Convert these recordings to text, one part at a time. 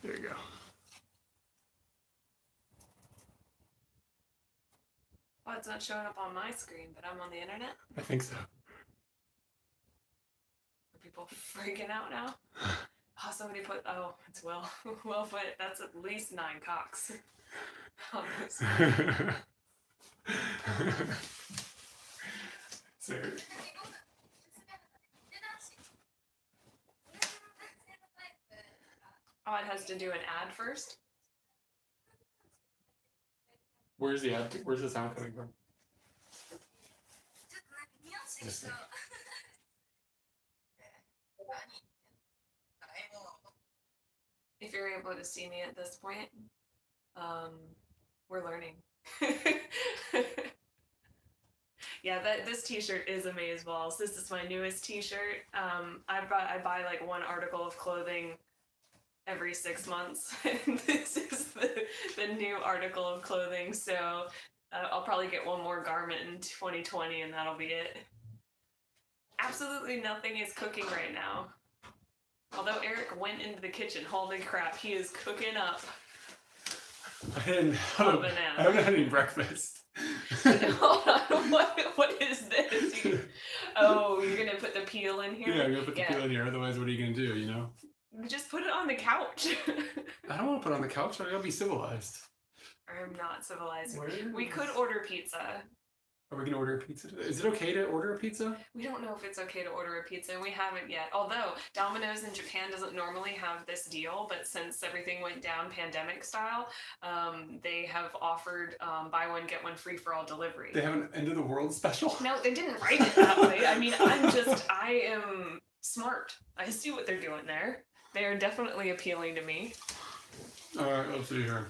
There you go. Oh, it's not showing up on my screen, but I'm on the internet. I think so. Are people freaking out now? Oh, somebody put, oh, it's Will. Will put, that's at least 9 cocks on this. So, Oh, it has to do an ad first? where's the ad? Where's the sound coming from? Just think. If you're able to see me at this point, we're learning. Yeah, this t-shirt is amazeballs. This is my newest t-shirt. I buy like one article of clothing every 6 months. And this is the new article of clothing. So I'll probably get one more garment in 2020 and that'll be it. Absolutely nothing is cooking right now. Although Eric went into the kitchen, holy crap, he is cooking up. I haven't had any breakfast. Hold on, what is this? Oh, you're gonna put the peel in here? Yeah, I'm gonna put the peel in here. Otherwise, what are you gonna do? You know? Just put it on the couch. I don't want to put it on the couch. I gotta be civilized. I'm not civilized. Where We could order pizza. Are we gonna order a pizza today? Is it okay to order a pizza? We don't know if it's okay to order a pizza, and we haven't yet. Although Domino's in Japan doesn't normally have this deal, but since everything went down pandemic style, they have offered buy one get one free for all delivery. They have an end of the world special. No, they didn't write it that way. I mean, I am smart. I see what they're doing there. They are definitely appealing to me. All right, let's see here.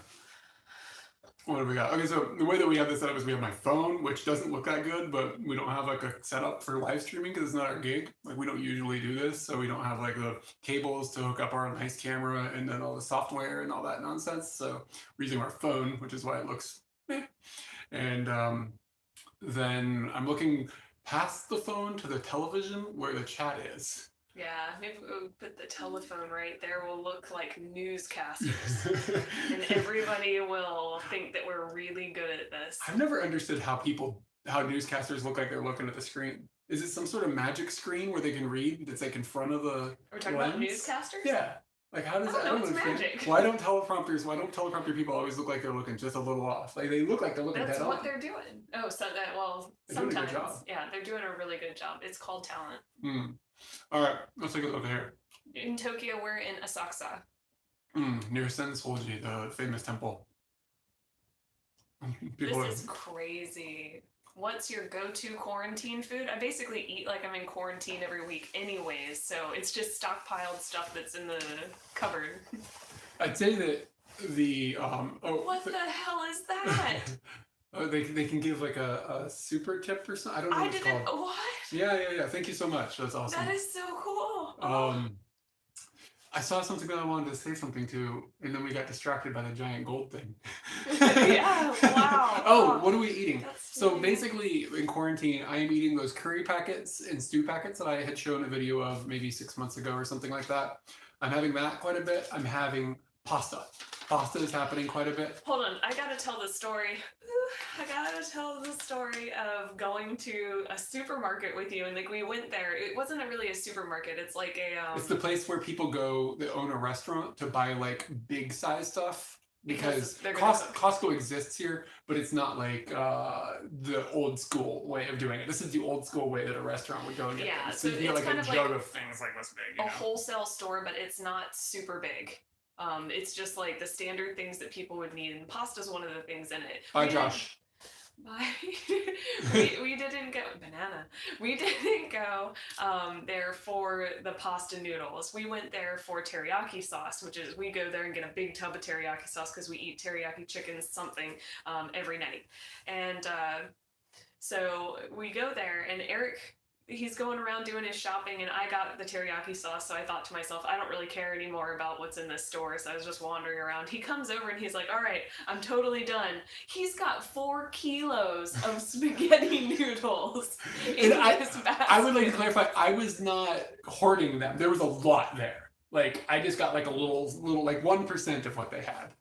What do we got? Okay, so the way that we have this set up is we have my phone, which doesn't look that good, but we don't have like a setup for live streaming because it's not our gig. Like we don't usually do this, so we don't have like the cables to hook up our nice camera and then all the software and all that nonsense. So we're using our phone, which is why it looks meh. And then I'm looking past the phone to the television where the chat is. Yeah, maybe we'll put the telephone right there. We'll look like newscasters. And everybody will think that we're really good at this. I've never understood how newscasters look like they're looking at the screen. Is it some sort of magic screen where they can read that's like in front of the We're talking lens? about newscasters? Yeah. Like how does that? I don't know, it's magic. Why don't teleprompter people always look like they're looking just a little off? Like they look like they're looking dead on. That's what they're doing. Oh, so that, well, they're doing sometimes. a good job. Yeah, they're doing a really good job. It's called talent. All right, let's take a look here. In Tokyo, we're in Asakusa. Near Sensoji, the famous temple. This is crazy. What's your go-to quarantine food? I basically eat like I'm in quarantine every week anyways, so it's just stockpiled stuff that's in the cupboard. I'd say that the what the hell is that? They can give like a super tip or something. I don't know what it's called. What? Yeah. Thank you so much. That's awesome. That is so cool. I saw something that I wanted to say something to, and then we got distracted by the giant gold thing. Yeah, wow. Oh, what are we eating? So weird. basically, in quarantine, I am eating those curry packets and stew packets that I had shown a video of maybe 6 months ago or something like that. I'm having that quite a bit. I'm having pasta. Pasta is happening quite a bit. Hold on, I gotta tell the story. I gotta tell the story of going to a supermarket with you, and like we went there. It wasn't really a supermarket. It's like a. It's the place where people go that own a restaurant to buy like big size stuff because Costco exists here, but it's not like the old school way of doing it. This is the old school way that a restaurant would go and get things. So you get like a jug of things like this big. A wholesale store, but it's not super big. It's just like the standard things that people would need, and pasta's one of the things in it. Bye, Josh. Bye. we didn't go banana. We didn't go there for the pasta noodles. We went there for teriyaki sauce, which is we go there and get a big tub of teriyaki sauce because we eat teriyaki chicken something every night, and so we go there, and Eric. He's going around doing his shopping, and I got the teriyaki sauce, so I thought to myself, I don't really care anymore about what's in this store, so I was just wandering around. He comes over and he's like, all right, I'm totally done. He's got 4 kilos of spaghetti noodles in his basket. I would like to clarify, I was not hoarding them. There was a lot there. Like I just got like a little like 1% of what they had.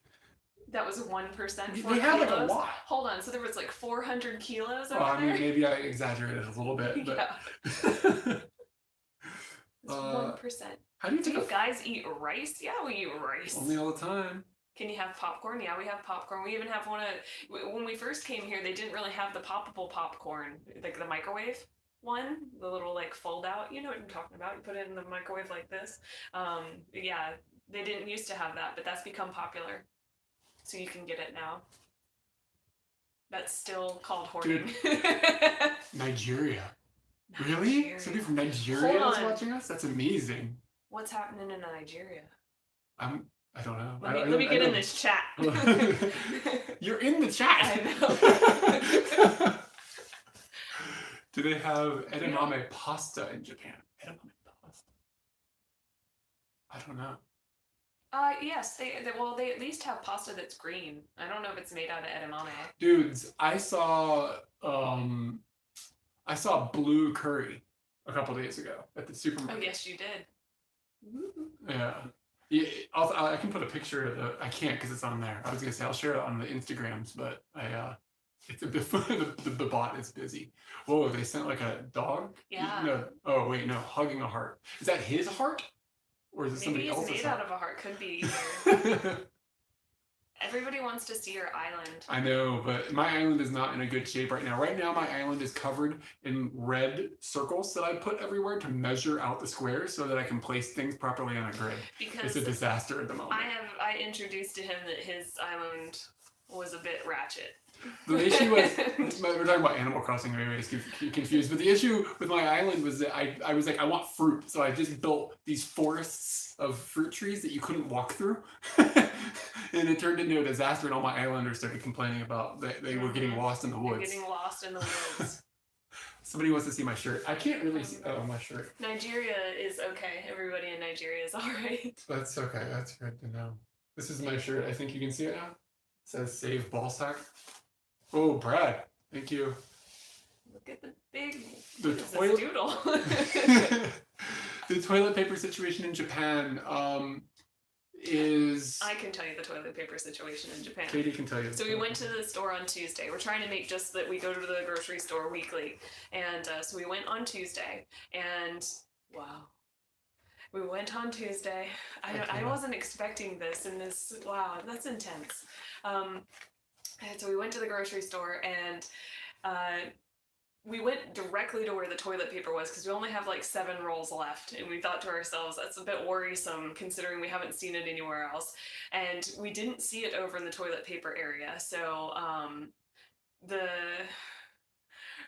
That was 1%. They had like a lot. Hold on, so there was like 400 kilos Well, over I mean, there? maybe I exaggerated a little bit, but Yeah. It's 1%. how do you Do take you guys eat rice? Yeah, we eat rice. only all the time? Can you have popcorn? Yeah, we have popcorn. We even have one of, when we first came here, they didn't really have the poppable popcorn, like the microwave one, the little like fold out. You know what I'm talking about? You put it in the microwave like this. Yeah, they didn't used to have that, but that's become popular. So you can get it now. That's still called hoarding. Nigeria. Really? Nigeria. Somebody from Nigeria Hold is on. watching us? That's amazing. What's happening in Nigeria? I don't know. Let me get in this chat. You're in the chat. I know. Do they have edamame pasta in Japan? Edamame pasta. I don't know. Yes, they at least have pasta that's green. I don't know if it's made out of edamame. Dudes, I saw blue curry a couple days ago at the supermarket. Oh yes, you did. Yeah. I can put a picture of I can't because it's on there. I was gonna say I'll share it on the Instagrams, but it's the bot is busy. Whoa, they sent like a dog? Yeah. No. Oh wait, no, hugging a heart. Is that his heart? Or is it somebody else's Maybe it's made heart? out of a heart. Could be either. Everybody wants to see your island. I know, but my island is not in a good shape right now. Right now, my island is covered in red circles that I put everywhere to measure out the squares so that I can place things properly on a grid. Because it's a disaster at the moment. I introduced to him that his island was a bit ratchet. The issue was, we're talking about Animal Crossing, everybody's confused, but the issue with my island was that I was like, I want fruit, so I just built these forests of fruit trees that you couldn't walk through, and it turned into a disaster, and all my islanders started complaining about that they were getting lost in the woods. They're getting lost in the woods. Somebody wants to see my shirt. I can't really see, my shirt. Nigeria is okay. Everybody in Nigeria is alright. That's okay, that's good to know. This is my shirt, I think you can see it now. It says save ballsack. Oh, Brad, thank you. Look at the big toilet doodle. The toilet paper situation in Japan is. I can tell you the toilet paper situation in Japan. Katie can tell you. So we went to the store on Tuesday. We're trying to make just that we go to the grocery store weekly, and so we went on Tuesday, and wow. We went on Tuesday. I wasn't expecting this, and this, wow, that's intense. And so we went to the grocery store, and we went directly to where the toilet paper was because we only have like 7 rolls left, and we thought to ourselves, that's a bit worrisome considering we haven't seen it anywhere else. And we didn't see it over in the toilet paper area, so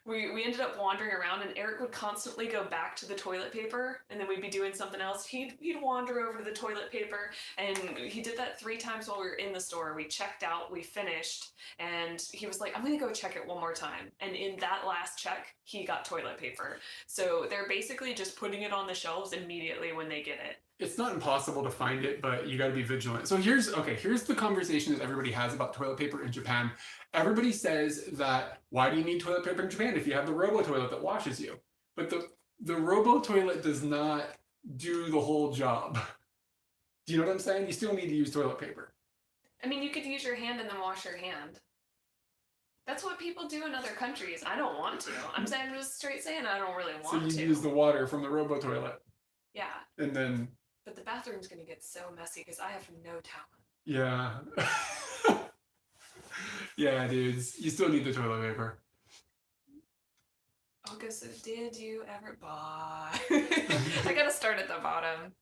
we ended up wandering around, and Eric would constantly go back to the toilet paper, and then we'd be doing something else. He'd wander over to the toilet paper, and he did that 3 times while we were in the store. We checked out, we finished, and he was like, I'm gonna go check it one more time. And in that last check, he got toilet paper. So they're basically just putting it on the shelves immediately when they get it. It's not impossible to find it, but you got to be vigilant. So here's the conversation that everybody has about toilet paper in Japan. Everybody says that, why do you need toilet paper in Japan if you have the robo toilet that washes you? But the robo toilet does not do the whole job. Do you know what I'm saying? You still need to use toilet paper. I mean, you could use your hand and then wash your hand. That's what people do in other countries. I don't want to. I'm just straight saying I don't really want to. So you use the water from the robo toilet. Yeah. And then. But the bathroom's gonna get so messy because I have no talent. Yeah. Yeah, dudes. You still need the toilet paper. Okay, so did you ever buy? I gotta start at the bottom.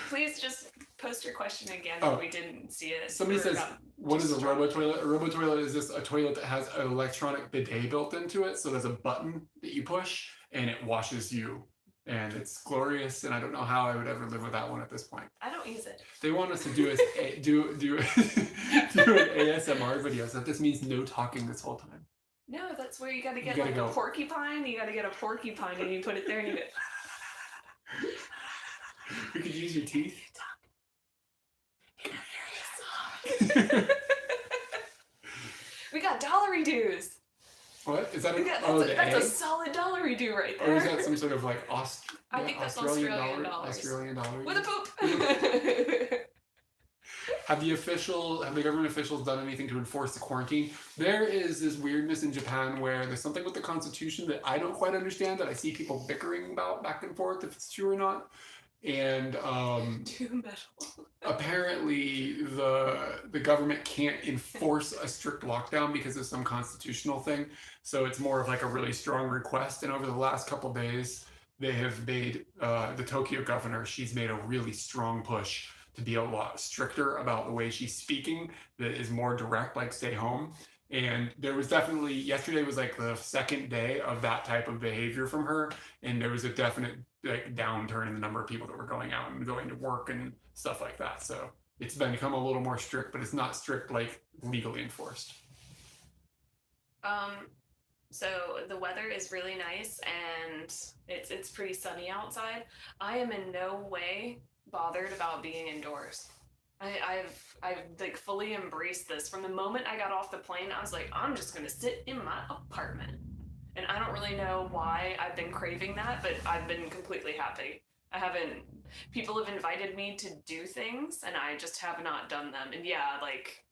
Please just post your question again if we didn't see it. Somebody says, what is a robo toilet? A robo toilet is just a toilet that has an electronic bidet built into it. So there's a button that you push and it washes you. And it's glorious, and I don't know how I would ever live without one at this point. I don't use it. They want us to do do an ASMR video, so this means no talking this whole time. No, that's where you gotta get like a porcupine. You gotta get a porcupine, and you put it there, and you go. You could use your teeth. We got dollary dues. What is that? That's a solid dollar we do right there. Or is that some sort of like I think that's Australian dollars. Australian dollars. With a poop. Have the government officials done anything to enforce the quarantine? There is this weirdness in Japan where there's something with the constitution that I don't quite understand, that I see people bickering about back and forth if it's true or not. And apparently the government can't enforce a strict lockdown because of some constitutional thing. So it's more of like a really strong request. And over the last couple of days, they have made the Tokyo governor, she's made a really strong push to be a lot stricter about the way she's speaking, that is more direct, like stay home. And there was definitely, yesterday was like the second day of that type of behavior from her, and there was a definite like downturn in the number of people that were going out and going to work and stuff like that. So it's become a little more strict, but it's not strict like legally enforced. So the weather is really nice and it's pretty sunny outside. I am in no way bothered about being indoors. I've like fully embraced this. From the moment I got off the plane, I was like, I'm just gonna sit in my apartment. And I don't really know why I've been craving that, but I've been completely happy. People have invited me to do things and I just have not done them. And yeah, like,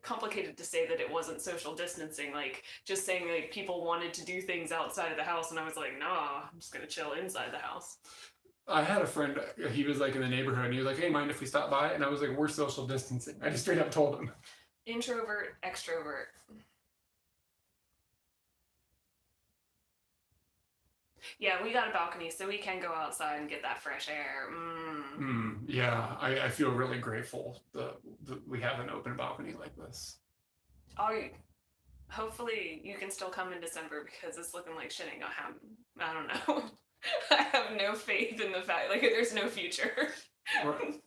complicated to say that it wasn't social distancing, like just saying like people wanted to do things outside of the house and I was like, nah, I'm just gonna chill inside the house. I had a friend, he was like in the neighborhood and he was like, hey, mind if we stop by? And I was like, we're social distancing. I just straight up told him. Introvert, extrovert. Yeah, we got a balcony, so we can go outside and get that fresh air. Yeah, I feel really grateful that we have an open balcony like this. Hopefully you can still come in December because it's looking like shit ain't gonna happen. I don't know. I have no faith in the fact, like, there's no future.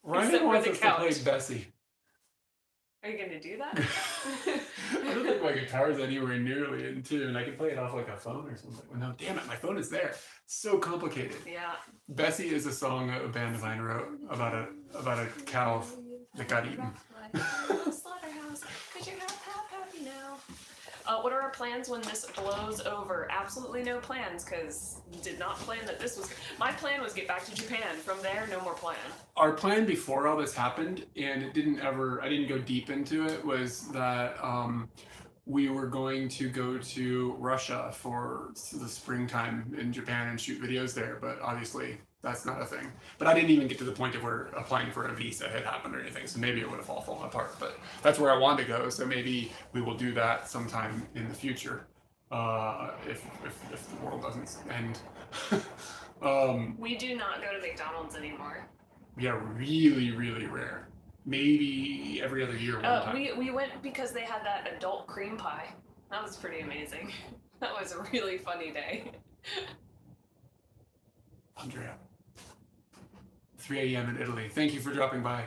Ryan wants us to play Bessie. Are you gonna do that? I don't think my guitar's anywhere nearly in tune. I can play it off like a phone or something. Well, no, damn it, my phone is there. So complicated. Yeah. Bessie is a song a band of mine wrote about a cow that got eaten. Slaughterhouse, could you have happy now? What are our plans when this blows over? Absolutely no plans, because did not plan that this was... My plan was get back to Japan. From there, no more plan. Our plan before all this happened, and I didn't go deep into it, was that we were going to go to Russia for the springtime in Japan and shoot videos there, but obviously that's not a thing. But I didn't even get to the point of where applying for a visa had happened or anything, so maybe it would have all fallen apart. But that's where I wanted to go, so maybe we will do that sometime in the future, if the world doesn't end. We do not go to McDonald's anymore. Yeah, really, really rare. Maybe every other year one time. We went because they had that adult cream pie. That was pretty amazing. That was a really funny day. Andrea. 3 a.m. in Italy. Thank you for dropping by.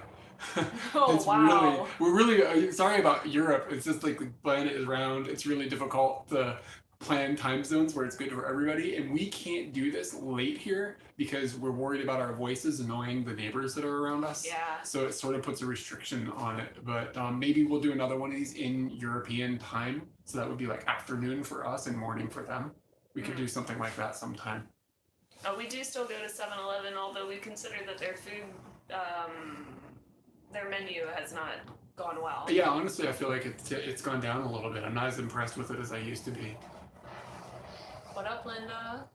Oh, wow. We're really sorry about Europe. It's just like the planet is round. It's really difficult to plan time zones where it's good for everybody. And we can't do this late here because we're worried about our voices annoying the neighbors that are around us. Yeah. So it sort of puts a restriction on it. But maybe we'll do another one of these in European time. So that would be like afternoon for us and morning for them. We could do something like that sometime. We do still go to 7-Eleven, although we consider that their food, their menu has not gone well. Yeah, honestly, I feel like it's gone down a little bit. I'm not as impressed with it as I used to be. What up, Linda?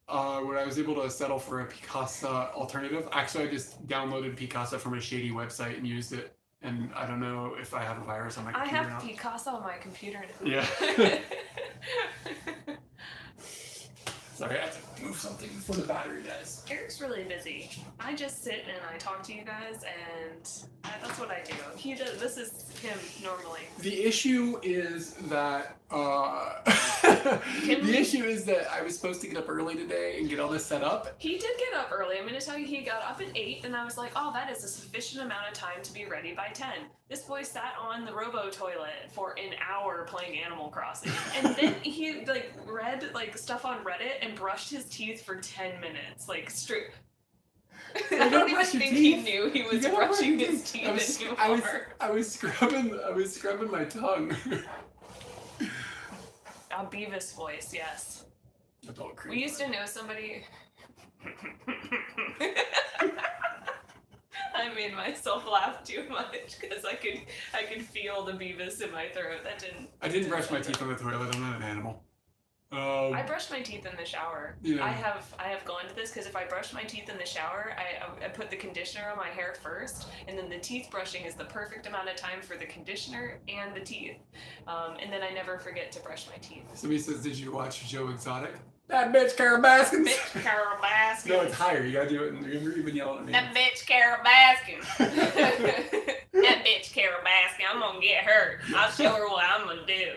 Where I was able to settle for a Picasa alternative. Actually, I just downloaded Picasa from a shady website and used it. And I don't know if I have a virus on my computer. I have Picasa on my computer now. Yeah. Sorry, I have to move something before the battery dies. Eric's really busy. I just sit and I talk to you guys, and that's what I do. He does. This is him normally. The issue is that I was supposed to get up early today and get all this set up. He did get up early. I'm going to tell you, he got up at 8, and I was like, oh, that is a sufficient amount of time to be ready by 10. This boy sat on the robo toilet for an hour playing Animal Crossing, and then he read stuff on Reddit and brushed his teeth for 10 minutes, straight. I don't even think he knew he was brushing his teeth anymore. I was scrubbing my tongue. A Beavis voice, yes. Adult cream We used pie. to know somebody. I made myself laugh too much because I could feel the Beavis in my throat. That didn't. I didn't brush my teeth on the toilet. I'm not an animal. I brush my teeth in the shower. Yeah. I have gone to this because if I brush my teeth in the shower, I put the conditioner on my hair first, and then the teeth brushing is the perfect amount of time for the conditioner and the teeth, and then I never forget to brush my teeth. Somebody says, "Did you watch Joe Exotic?" That bitch Carol Baskins. Bitch Carol Baskins. No, it's higher. You gotta do it. You've been yelling at me. That bitch Carol Baskins. That bitch Carol Baskin. I'm gonna get her. I'll show her what I'm gonna do.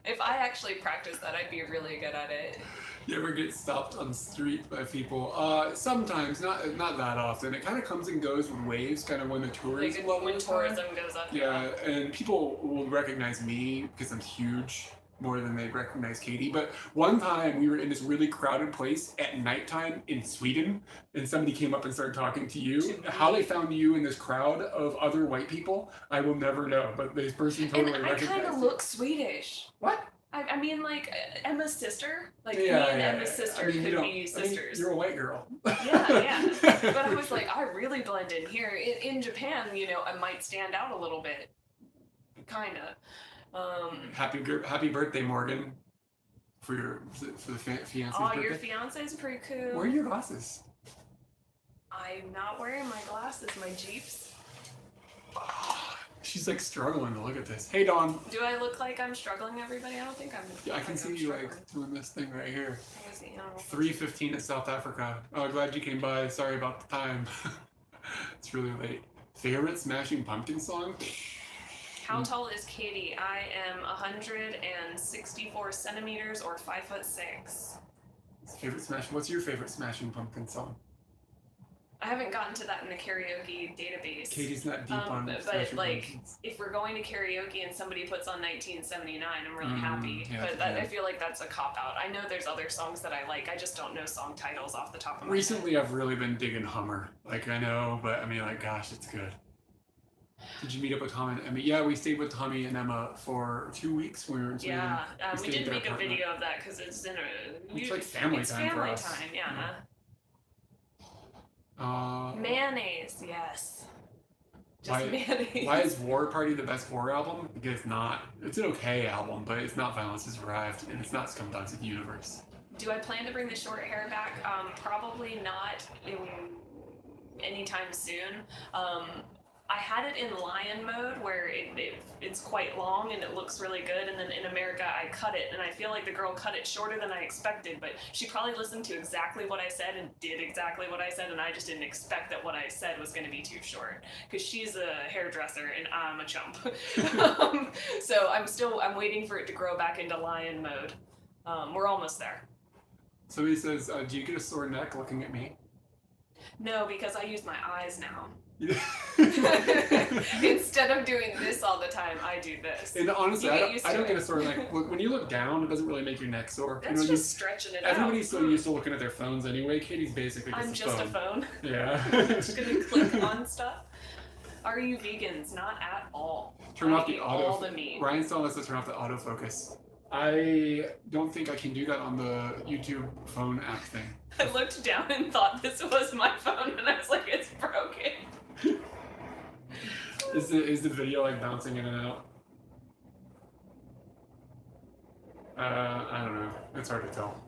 If I actually practiced that, I'd be really good at it. You ever get stopped on the street by people? Sometimes, not that often. It kind of comes and goes with waves, kind of when the tourism level when is high. tourism goes up. Yeah, and people will recognize me because I'm huge more than they recognize Katie. But one time we were in this really crowded place at nighttime in Sweden, and somebody came up and started talking to you. How they found you in this crowd of other white people, I will never know. But this person totally And I recognized kind of you. look Swedish. What? I mean, like Emma's sister. Like Yeah, me and yeah, Emma's yeah. sister I mean, could you be don't- sisters. you're a white girl. Yeah. But I was like, I really blend in here. In Japan, I might stand out a little bit. Kinda. Happy birthday, Morgan, for the fiance's Oh, birthday. your fiance's pretty cool. Where are your glasses? I'm not wearing my glasses, my Jeeps. She's like struggling to look at this. Hey, Dawn. Do I look like I'm struggling, everybody? I don't think I'm. Yeah, I can see I'm you struggling. like doing this thing right here. What is the animal? 3:15 in South Africa. Oh, glad you came by. Sorry about the time. It's really late. Favorite Smashing Pumpkins song? How tall is Katie? I am 164 centimeters or 5'6". What's your favorite Smashing Pumpkins song? I haven't gotten to that in the karaoke database. Katie's not deep on but Smashing like, Pumpkins. if we're going to karaoke and somebody puts on 1979, I'm really happy. yeah, But yeah. I feel like that's a cop out. I know there's other songs that I like. I just don't know song titles off the top of my head. Recently, I've really been digging Hummer. Like, I know, but I mean, like, gosh, it's good. Did you meet up with Tommy and Emma? Yeah, we stayed with Tommy and Emma for 2 weeks when we were in Sweden. Yeah, we stayed did at their make a apartment. video of that because it's in a. It's like family time for us. Family time, yeah. Mayonnaise, yes. Just mayonnaise. Why is War Party the best War album? Because it's not. It's an okay album, but it's not Violence Has Arrived, and it's not Scum Dogs of the Universe. Do I plan to bring the short hair back? Probably not anytime soon. I had it in lion mode where it's quite long and it looks really good, and then in America I cut it, and I feel like the girl cut it shorter than I expected, but she probably listened to exactly what I said and did exactly what I said, and I just didn't expect that what I said was going to be too short, because she's a hairdresser and I'm a chump. So I'm waiting for it to grow back into lion mode. We're almost there. Somebody says, do you get a sore neck looking at me? No, because I use my eyes now. Yeah. Instead of doing this all the time, I do this. And honestly, You I get don't, used I to don't it. get a sore neck. Look, when you look down, it doesn't really make your neck sore. That's you know, just stretching it out. everybody's so used to looking at their phones anyway. Katie's basically I'm just just a phone. Yeah. Just gonna click on stuff. Are you vegans? Not at all. Turn I off the eat all auto. the meat. Ryan's telling us to turn off the autofocus. I don't think I can do that on the YouTube phone app thing. I looked down and thought this was my phone, and I was like, it's broken. Is the video like bouncing in and out? I don't know. It's hard to tell.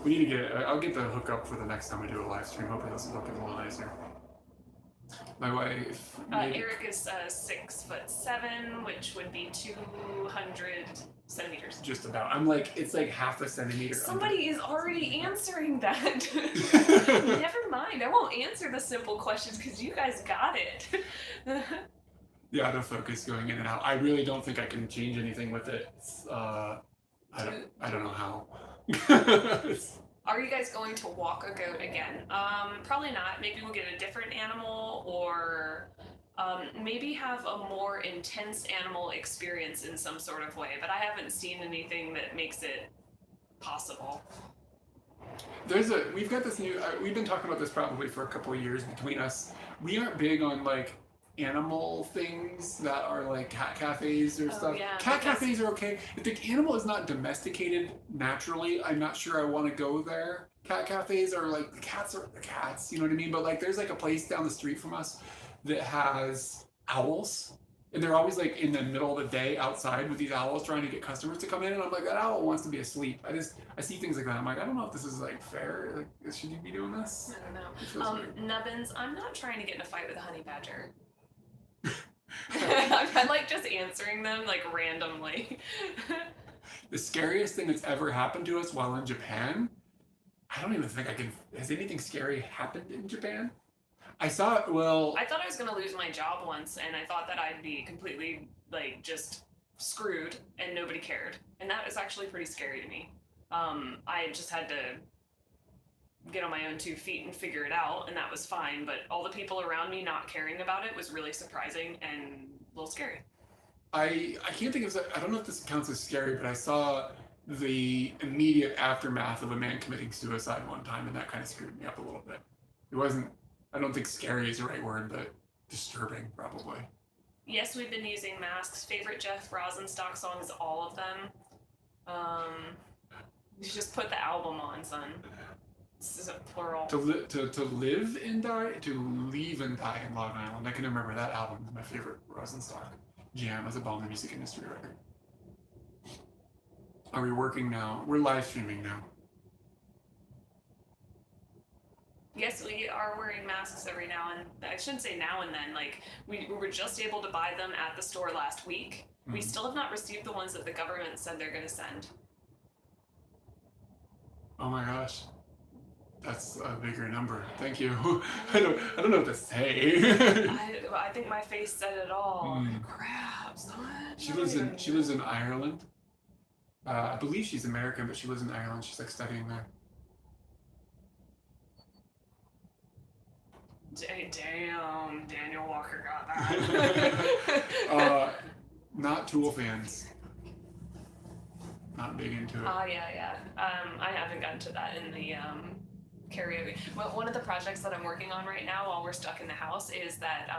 We need to get. I'll get the hookup for the next time we do a live stream. Hopefully this will look a little nicer. My wife. Eric is 6'7", which would be 200 centimeters. Just about. I'm like, it's like half a centimeter. Somebody is already answering that. Never mind. I won't answer the simple questions because you guys got it. The autofocus going in and out. I really don't think I can change anything with it. I don't know how. Are you guys going to walk a goat again? Probably not. Maybe we'll get a different animal, or maybe have a more intense animal experience in some sort of way. But I haven't seen anything that makes it possible. We've got this new. We've been talking about this probably for a couple of years between us. We aren't big on like animal things that are like cat cafes or stuff. Yeah, Cat because cafes are okay. If the animal is not domesticated naturally, I'm not sure I want to go there. Cat cafes are like the cats are the cats, you know what I mean? But like there's like a place down the street from us that has owls. And they're always like in the middle of the day outside with these owls trying to get customers to come in, and I'm like, that owl wants to be asleep. I see things like that. I'm like, I don't know if this is like fair. Like, should you be doing this? I don't know. It feels weird. Nubbins, I'm not trying to get in a fight with a honey badger. I like just answering them like randomly. The scariest thing that's ever happened to us while in Japan, I don't even think I can. Has anything scary happened in Japan? I saw it. Well, I thought I was gonna lose my job once, and I thought that I'd be completely like just screwed, and nobody cared, and that was actually pretty scary to me. I just had to get on my own 2 feet and figure it out, and that was fine. But all the people around me not caring about it was really surprising and a little scary. I can't think of. I don't know if this counts as scary, but I saw the immediate aftermath of a man committing suicide one time, and that kind of screwed me up a little bit. It wasn't. I don't think scary is the right word, but disturbing probably. Yes, we've been using masks. Favorite Jeff Rosenstock song is all of them. You should just put the album on, son. This is a plural. To live and die, to leave and die in Long Island. I can remember that album is my favorite Rosenstock jam as a bomb in the music industry record. Are we working now? We're live streaming now. Yes, we are wearing masks every now and I shouldn't say now and then. Like we were just able to buy them at the store last week. We still have not received the ones that the government said they're going to send. Oh my gosh, that's a bigger number. Thank you. I don't know what to say. I think my face said it all. Crap, son. She lives in Ireland. I believe she's American, but she lives in Ireland. She's like studying there. Damn, Daniel Walker got that. Not Tool fans. Not big into it. Yeah. I haven't gotten to that in the karaoke. Well, one of the projects that I'm working on right now while we're stuck in the house is that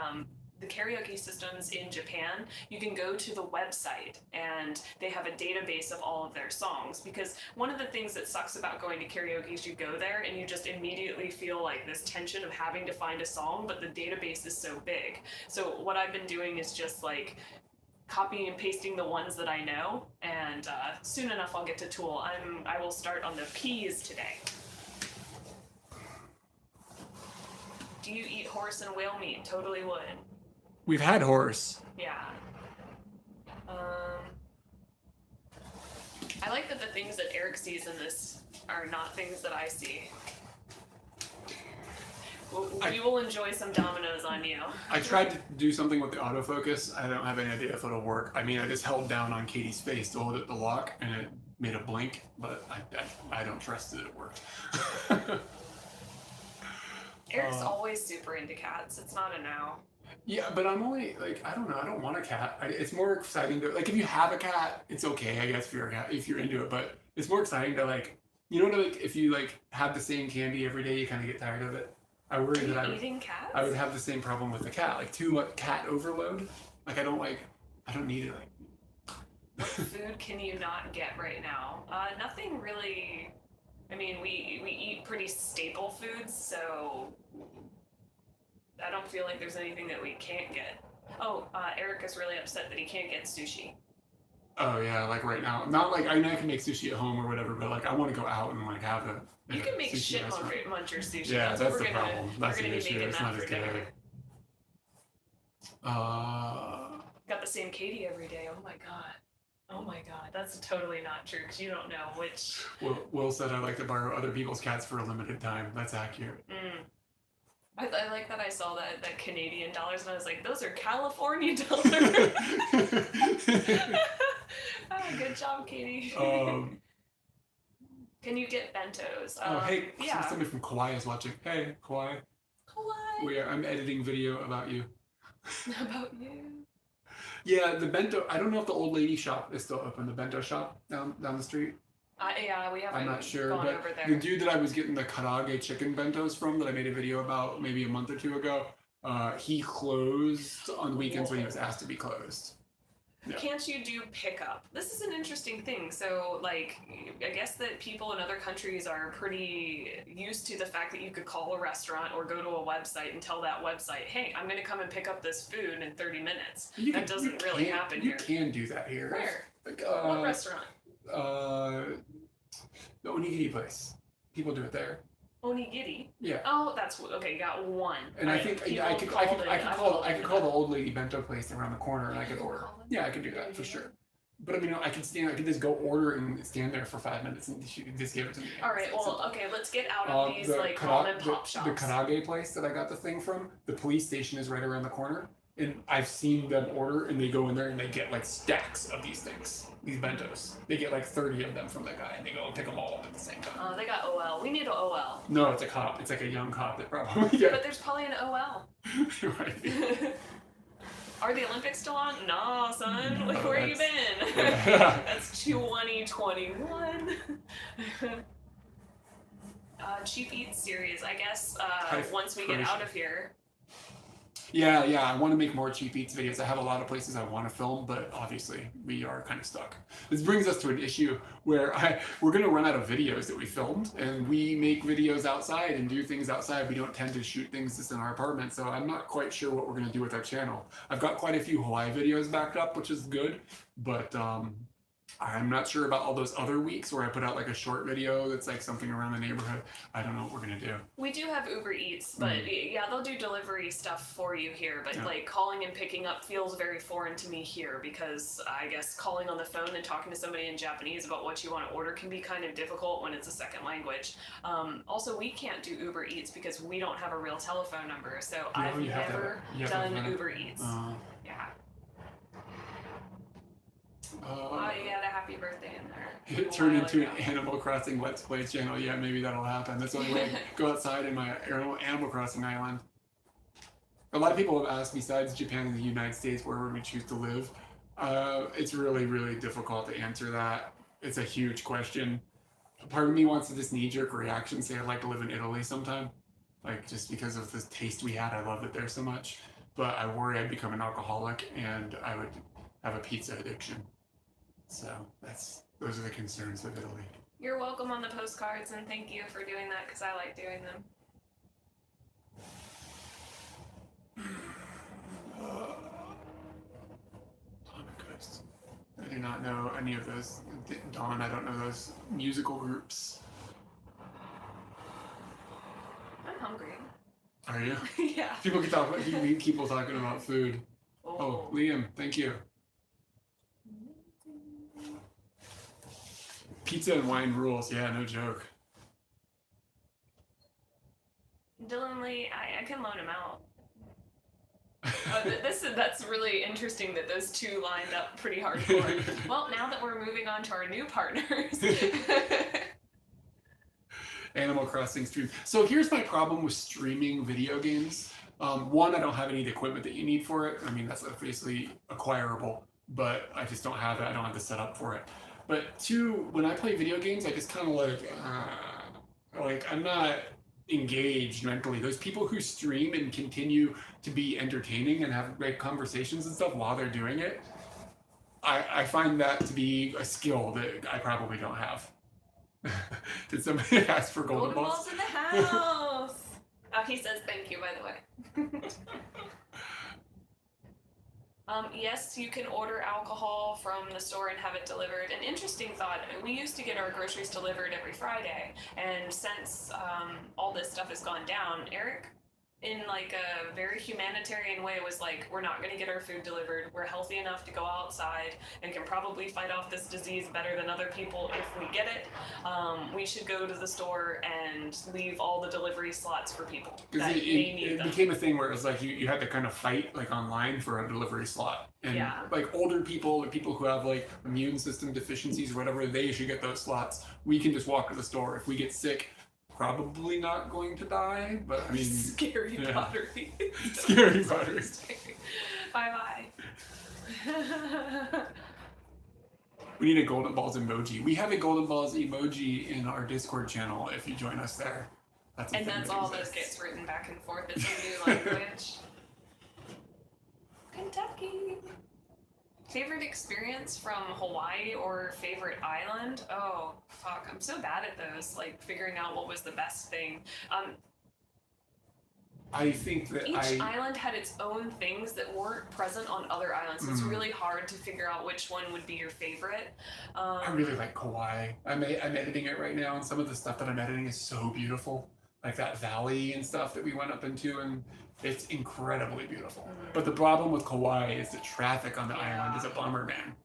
the karaoke systems in Japan, you can go to the website and they have a database of all of their songs, because one of the things that sucks about going to karaoke is you go there and you just immediately feel like this tension of having to find a song, but the database is so big. So what I've been doing is just like copying and pasting the ones that I know, and soon enough I'll get to Tool. I will start on the P's today. Do you eat horse and whale meat? Totally would. We've had horse. Yeah. I like that the things that Eric sees in this are not things that I see. We will enjoy some dominoes on you. I tried to do something with the autofocus. I don't have any idea if it'll work. I mean, I just held down on Katie's face to hold it the lock, and it made a blink, but I don't trust that it worked. Eric's always super into cats. It's not a no. Yeah, but I'm only, like, I don't know, I don't want a cat. It's more exciting to, like, if you have a cat, it's okay, I guess, if you're into it, but it's more exciting to, like, you know, like, if you, like, have the same candy every day, you kind of get tired of it. I worry that I would have the same problem with the cat, like, too much cat overload. Like, I don't need it, like. What food can you not get right now? Nothing really. I mean, we eat pretty staple foods, so I don't feel like there's anything that we can't get. Oh, Eric is really upset that he can't get sushi. Oh yeah, like right now. Not like, I know I can make sushi at home or whatever, but like I want to go out and like have a. You can make shit muncher sushi. Yeah, that's the problem. That's the issue. It's not as good. Got the same kyde every day. Oh my god, that's totally not true, because you don't know which. Will said I like to borrow other people's cats for a limited time. That's accurate. I like that I saw that Canadian dollars, and I was like, those are California dollars. Good job, Katie. Can you get bentos? Hey, yeah. Somebody from Kauai is watching. Hey, Kauai. Kauai. I'm editing video about you. About you. Yeah, the bento. I don't know if the old lady shop is still open. The bento shop down the street. Yeah, we haven't. I'm not sure, gone but over there. the dude that I was getting the karaage chicken bentos from, that I made a video about maybe a month or two ago, He closed on the weekends when he was asked to be closed. Yeah. Can't you do pickup? This is an interesting thing. So, like, I guess that people in other countries are pretty used to the fact that you could call a restaurant or go to a website and tell that website, hey, I'm going to come and pick up this food in 30 minutes. That doesn't really happen here. You can do that here. Where? Like, what restaurant? The onigiri place. People do it there. Onigiri? Yeah. Oh, that's okay. You got one. And I think I could call the old lady bento place around the corner, and I could order. Yeah, I could do that for sure. But I mean, I could just go order and stand there for 5 minutes, and she just give it to me. All right. Well, okay. Let's get out of these like mom and pop shops. The kyde place that I got the thing from, the police station is right around the corner, and I've seen them order, and they go in there and they get like stacks of these things, these bentos. They get like 30 of them from the guy, and they go and pick them all up at the same time. They got OL. We need an OL. No, it's a cop. It's like a young cop that probably. Yeah. But there's probably an OL. Right. Are the Olympics still on? Nah, son. Like, where you been? Yeah. That's 2021. Cheap Eats series. I guess once we get out of here. Yeah, I want to make more cheap eats videos. I have a lot of places I want to film, but obviously we are kind of stuck. This brings us to an issue where we're going to run out of videos that we filmed, and we make videos outside and do things outside. We don't tend to shoot things just in our apartment, so I'm not quite sure what we're going to do with our channel. I've got quite a few Hawaii videos backed up, which is good, but I'm not sure about all those other weeks where I put out like a short video that's like something around the neighborhood. I don't know what we're gonna do. We do have Uber Eats, but yeah, they'll do delivery stuff for you here. But like calling and picking up feels very foreign to me here because I guess calling on the phone and talking to somebody in Japanese about what you want to order can be kind of difficult when it's a second language. Also, we can't do Uber Eats because we don't have a real telephone number. So I've never done Uber Eats. Yeah. You had a happy birthday in there. It turned into an Animal Crossing Let's Play channel. Yeah, maybe that'll happen. That's the only way. Go outside in my Animal Crossing island. A lot of people have asked, besides Japan and the United States, where would we choose to live? It's really, really difficult to answer that. It's a huge question. Part of me wants to just knee-jerk reaction, say I'd like to live in Italy sometime. Like, just because of the taste we had, I love it there so much. But I worry I'd become an alcoholic and I would have a pizza addiction. So those are the concerns with Italy. You're welcome on the postcards, and thank you for doing that because I like doing them. I do not know any of those. Dawn, I don't know those musical groups. I'm hungry. Are you? Yeah. People talking about food. Oh, Liam, thank you. Pizza and wine rules. Yeah, no joke. Dylan Lee, I can loan him out. That's really interesting that those two lined up pretty hardcore. Well, now that we're moving on to our new partners. Animal Crossing stream. So here's my problem with streaming video games. One, I don't have any of the equipment that you need for it. I mean, that's obviously acquirable, but I just don't have it. I don't have the setup for it. But two, when I play video games, I just kind of like I'm not engaged mentally. Those people who stream and continue to be entertaining and have great conversations and stuff while they're doing it, I find that to be a skill that I probably don't have. Did somebody ask for golden balls? Golden balls in the house. Oh, he says thank you, by the way. Yes, you can order alcohol from the store and have it delivered. An interesting thought, we used to get our groceries delivered every Friday, and since all this stuff has gone down, Eric, in like a very humanitarian way, was like, we're not going to get our food delivered. We're healthy enough to go outside and can probably fight off this disease better than other people if we get it. We should go to the store and leave all the delivery slots for people that may need them. It became a thing where it was like you had to kind of fight like online for a delivery slot. And like older people, or people who have like immune system deficiencies or whatever, they should get those slots. We can just walk to the store. If we get sick, probably not going to die, but I mean... Scary pottery. Scary pottery. Bye-bye. We need a Golden Balls emoji. We have a Golden Balls emoji in our Discord channel if you join us there. That's a And thing that's that all that exists. gets written back and forth. It's a new language. Kentucky. Favorite experience from Hawaii or favorite island? Oh, fuck. I'm so bad at those. Like, figuring out what was the best thing. I think that Each island had its own things that weren't present on other islands, so it's really hard to figure out which one would be your favorite. I really like Kauai. I'm editing it right now, and some of the stuff that I'm editing is so beautiful. Like that valley and stuff that we went up into, and it's incredibly beautiful. But the problem with Kauai is the traffic on the island is a bummer, man.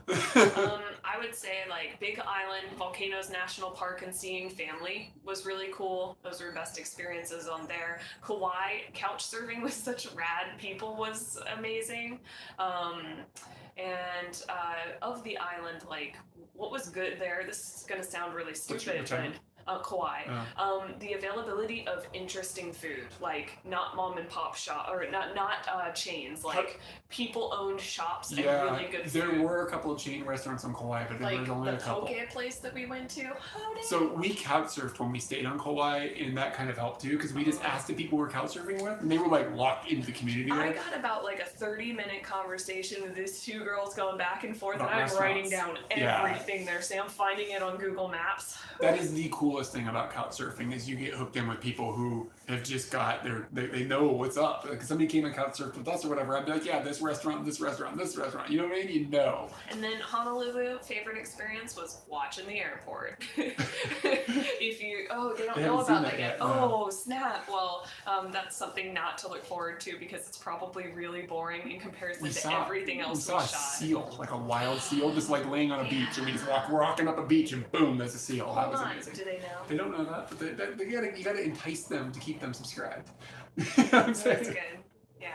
I would say like Big Island, Volcanoes National Park, and seeing family was really cool. Those were best experiences on there. Kauai, couch surfing with such rad people was amazing. And of the island, like what was good there? This is gonna sound really stupid, but. Kauai. The availability of interesting food, like not mom and pop shop or not chains, like people-owned shops and really good food. There were a couple of chain restaurants on Kauai, but there was only a couple. Like the poke place that we went to. So we couch surfed when we stayed on Kauai, and that kind of helped too, because we just asked the people we're couch surfing with, and they were like locked into the community there. I got about like a 30-minute conversation with these two girls going back and forth, and I'm writing down everything they're saying. I'm finding it on Google Maps. That is the coolest thing about couch surfing is you get hooked in with people who have just got they know what's up. Like somebody came and couch surfed with us or whatever, I'd be like, yeah, this restaurant, this restaurant, this restaurant. You know what I mean? You know. And then Honolulu, favorite experience was watching the airport. If you they don't know about that yet. Oh snap! Well, that's something not to look forward to because it's probably really boring in comparison to everything else we shot. We saw a seal, like a wild seal, just like laying on a beach, and we just walking up a beach, and boom, there's a seal. That was amazing. Do they know? They don't know that, but you gotta entice them to keep them subscribed. You know what I'm saying? That's good. Yeah.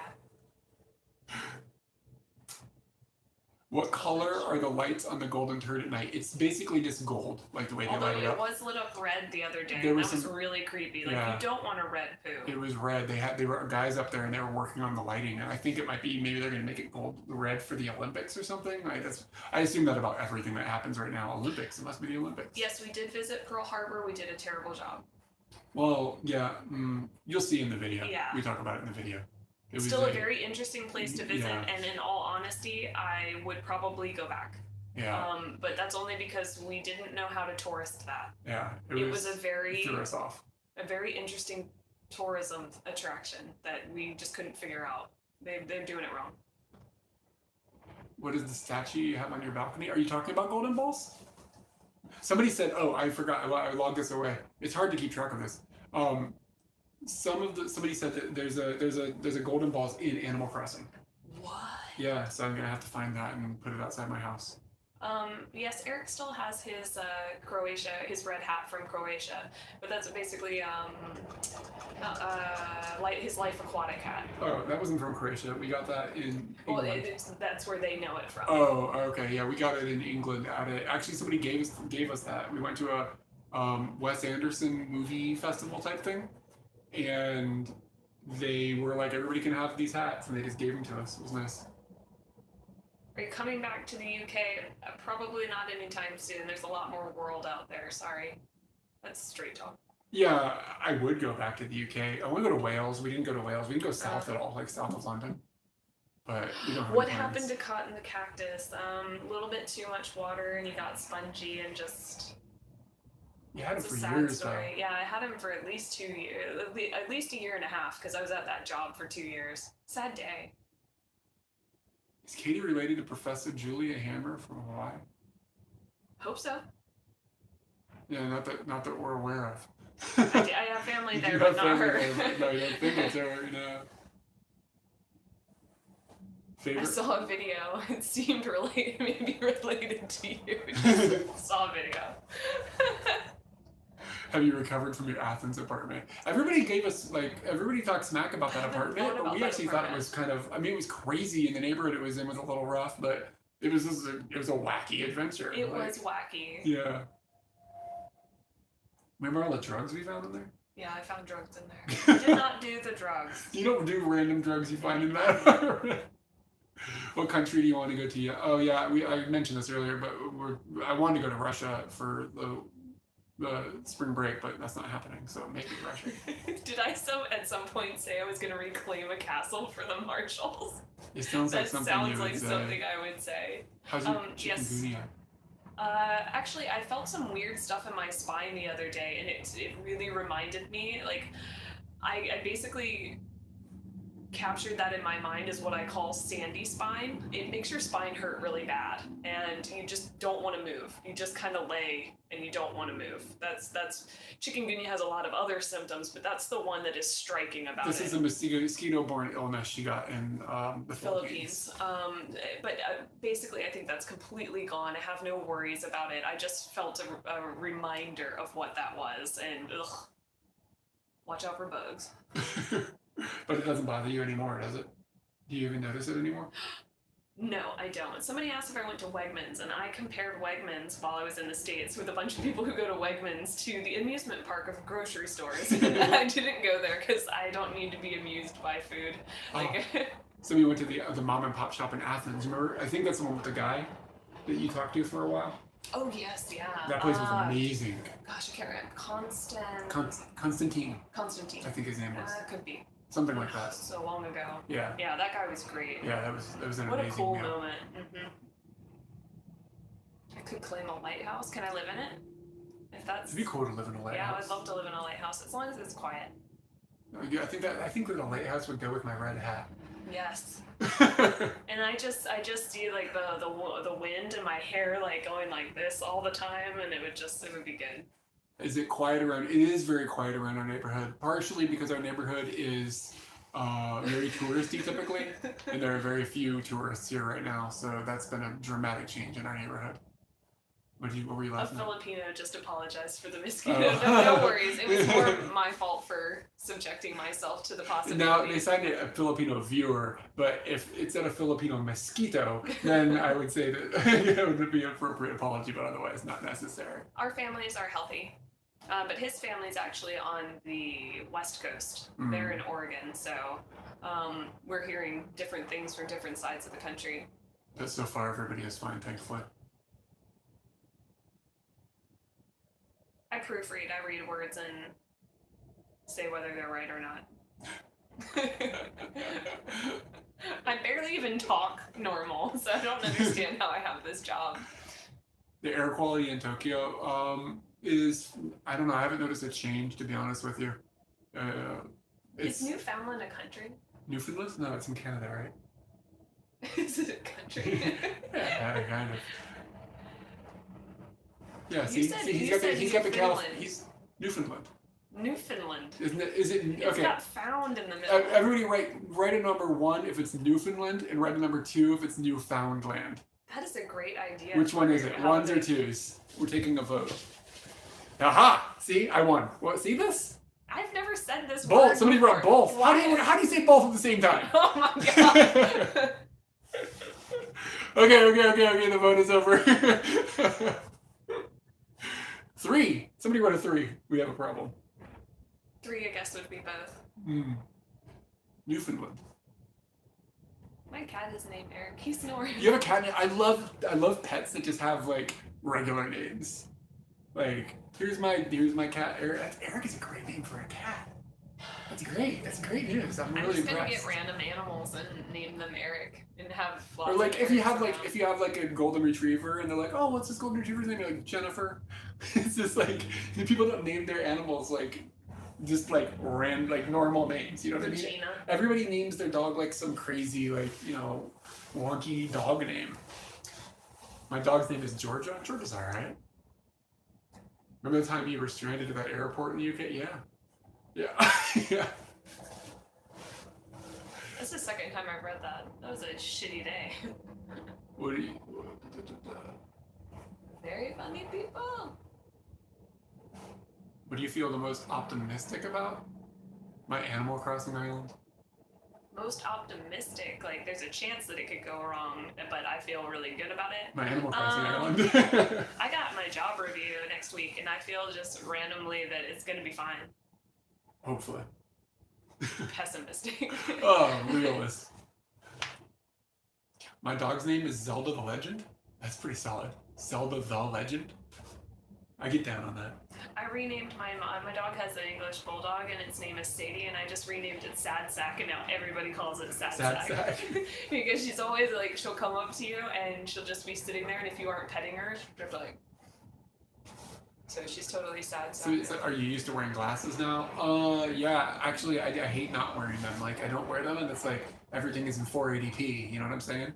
What color are the lights on the golden turd at night? It's basically just gold, like the way they light it up. It was lit up red the other day. That was really creepy. Like you don't want a red poo. It was red. They were guys up there and they were working on the lighting, and I think it might be maybe they're gonna make it red for the Olympics or something. I assume that about everything that happens right now. Olympics, it must be the Olympics. Yes, we did visit Pearl Harbor. We did a terrible job. Well, yeah, you'll see in the video. Yeah. We talk about it in the video. It's still a very interesting place to visit, and in all honesty, I would probably go back. Yeah. But that's only because we didn't know how to tourist that. Yeah. It was it threw us off. A very interesting tourism attraction that we just couldn't figure out. They're doing it wrong. What is the statue you have on your balcony? Are you talking about golden balls? Somebody said, oh, I forgot. I logged this away. It's hard to keep track of this. Somebody said that there's a golden balls in Animal Crossing. What? Yeah, so I'm gonna have to find that and put it outside my house. Yes, Eric still has his his red hat from Croatia, but that's basically his Life Aquatic hat. Oh, that wasn't from Croatia. We got that in England. Well, that's where they know it from. Oh, okay, yeah, we got it in England. Actually, somebody gave us that. We went to a Wes Anderson movie festival type thing, and they were like, everybody can have these hats, and they just gave them to us. It was nice. Are you coming back to the UK? Probably not anytime soon. There's a lot more world out there. Sorry. That's straight talk. Yeah, I would go back to the UK. I want to go to Wales. We didn't go to Wales. We didn't go south at all, like south of London. But we don't have What happened to Cotton the Cactus? A little bit too much water, and he got spongy and just... You had him for years, though. Yeah, I had him for at least 2 years, at least a year and a half, because I was at that job for 2 years. Sad day. Is Katie related to Professor Julia Hammer from Hawaii? Hope so. Yeah, not that we're aware of. I have family there, but not her. No, you don't think it's her, no. Favorite? I saw a video. It seemed maybe related to you. Just saw a video. Have you recovered from your Athens apartment? Everybody talked smack about that apartment, but we actually thought it was it was crazy in the neighborhood it was in was a little rough, but it was a wacky adventure. It was wacky. Yeah. Remember all the drugs we found in there? Yeah, I found drugs in there. I did not do the drugs. You don't do random drugs you find in that apartment. What country do you want to go to? Yeah. Oh yeah, I mentioned this earlier, but I wanted to go to Russia for spring break, but that's not happening. So maybe rushing. Did I at some point say I was going to reclaim a castle for the Marshalls? It sounds like That something sounds you would like say. something I would say. How's your Yes. chikungunya? Actually, I felt some weird stuff in my spine the other day, and it really reminded me, like, I basically captured that in my mind as what I call sandy spine. It makes your spine hurt really bad, and you just don't want to move. You just kind of lay, and you don't want to move. That's chikungunya has a lot of other symptoms, but that's the one that is striking about This it. is a mosquito-borne illness she got in the Philippines. But basically, I think that's completely gone. I have no worries about it. I just felt a reminder of what that was, and ugh, watch out for bugs. But it doesn't bother you anymore, does it? Do you even notice it anymore? No, I don't. Somebody asked if I went to Wegmans, and I compared Wegmans while I was in the States with a bunch of people who go to Wegmans to the amusement park of grocery stores. And I didn't go there because I don't need to be amused by food. Like, So we went to the mom and pop shop in Athens. Remember? I think that's the one with the guy that you talked to for a while. oh yes, yeah. That place was amazing. Gosh, I can't remember. Constantine, Constantine. I think his name was. Could be. Something like that. So long ago. Yeah. Yeah, that guy was great. Yeah, that was an What amazing a cool meal. moment. I could claim a lighthouse. Can I live in it? If that's. It'd be cool to live in a lighthouse. Yeah, I would love to live in a lighthouse as long as it's quiet. Yeah, I think that a lighthouse would go with my red hat. Yes. And I just see like the wind in my hair like going like this all the time, and it would be good. Is it quiet around? It is very quiet around our neighborhood. Partially because our neighborhood is very touristy typically, and there are very few tourists here right now. So that's been a dramatic change in our neighborhood. What were you A laughing at? Filipino just apologized for the mosquito. No worries. It was more my fault for subjecting myself to the possibility. Now they signed it a Filipino viewer, but if it said a Filipino mosquito, then I would say that it would be an appropriate apology, but otherwise not necessary. Our families are healthy. But his family's actually on the West Coast. Mm. They're in Oregon, so we're hearing different things from different sides of the country. But so far, everybody is fine, thankfully. I proofread, I read words and say whether they're right or not. I barely even talk normal, so I don't understand how I have this job. The air quality in Tokyo is, I don't know, I haven't noticed a change, to be honest with you. Is Newfoundland a country? Newfoundland? No, it's in Canada, right? Is it a country? Yeah, kind of. Yeah, You see, said- see, you said he's got the Newfoundland. He's Newfoundland. Newfoundland. Isn't it? Is it It's okay? got found in the middle. Everybody write a number 1 if it's Newfoundland, and write a number 2 if it's Newfoundland. That is a great idea. Which one is it? How Ones or they- twos? We're taking a vote. Aha! See, I won. What? See this? I've never said this Both. word Somebody before. wrote both. Why? How do you say both at the same time? Oh my god. Okay. The vote is over. 3. Somebody wrote a 3. We have a problem. 3, I guess, would be both. Newfoundland. My cat is named Eric. He's snoring. You have a cat name? I love pets that just have like regular names. Like here's my cat Eric. Eric is a great name for a cat. That's great. That's great news. I'm I'm really just gonna impressed. get random animals and name them Eric and have lots Or like of if you Erics have around. a golden retriever and they're like, oh, what's this golden retriever's name? You're like Jennifer. It's just like people don't name their animals like just like normal names. You know what I mean? Regina. Everybody names their dog like some crazy wonky dog name. My dog's name is Georgia. Georgia's all right. Remember the time you were stranded at that airport in the UK? Yeah. Yeah. That's the second time I've read that. That was a shitty day. What do you? Very funny people. What do you feel the most optimistic about? My Animal Crossing island? Most optimistic, like there's a chance that it could go wrong, but I feel really good about it. My Animal Crossing island. I got my job review next week, and I feel just randomly that it's gonna be fine. Hopefully. Pessimistic. Oh, realist. My dog's name is Zelda the Legend. That's pretty solid. Zelda the Legend. I get down on that. I renamed my dog has an English bulldog and its name is Sadie, and I just renamed it Sad Sack, and now everybody calls it Sad Sack. Because she's always like, she'll come up to you and she'll just be sitting there, and if you aren't petting her, she'll be like. So she's totally Sad Sack. So are you used to wearing glasses now? Yeah. Actually, I hate not wearing them. Like, I don't wear them, and it's like everything is in 480p. You know what I'm saying?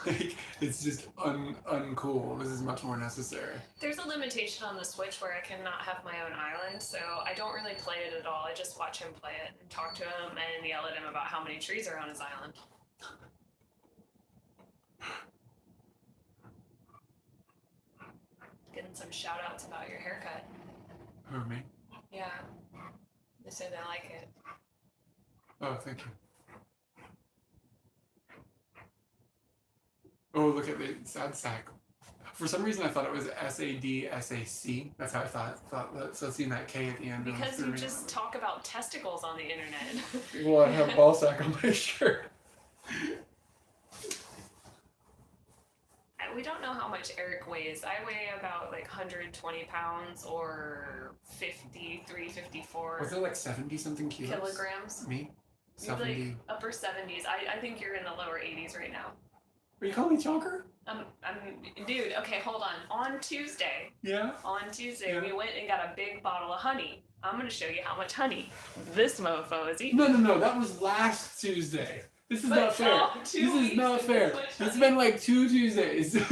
Like, it's just uncool. This is much more necessary. There's a limitation on the Switch where I cannot have my own island, so I don't really play it at all. I just watch him play it and talk to him and yell at him about how many trees are on his island. Getting some shout outs about your haircut. Who, me? Yeah. They say they like it. Oh, thank you. Oh, look at the Sad Sack. For some reason, I thought it was SADSAC. That's how I thought that. So seeing that K at the end. Because you just talk about testicles on the internet. Well, I have ball sack on my shirt. We don't know how much Eric weighs. I weigh about like 120 pounds or 53, 54 Was it like 70 something kilos? kilograms. Me? You're 70. like upper 70s. I think you're in the lower 80s right now. Are you calling me chunker? Dude, okay, hold on. On Tuesday, Yeah. we went and got a big bottle of honey. I'm going to show you how much honey this mofo is eating. No. That was last Tuesday. This is not fair. This is not fair. It's been like 2 Tuesdays. A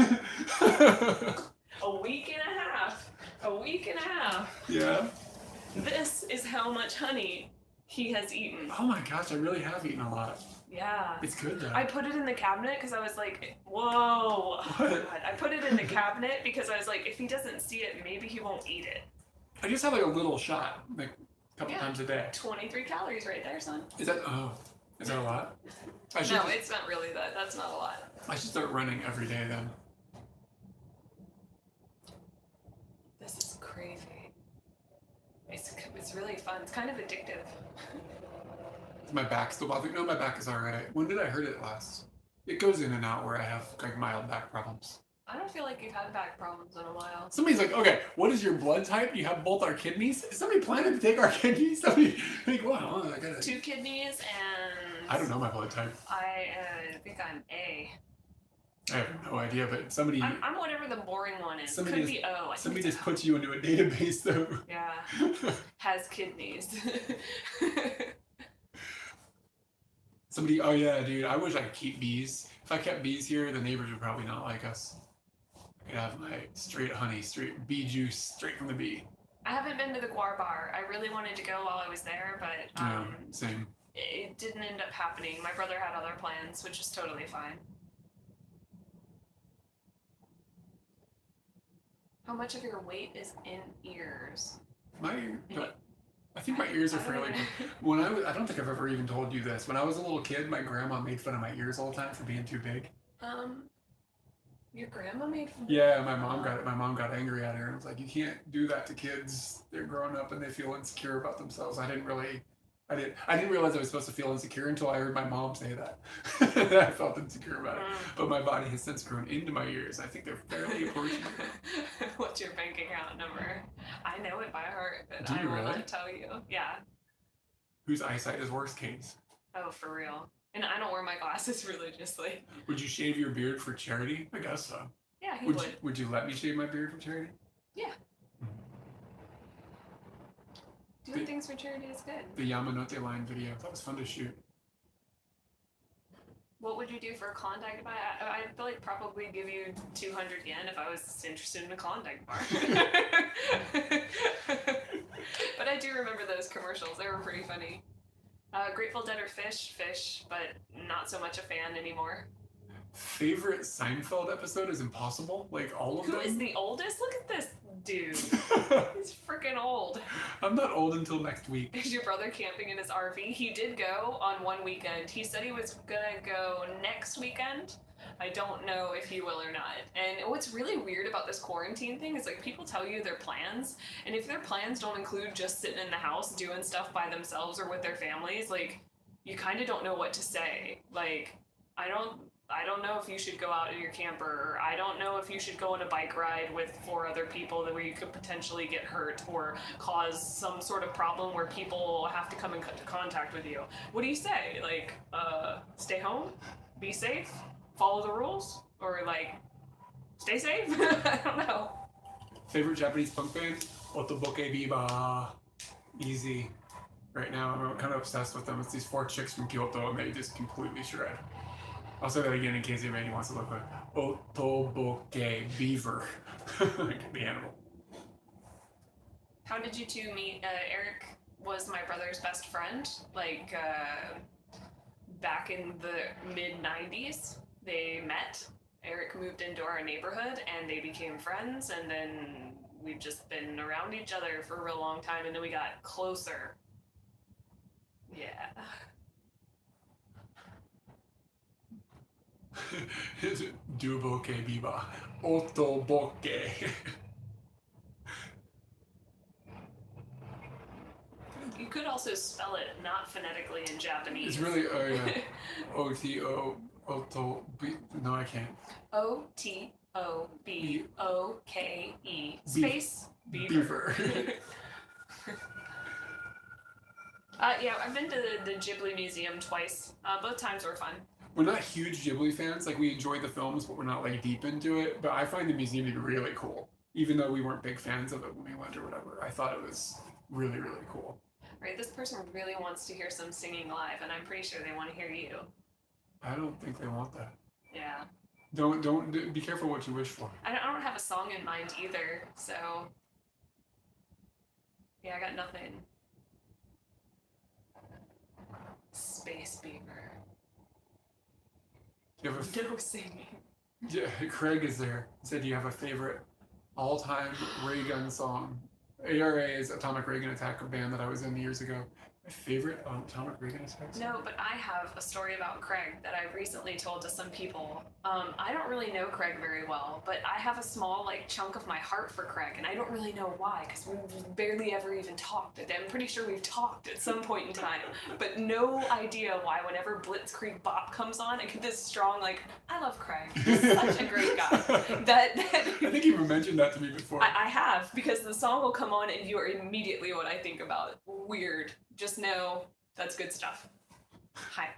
week and a half. A week and a half. Yeah. This is how much honey he has eaten. Oh my gosh, I really have eaten a lot. Yeah. It's good though. I put it in the cabinet because I was like, whoa. What? God. I put it in the cabinet because I was like, if he doesn't see it, maybe he won't eat it. I just have like a little shot, like a couple times a day. 23 calories right there, son. Is that a lot? No, it's not really that. That's not a lot. I should start running every day then. This is crazy. It's really fun. It's kind of addictive. Is my back still bothering? No, my back is alright. When did I hurt it last? It goes in and out where I have like mild back problems. I don't feel like you've had back problems in a while. Somebody's like, okay, what is your blood type? You have both our kidneys? Is somebody planning to take our kidneys? Somebody like, wow, I gotta... 2 kidneys and... I don't know my blood type. I think I'm A. I have no idea, but somebody... I'm whatever the boring one is. Somebody Could just, be O. Somebody just puts you into a database though. Yeah. Has kidneys. Somebody, oh yeah, dude, I wish I could keep bees. If I kept bees here, the neighbors would probably not like us. I could have my straight honey, straight bee juice, straight from the bee. I haven't been to the Guar Bar. I really wanted to go while I was there, but Same. it didn't end up happening. My brother had other plans, which is totally fine. How much of your weight is in ears? I think my ears are fairly good. I don't think I've ever even told you this. When I was a little kid, my grandma made fun of my ears all the time for being too big. Your grandma made fun? Yeah, my mom got angry at her and was like, "You can't do that to kids. They're growing up and they feel insecure about themselves." I didn't realize I was supposed to feel insecure until I heard my mom say that. I felt insecure about it. But my body has since grown into my ears. I think they're fairly approachable. What's your bank account number? I know it by heart, but Do you I will really? not tell you. Yeah. Whose eyesight is worse, Kate's? Oh, for real. And I don't wear my glasses religiously. Would you shave your beard for charity? I guess so. Yeah, he would. Would you let me shave my beard for charity? Yeah. Doing things for charity is good. The Yamanote line video. That was fun to shoot. What would you do for a Klondike bar? I'd like probably give you 200 yen if I was interested in a Klondike bar. But I do remember those commercials. They were pretty funny. Grateful Dead or fish, but not so much a fan anymore. Favorite Seinfeld episode is Impossible? Like all of them? Who is the oldest? Look at this dude. He's freaking old. I'm not old until next week. Is your brother camping in his RV? He did go on one weekend. He said he was gonna go next weekend. I don't know if he will or not. And what's really weird about this quarantine thing is like people tell you their plans, and if their plans don't include just sitting in the house doing stuff by themselves or with their families, like you kind of don't know what to say. Like I don't know if you should go out in your camper, or I don't know if you should go on a bike ride with 4 other people that where you could potentially get hurt or cause some sort of problem where people have to come in contact with you. What do you say? Like, stay home, be safe, follow the rules, or like, stay safe? I don't know. Favorite Japanese punk band? Otoboke Biba. Easy. Right now, I'm kind of obsessed with them. It's these 4 chicks from Kyoto, and they just completely shred. I'll say that again in case anybody wants to look like Otoboke Beaver. Like the animal. How did you two meet? Eric was my brother's best friend. Like, back in the mid-90s, they met. Eric moved into our neighborhood, and they became friends, and then we've just been around each other for a real long time, and then we got closer. Yeah. Duboke Biba. Otoboke. You could also spell it not phonetically in Japanese. It's really, oh yeah. O-T-O, Oto, no I can't. O-T-O-B-O-K-E space Beaver. Yeah, I've been to the Ghibli Museum twice. Both times were fun. We're not huge Ghibli fans. Like, we enjoy the films, but we're not like deep into it. But I find the museum to be really cool. Even though we weren't big fans of it when we went or whatever, I thought it was really, really cool. Right, this person really wants to hear some singing live, and I'm pretty sure they want to hear you. I don't think they want that. Yeah. Don't be careful what you wish for. I don't have a song in mind either, so yeah, I got nothing. Space Beaver. Do you have a No singing. Yeah, Craig is there. He said, do you have a favorite all-time ray gun song? ARA is Atomic Ray Gun Attack, a band that I was in years ago. My favorite Atomic Ray Gun Attack song? No, but I have a story about Craig that I've recently told to some people. I don't really know Craig very well, but I have a small like chunk of my heart for Craig, and I don't really know why, because we've barely ever even talked. I'm pretty sure we've talked at some point in time, but no idea why whenever Blitzkrieg Bop comes on, I get this strong like, I love Craig. He's such a great guy. I think you mentioned that to me before. I have, because the song will come on and you are immediately what I think about. Weird. Just know that's good stuff. Hi.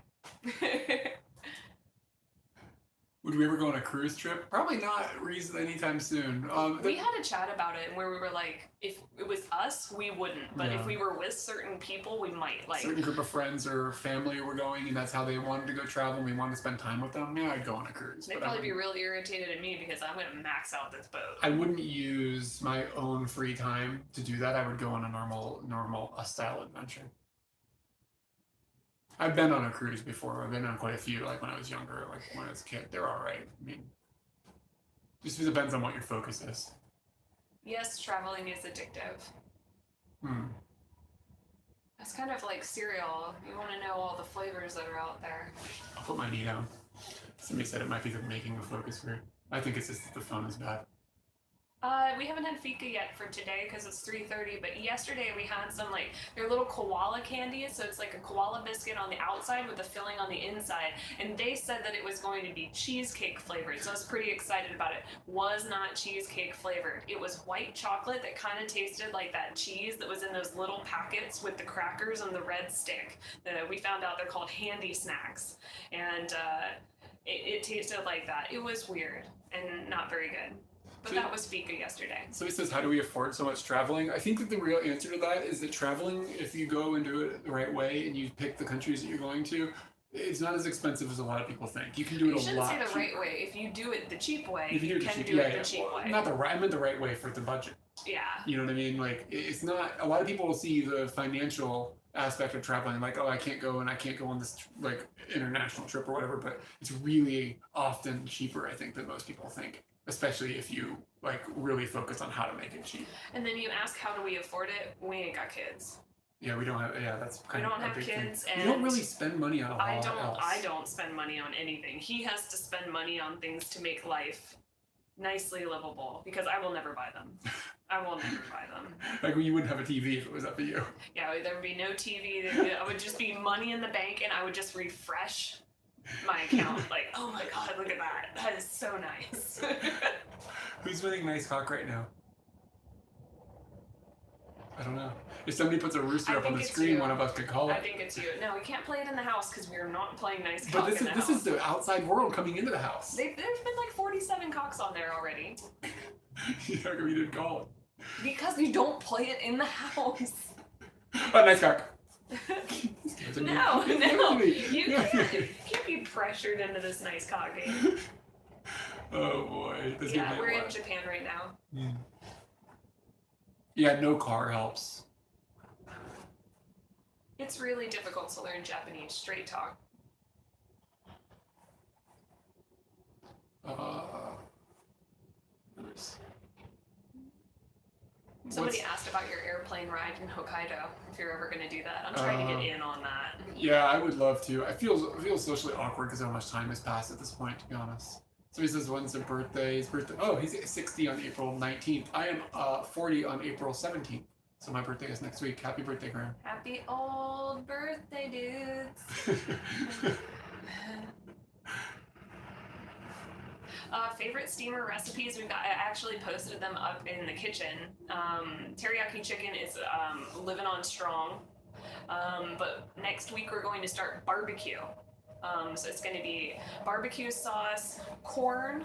Would we ever go on a cruise trip? Probably not anytime soon. We had a chat about it where we were like, if it was us, we wouldn't. But if we were with certain people, we might. Like certain group of friends or family were going, and that's how they wanted to go travel, and we wanted to spend time with them. Yeah, I'd go on a cruise. They'd probably be really irritated at me because I'm going to max out this boat. I wouldn't use my own free time to do that. I would go on a normal style adventure. I've been on a cruise before. I've been on quite a few, like when I was younger, like when I was a kid. They're all right. I mean, just depends on what your focus is. Yes, traveling is addictive. Hmm. It's kind of like cereal. You want to know all the flavors that are out there. I'll put my knee down. Somebody said it might be the making of focus group. I think it's just that the phone is bad. We haven't had fika yet for today because it's 3:30, but yesterday we had some like, they're little koala candies, so it's like a koala biscuit on the outside with the filling on the inside, and they said that it was going to be cheesecake flavored, so I was pretty excited about it. Was not cheesecake flavored. It was white chocolate that kind of tasted like that cheese that was in those little packets with the crackers and the red stick. We found out they're called handy snacks, and it tasted like that. It was weird and not very good. But that was fika yesterday. So he says, how do we afford so much traveling? I think that the real answer to that is that traveling, if you go and do it the right way and you pick the countries that you're going to, it's not as expensive as a lot of people think. You can do it a lot cheaper. You shouldn't say the right way. If you do it the cheap way, you can do it the cheap way. Not the right. I meant the right way for the budget. Yeah. You know what I mean? Like, it's not. A lot of people will see the financial aspect of traveling, like, oh, I can't go on this like international trip or whatever. But it's really often cheaper, I think, than most people think. Especially if you like really focus on how to make it cheap. And then you ask, how do we afford it? We ain't got kids. Yeah, we don't have. Yeah, that's kind of a big thing. We don't have kids, and you don't really spend money on a lot else. I don't spend money on anything. He has to spend money on things to make life nicely livable because I will never buy them. I will never buy them. Like, you wouldn't have a TV if it was up to you. Yeah, there would be no TV. It would just be money in the bank, and I would just refresh my account. Like, oh my god, look at that. That is so nice. Who's winning nice cock right now? I don't know. If somebody puts a rooster I up on think the it's screen, you. one of us could call I it. think it's you. No, we can't play it in the house because we're not playing nice But cock this in is the this house. is the outside world coming into the house. There's been like 47 cocks on there already. How come you didn't call it? Because you don't play it in the house. Oh, nice cock. No, you can't be pressured into this nice cock game. Oh boy. This Yeah, we're in Japan right now. Yeah, no car helps. It's really difficult to learn Japanese straight talk. Somebody asked about your airplane ride in Hokkaido, if you're ever going to do that. I'm trying to get in on that. Yeah, I would love to. I feel socially awkward because how much time has passed at this point, to be honest. So he says, when's his birthday? His birthday. Oh, he's 60 on April 19th. I am 40 on April 17th. So my birthday is next week. Happy birthday, Graham. Happy old birthday, dudes. Favorite steamer recipes? I actually posted them up in the kitchen. Teriyaki chicken is living on strong. But next week we're going to start barbecue. So it's going to be barbecue sauce, corn,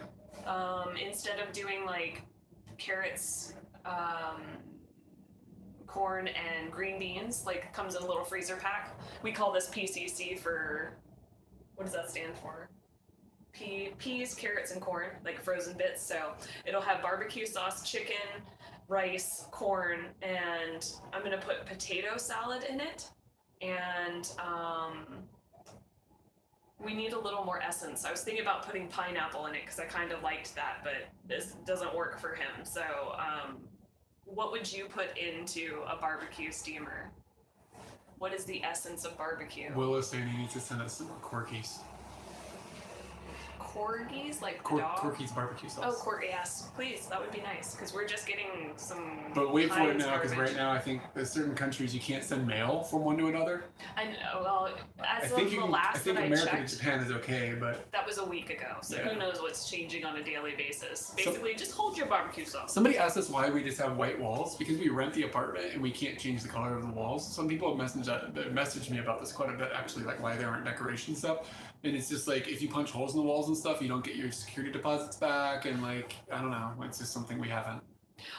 instead of doing like carrots, corn and green beans, like comes in a little freezer pack. We call this PCC for, what does that stand for? Peas, carrots, and corn, like frozen bits. So it'll have barbecue sauce, chicken, rice, corn, and I'm gonna put potato salad in it. And we need a little more essence. I was thinking about putting pineapple in it because I kind of liked that, but this doesn't work for him. So what would you put into a barbecue steamer? What is the essence of barbecue? Will is saying he needs to send us some more Corkies. Corgis, like the dog? Corky's barbecue sauce. Oh, yes, please. That would be nice because we're just getting some. But wait for it Heinz now, because garbage. right now I think there's certain countries you can't send mail from one to another. I know. Well, I as think of the last that I America checked, to Japan is okay, but that was a week ago. So Yeah. who knows what's changing on a daily basis? Basically, just hold your barbecue sauce. somebody asked us why we just have white walls because we rent the apartment and we can't change the color of the walls. Some people have messaged me about this quite a bit, actually, like why there aren't decoration stuff. And it's just like if you punch holes in the walls and stuff, you don't get your security deposits back, and like I don't know, it's just something we haven't.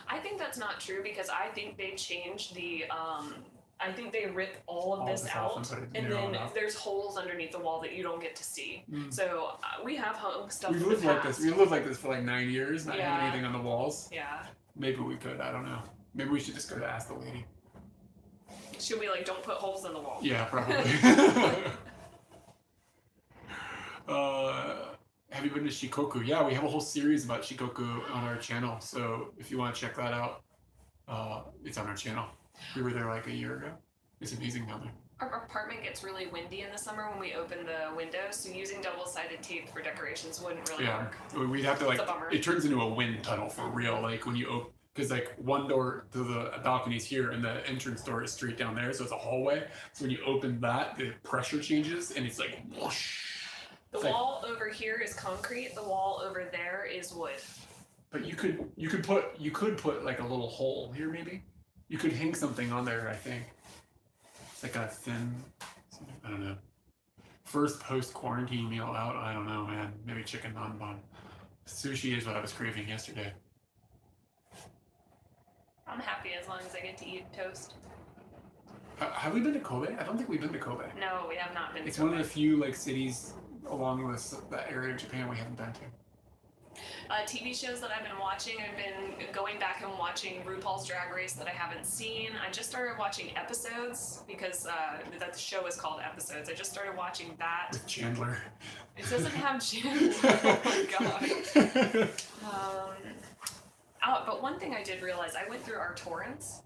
I think that's not true because I think they changed the. I think they rip all of this off out, put it and narrow then enough. there's holes underneath the wall that you don't get to see. Mm. So we have hung stuff. We've in lived the like past. this. We lived like this for like 9 years, not Yeah. having anything on the walls. Yeah. Maybe we could. I don't know. Maybe we should just go to ask the lady. Should we like don't put holes in the wall? Yeah, probably. Have you been to Shikoku? Yeah, we have a whole series about Shikoku on our channel. So if you want to check that out, it's on our channel. We were there like a year ago. It's amazing down there. Our apartment gets really windy in the summer when we open the windows, so using double-sided tape for decorations wouldn't really Yeah, work. we'd have to like. It's a bummer. It turns into a wind tunnel for real. Like when you open, because like one door to the balcony's here and the entrance door is straight down there, so it's a hallway. So when you open that, the pressure changes and it's like whoosh. The It's like- wall over here is concrete. The wall over there is wood. But you could put like a little hole here maybe. You could hang something on there. I think it's like a thin. I don't know. First post quarantine meal out. I don't know, man. Maybe chicken nanban. Sushi is what I was craving yesterday. I'm happy as long as I get to eat toast. Have we been to Kobe? I don't think we've been to Kobe. No, we have not been. It's to one of Kobe. the few like cities along that area of Japan we haven't been to. TV shows that I've been watching. I've been going back and watching RuPaul's Drag Race that I haven't seen. I just started watching episodes because that show is called Episodes. I just started watching that. With Chandler. It doesn't have Jim. Oh my god. But one thing I did realize, I went through our torrents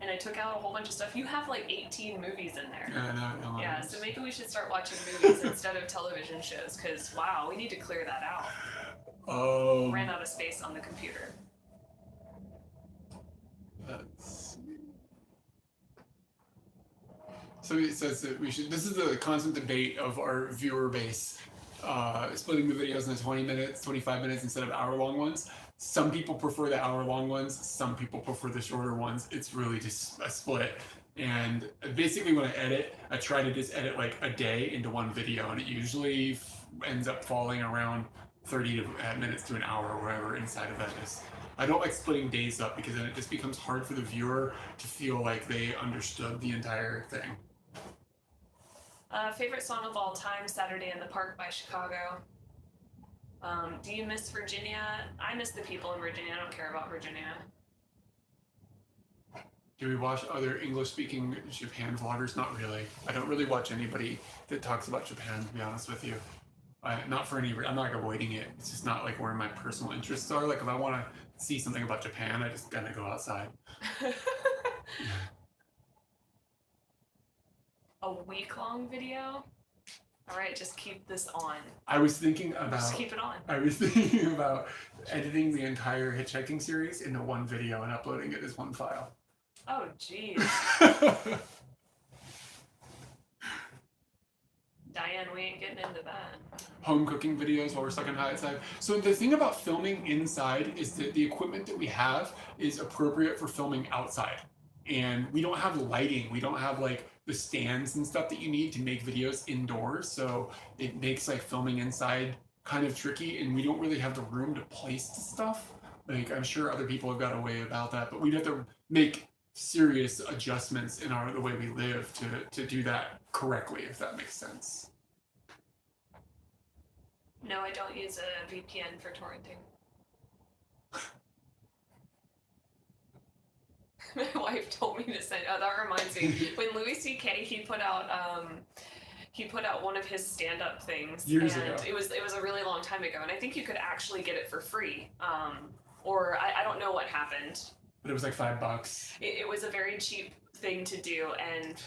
and I took out a whole bunch of stuff. You have like 18 movies in there. No, Yeah, so maybe we should start watching movies instead of television shows because, wow, we need to clear that out. Ran out of space on the computer. Let's see. Somebody says that we should. This is the constant debate of our viewer base. splitting the videos into 20 minutes, 25 minutes instead of hour-long ones. Some people prefer the hour-long ones. Some people prefer the shorter ones. It's really just a split. And basically when I edit, I try to just edit like a day into one video, and it usually ends up falling around 30 minutes to an hour or whatever inside of that is. I don't like splitting days up because then it just becomes hard for the viewer to feel like they understood the entire thing. Favorite song of all time, Saturday in the Park by Chicago. Do you miss Virginia? I miss the people in Virginia. I don't care about Virginia. Do we watch other English-speaking Japan vloggers? Not really. I don't really watch anybody that talks about Japan, to be honest with you. Not for any reason. I'm not avoiding it. It's just not like where my personal interests are. Like if I want to see something about Japan, I just gotta go outside. A week-long video? All right, just keep this on. I was thinking about. Just keep it on. I was thinking about editing the entire hitchhiking series into one video and uploading it as one file. Oh, jeez. Diane, we ain't getting into that. Home cooking videos while we're stuck in outside. So the thing about filming inside is that the equipment that we have is appropriate for filming outside. And we don't have lighting. We don't have like the stands and stuff that you need to make videos indoors. So it makes like filming inside kind of tricky, and we don't really have the room to place the stuff. Like I'm sure other people have got a way about that, but we'd have to make serious adjustments in the way we live to do that correctly, if that makes sense. No, I don't use a VPN for torrenting. My wife told me to send. Oh, that reminds me. When Louis C.K. he put out one of his stand-up things Years and ago. It was a really long time ago, and I think you could actually get it for free. Or I don't know what happened. But it was like $5. It was a very cheap thing to do, and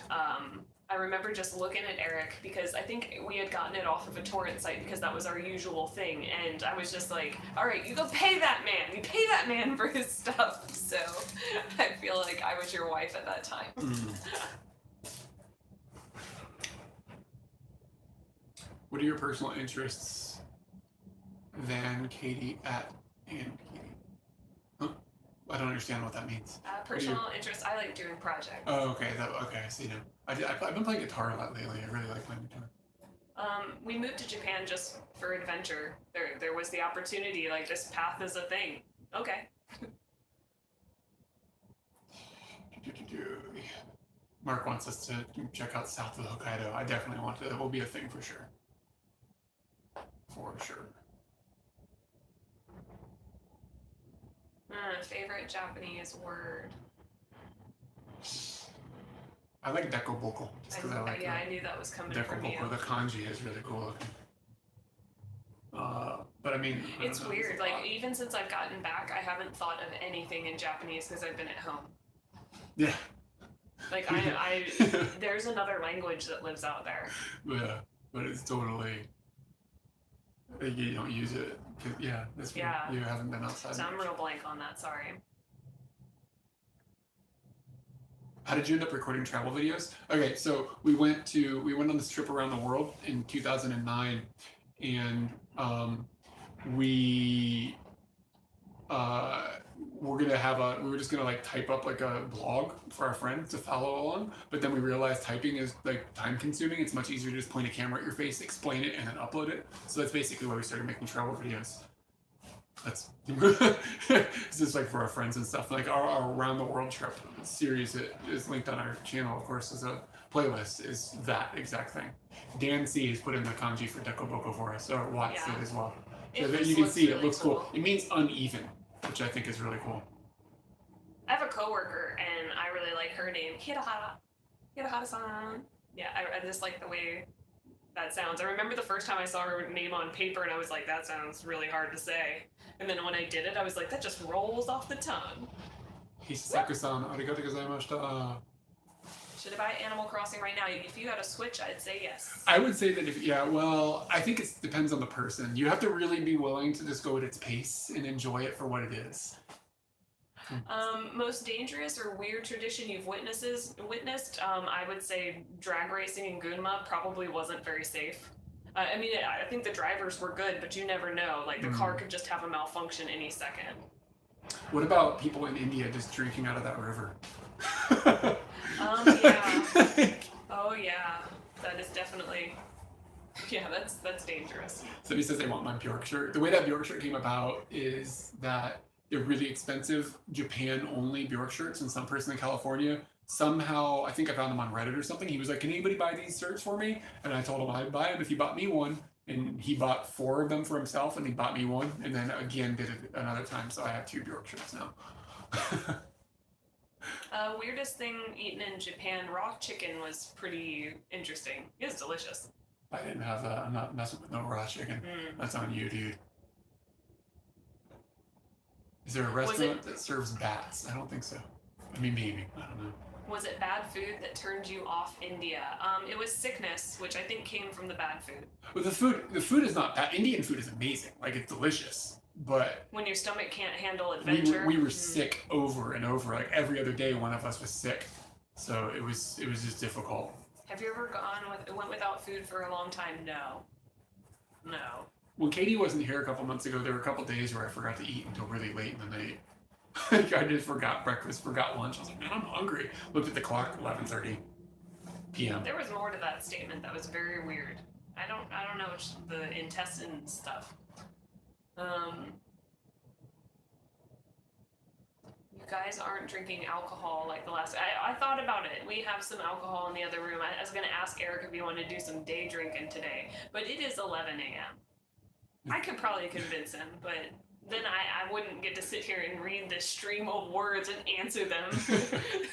I remember just looking at Eric because I think we had gotten it off of a torrent site because that was our usual thing, and I was just like, all right, you go pay that man. You pay that man for his stuff. So I feel like I was your wife at that time. What are your personal interests? Van, Katie, at, and Katie. Huh? I don't understand what that means. Personal interest, I like doing projects. Oh, okay. Okay, I see now. I've been playing guitar a lot lately. I really like playing guitar. We moved to Japan just for adventure. There was the opportunity, like this path is a thing. Okay. Mark wants us to check out south of Hokkaido. I definitely want to. It will be a thing for sure. For sure. Favorite Japanese word? I like dekoboko. Just because I like I knew that was coming from you. dekoboko. The kanji is really cool looking. But I mean, it's weird. Like even since I've gotten back, I haven't thought of anything in Japanese because I've been at home. Yeah. Like I there's another language that lives out there. Yeah, but it's totally. You don't use it. Yeah, that's weird. You haven't been outside. So I'm real blank on that. Sorry. How did you end up recording travel videos? Okay, so we went on this trip around the world in 2009, and we were just gonna like type up like a blog for our friends to follow along, but then we realized typing is like time consuming. It's much easier to just point a camera at your face, explain it, and then upload it. So that's basically why we started making travel videos. That's it's just like for our friends and stuff. Like our around the world trip series that is linked on our channel, of course, as a playlist is that exact thing. Dan C has put in the kanji for dekoboko for us, or Watts did as well. So that you can see it looks cool. It means uneven, which I think is really cool. I have a coworker, and I really like her name, Hirahara-san. Yeah, I just like the way that sounds. I remember the first time I saw her name on paper, and I was like, that sounds really hard to say. And then when I did it, I was like, that just rolls off the tongue. Hisaku-san, arigatou gozaimashita. Should I buy Animal Crossing right now? If you had a Switch, I'd say yes. I would say that I think it depends on the person. You have to really be willing to just go at its pace and enjoy it for what it is. Most dangerous or weird tradition you've witnessed, I would say drag racing in Gunma probably wasn't very safe. I mean, I think the drivers were good, but you never know. Like, the car could just have a malfunction any second. What about people in India just drinking out of that river? Yeah. Oh, yeah. That is definitely... Yeah, that's dangerous. Somebody says they want my Bjork shirt. The way that Bjork shirt came about is that they're really expensive Japan-only Bjork shirts, and some person in California somehow, I think I found them on Reddit or something, he was like, can anybody buy these shirts for me? And I told him I'd buy them if he bought me one. And he bought 4 of them for himself, and he bought me one, and then again did it another time, so I have 2 Bjork shirts now. Weirdest thing eaten in Japan, raw chicken was pretty interesting. It was delicious. I didn't have I'm not messing with no raw chicken. That's on you, dude. Is there a restaurant that serves bats? I don't think so. I mean, maybe. I don't know. Was it bad food that turned you off India? It was sickness, which I think came from the bad food. Well, the food is not bad. Indian food is amazing. Like, it's delicious. But when your stomach can't handle adventure, we were sick over and over. Like, every other day, one of us was sick. So it was just difficult. Have you ever went without food for a long time? No. When Katie wasn't here a couple months ago, there were a couple days where I forgot to eat until really late in the night. I just forgot breakfast, forgot lunch. I was like, man, I'm hungry. Looked at the clock, 11:30 p.m. There was more to that statement that was very weird. I don't know the intestine stuff. You guys aren't drinking alcohol like the last. I thought about it. We have some alcohol in the other room. I was gonna ask Eric if he wanted to do some day drinking today, but it is 11 a.m. I could probably convince him, but then I wouldn't get to sit here and read this stream of words and answer them.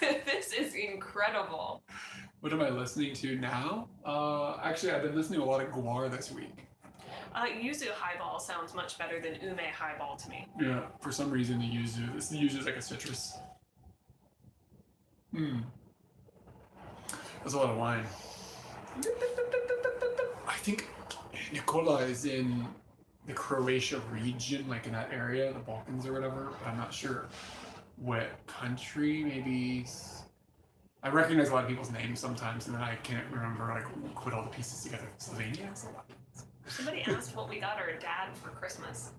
This is incredible. What am I listening to now? Actually, I've been listening to a lot of Guar this week. Yuzu Highball sounds much better than Ume Highball to me. Yeah, for some reason the Yuzu. This Yuzu is like a citrus. That's a lot of wine. I think Nikola is in the Croatia region, like in that area, the Balkans or whatever, but I'm not sure what country. Maybe I recognize a lot of people's names sometimes, and then I can't remember, like, put all the pieces together. Slovenia. Somebody asked what we got our dad for Christmas,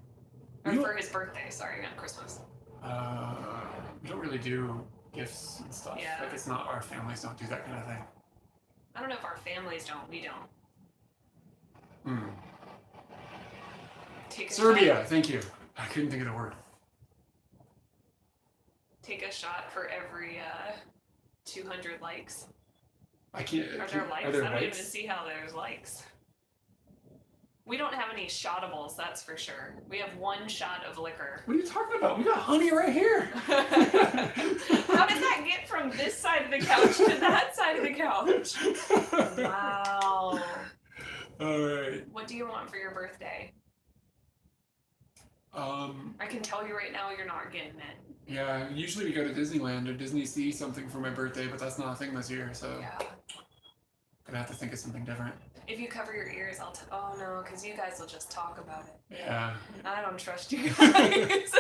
or for his birthday. Sorry, not Christmas. We don't really do gifts and stuff. Yeah. Like, it's not, our families don't do that kind of thing. I don't know if our families don't. We don't. Serbia, thank you. I couldn't think of the word. Take a shot for every 200 likes. I can't. Are there likes? Are there I don't likes? even see how there's likes. We don't have any shotables, that's for sure. We have 1 shot of liquor. What are you talking about? We got honey right here. How did that get from this side of the couch to that side of the couch? Wow. All right. What do you want for your birthday? I can tell you right now, you're not getting it. Yeah, usually we go to Disneyland or Disney Sea something for my birthday, but that's not a thing this year, so Yeah. gonna have to think of something different. If you cover your ears, oh no, because you guys will just talk about it. Yeah. I don't trust you guys.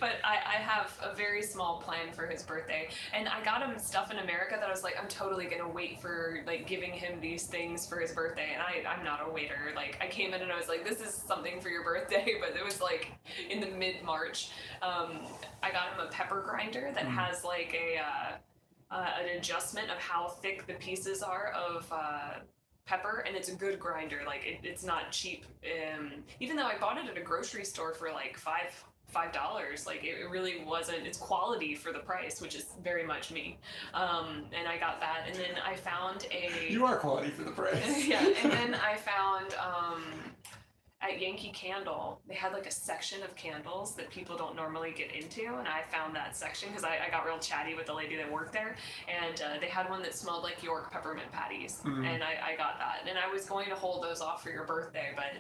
But I have a very small plan for his birthday. And I got him stuff in America that I was like, I'm totally going to wait for, like, giving him these things for his birthday. And I'm not a waiter. Like, I came in and I was like, this is something for your birthday. But it was, like, in the mid-March. I got him a pepper grinder that has, like, an adjustment of how thick the pieces are of pepper, and it's a good grinder. Like, it's not cheap. Even though I bought it at a grocery store for like $5, like, it really wasn't. It's quality for the price, which is very much me. And I got that, and then I found You are quality for the price. Yeah, and then I found at Yankee Candle, they had like a section of candles that people don't normally get into, and I found that section because I got real chatty with the lady that worked there, and they had one that smelled like York peppermint patties, and I got that, and I was going to hold those off for your birthday, but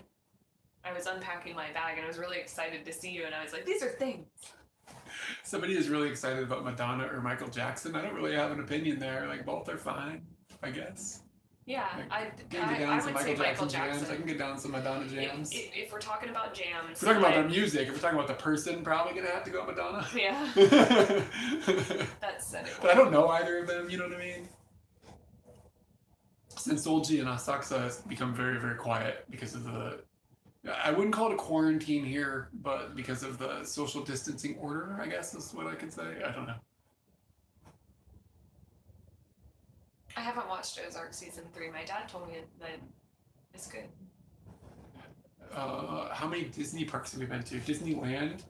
I was unpacking my bag, and I was really excited to see you, and I was like, these are things. Somebody is really excited about Madonna or Michael Jackson. I don't really have an opinion there. Like, both are fine, I guess. Yeah, I would say Michael Jackson. Jams. I can get down some Madonna jams. If we're talking about jams, if we're talking about their music, if we're talking about the person, probably gonna have to go Madonna. Yeah. That's it. But I don't know either of them. You know what I mean? Sensolji and Asakusa has become very, very quiet because of the. I wouldn't call it a quarantine here, but because of the social distancing order, I guess is what I could say. I don't know. I haven't watched Ozark season 3. My dad told me that it's good. How many Disney parks have we been to? Disneyland,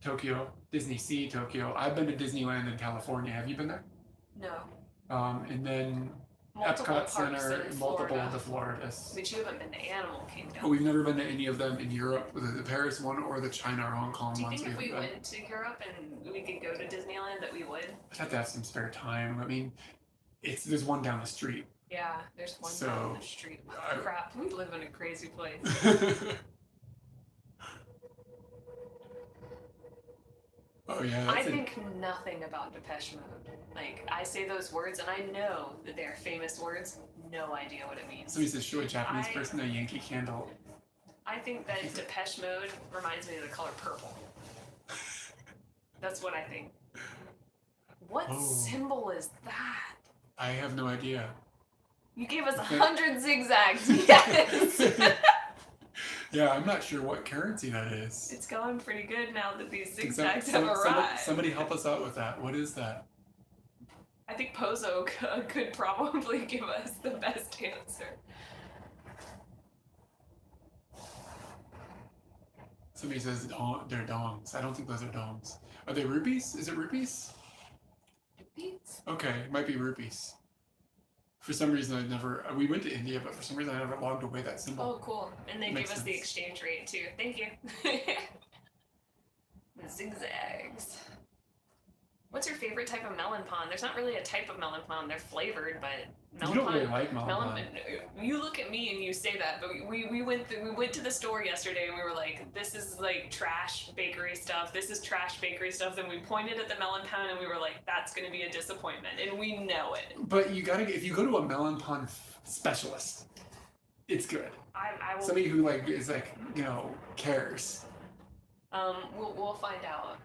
Tokyo, Disney Sea, Tokyo. I've been to Disneyland in California. Have you been there? No. And then Multiple Epcot parks Center, in multiple Florida. of the Floridas. But you haven't been to Animal Kingdom. But we've never been to any of them in Europe, the Paris one or the China or Hong Kong Do you ones. think if we went to Europe and we could go to Disneyland that we would? I'd have to have some spare time. I mean, there's one down the street. Yeah, there's one So, down the street. Crap, we live in a crazy place. Oh yeah. I think nothing about Depeche Mode. Like, I say those words and I know that they're famous words. No idea what it means. Somebody says, show a Japanese person a Yankee Candle. I think that Depeche Mode reminds me of the color purple. That's what I think. What symbol is that? I have no idea. You gave us 100 zigzags. Yes. Yeah, I'm not sure what currency that is. It's going pretty good now that these zigzags have arrived. Somebody help us out with that. What is that? I think Pozo could probably give us the best answer. Somebody says they're dongs. I don't think those are dongs. Are they rupees? Is it rupees? Rupees? Okay, it might be rupees. For some reason, we went to India, but for some reason I never logged away that symbol. Oh, cool. And they Makes gave us the sense. exchange rate, too. Thank you. The zigzags. What's your favorite type of melon pond? There's not really a type of melon pond. They're flavored, but melon You don't pond. really like melon pond. You look at me and you say that, but we went to the store yesterday and we were like, this is like trash bakery stuff. This is trash bakery stuff. Then we pointed at the melon pond and we were like, that's gonna be a disappointment, and we know it. But if you go to a melon pond specialist, it's good. I will. Somebody who cares. We'll find out.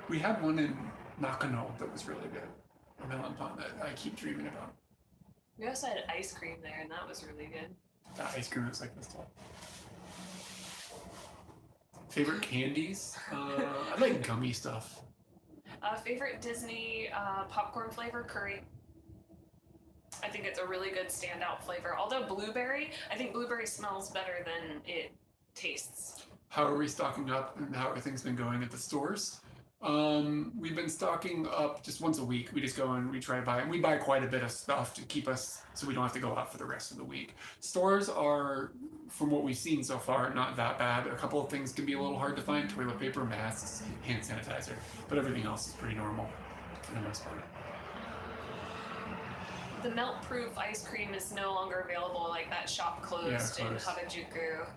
We had one in Nakano that was really good. A melon pond that I keep dreaming about. We also had ice cream there, and that was really good. The ice cream was like this tall. Favorite candies? I like gummy stuff. Favorite Disney popcorn flavor, curry. I think it's a really good standout flavor. Although blueberry, I think blueberry smells better than it tastes. How are we stocking up and how are things been going at the stores? We've been stocking up just once a week. We just go and we try to buy, and we buy quite a bit of stuff to keep us so we don't have to go out for the rest of the week. Stores are, from what we've seen so far, not that bad. A couple of things can be a little hard to find: toilet paper, masks, hand sanitizer, but everything else is pretty normal for the most part. The melt-proof ice cream is no longer available. Like, that shop closed in Harajuku.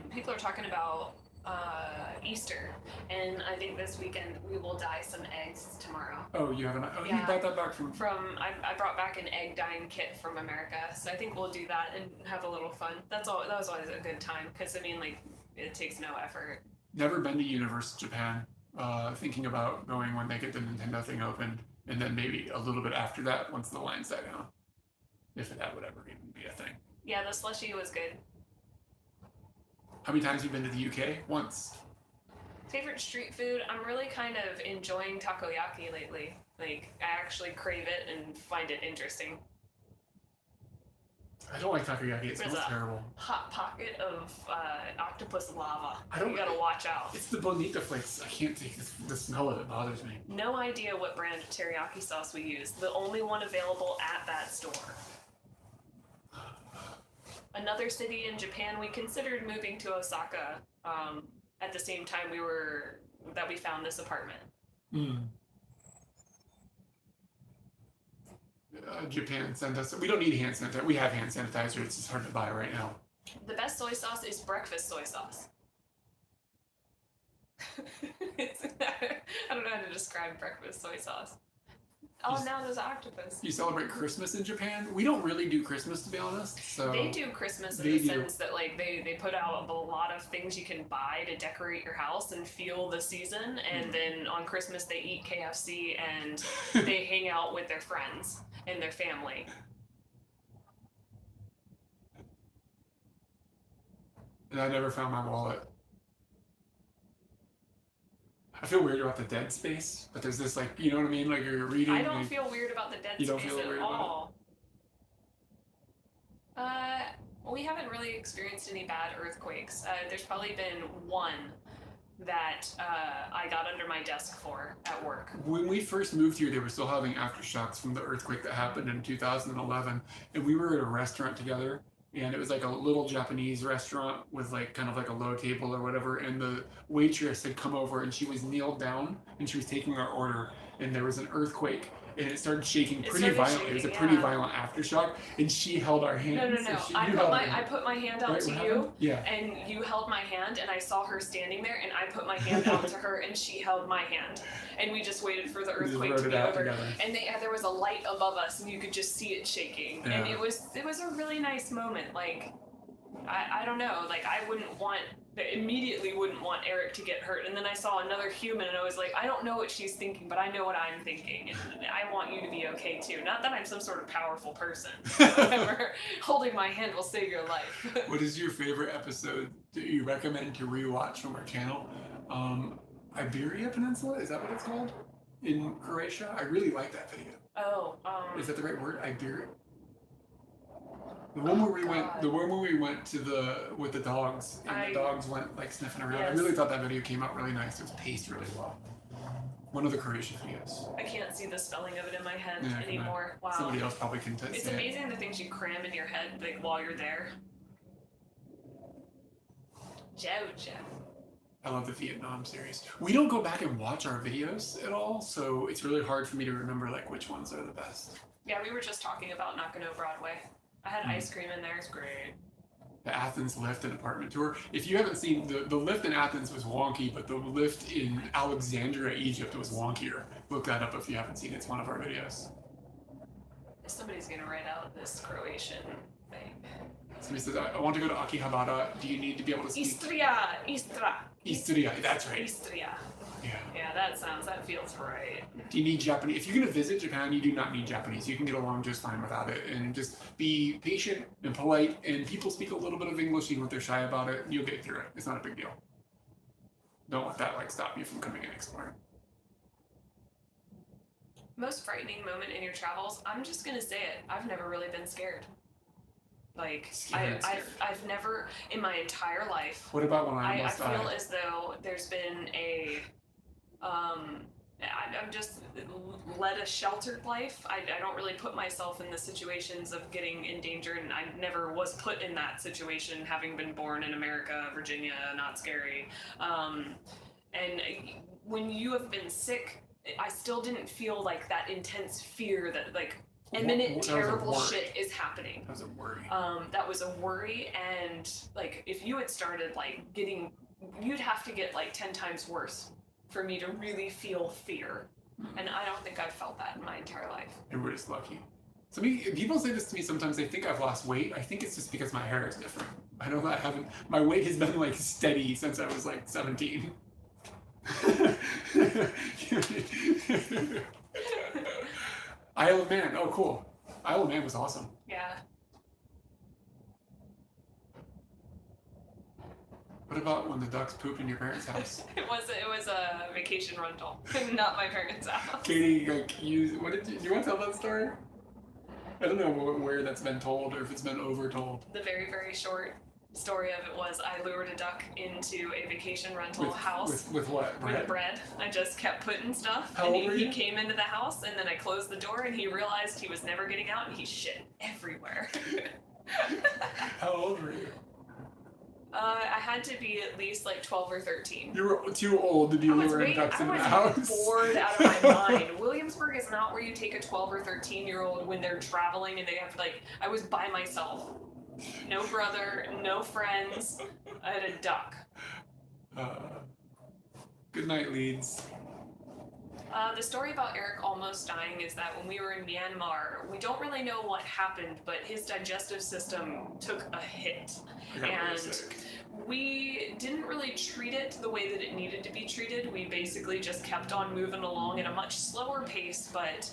People are talking about Easter, and I think this weekend we will dye some eggs tomorrow. Oh, you haven't? Oh, Yeah. You brought that back from? I brought back an egg dyeing kit from America, so I think we'll do that and have a little fun. That was always a good time, because I mean, like, it takes no effort. Never been to Universal Japan. Thinking about going when they get the Nintendo thing open, and then maybe a little bit after that once the lines die down, if that would ever even be a thing. Yeah, the slushie was good. How many times have you been to the UK? Once. Favorite street food? I'm really kind of enjoying takoyaki lately. Like, I actually crave it and find it interesting. I don't like takoyaki. It smells terrible. Hot pocket of octopus lava. You gotta watch out. It's the bonita flakes. I can't take the smell of it. Bothers me. No idea what brand of teriyaki sauce we use. The only one available at that store. Another city in Japan, we considered moving to Osaka at the same time we found this apartment. Japan sent us. We don't need hand sanitizer. We have hand sanitizer. It's just hard to buy right now. The best soy sauce is breakfast soy sauce. I don't know how to describe breakfast soy sauce. Oh, now there's octopus. You celebrate Christmas in Japan? We don't really do Christmas, to be honest. So they do Christmas in the sense that, like, they put out a lot of things you can buy to decorate your house and feel the season. And then on Christmas they eat KFC and they hang out with their friends and their family. And I never found my wallet. I feel weird about the dead space, but there's this like, you know what I mean? Like you're reading. I don't feel weird about the dead You don't space feel at weird about all. We haven't really experienced any bad earthquakes. There's probably been one that I got under my desk for at work. When we first moved here, they were still having aftershocks from the earthquake that happened in 2011, and we were at a restaurant together, and it was like a little Japanese restaurant with like kind of like a low table or whatever, and the waitress had come over and she was kneeled down and she was taking our order, and there was an earthquake. And it started shaking pretty violently. It was a pretty violent aftershock, and she held our hands. No. So I put my hand out to you, yeah. And you held my hand, and I saw her standing there, and I put my hand out to her, and she held my hand, and we just waited for the earthquake to be over. Together. And there was a light above us, and you could just see it shaking, and it was a really nice moment. Like, I don't know, like immediately wouldn't want Eric to get hurt. And then I saw another human and I was like, I don't know what she's thinking, but I know what I'm thinking. And I want you to be okay too. Not that I'm some sort of powerful person. However, holding my hand will save your life. What is your favorite episode that you recommend to rewatch from our channel? Iberia Peninsula, is that what it's called? In Croatia? I really like that video. Oh, is that the right word? Iberia? The one where we went to with the dogs, and the dogs went like sniffing around. Yes. I really thought that video came out really nice. It was paced really well. One of the Croatian videos. I can't see the spelling of it in my head anymore. Wow. Somebody else probably can say it. It's amazing the things you cram in your head like while you're there. Jojo. I love the Vietnam series. We don't go back and watch our videos at all, so it's really hard for me to remember like which ones are the best. Yeah, we were just talking about Not Gonna Broadway. I had ice cream in there. It's great. The Athens lift and apartment tour. If you haven't seen, the lift in Athens was wonky, but the lift in Alexandria, Egypt was wonkier. Look that up if you haven't seen it. It's one of our videos. Somebody's going to write out this Croatian thing. Somebody says, I want to go to Akihabara. Do you need to be able to speak? Istria, that's right. Istria. Yeah, that feels right. Do you need Japanese? If you're going to visit Japan, you do not need Japanese. You can get along just fine without it. And just be patient and polite. And people speak a little bit of English, even if they're shy about it. You'll get through it. It's not a big deal. Don't let that stop you from coming and exploring. Most frightening moment in your travels? I'm just going to say it. I've never really been scared. I've never in my entire life. What about when I almost died? I feel as though there's been a I'm just led a sheltered life. I don't really put myself in the situations of getting endangered, and I never was put in that situation, having been born in America, Virginia, not scary. And when you have been sick, I still didn't feel like that intense fear that imminent terrible shit is happening. That was a worry. That was a worry, and if you had started you'd have to get 10 times worse for me to really feel fear. And I don't think I've felt that in my entire life. And we're just lucky. So people say this to me sometimes. They think I've lost weight. I think it's just because my hair is different. I know that I haven't. My weight has been steady since I was 17. Isle of Man. Oh, cool. Isle of Man was awesome. Yeah. What about when the ducks pooped in your parents' house? It was a vacation rental, not my parents' house. Katie, do you want to tell that story? I don't know where that's been told or if it's been over-told. The very, very short story of it was I lured a duck into a vacation rental house. With what? Bread? With bread. I just kept putting stuff. How old were you? He came into the house, and then I closed the door, and he realized he was never getting out, and he shit everywhere. How old were you? I had to be at least 12 or 13. You were too old to be luring ducks into the house. I was bored out of my mind. Williamsburg is not where you take a 12 or 13-year-old when they're traveling and they have I was by myself. No brother, no friends. I had a duck. Good night, Leeds. The story about Eric almost dying is that when we were in Myanmar, we don't really know what happened, but his digestive system took a hit. I got really sick. We didn't really treat it the way that it needed to be treated. We basically just kept on moving along at a much slower pace, but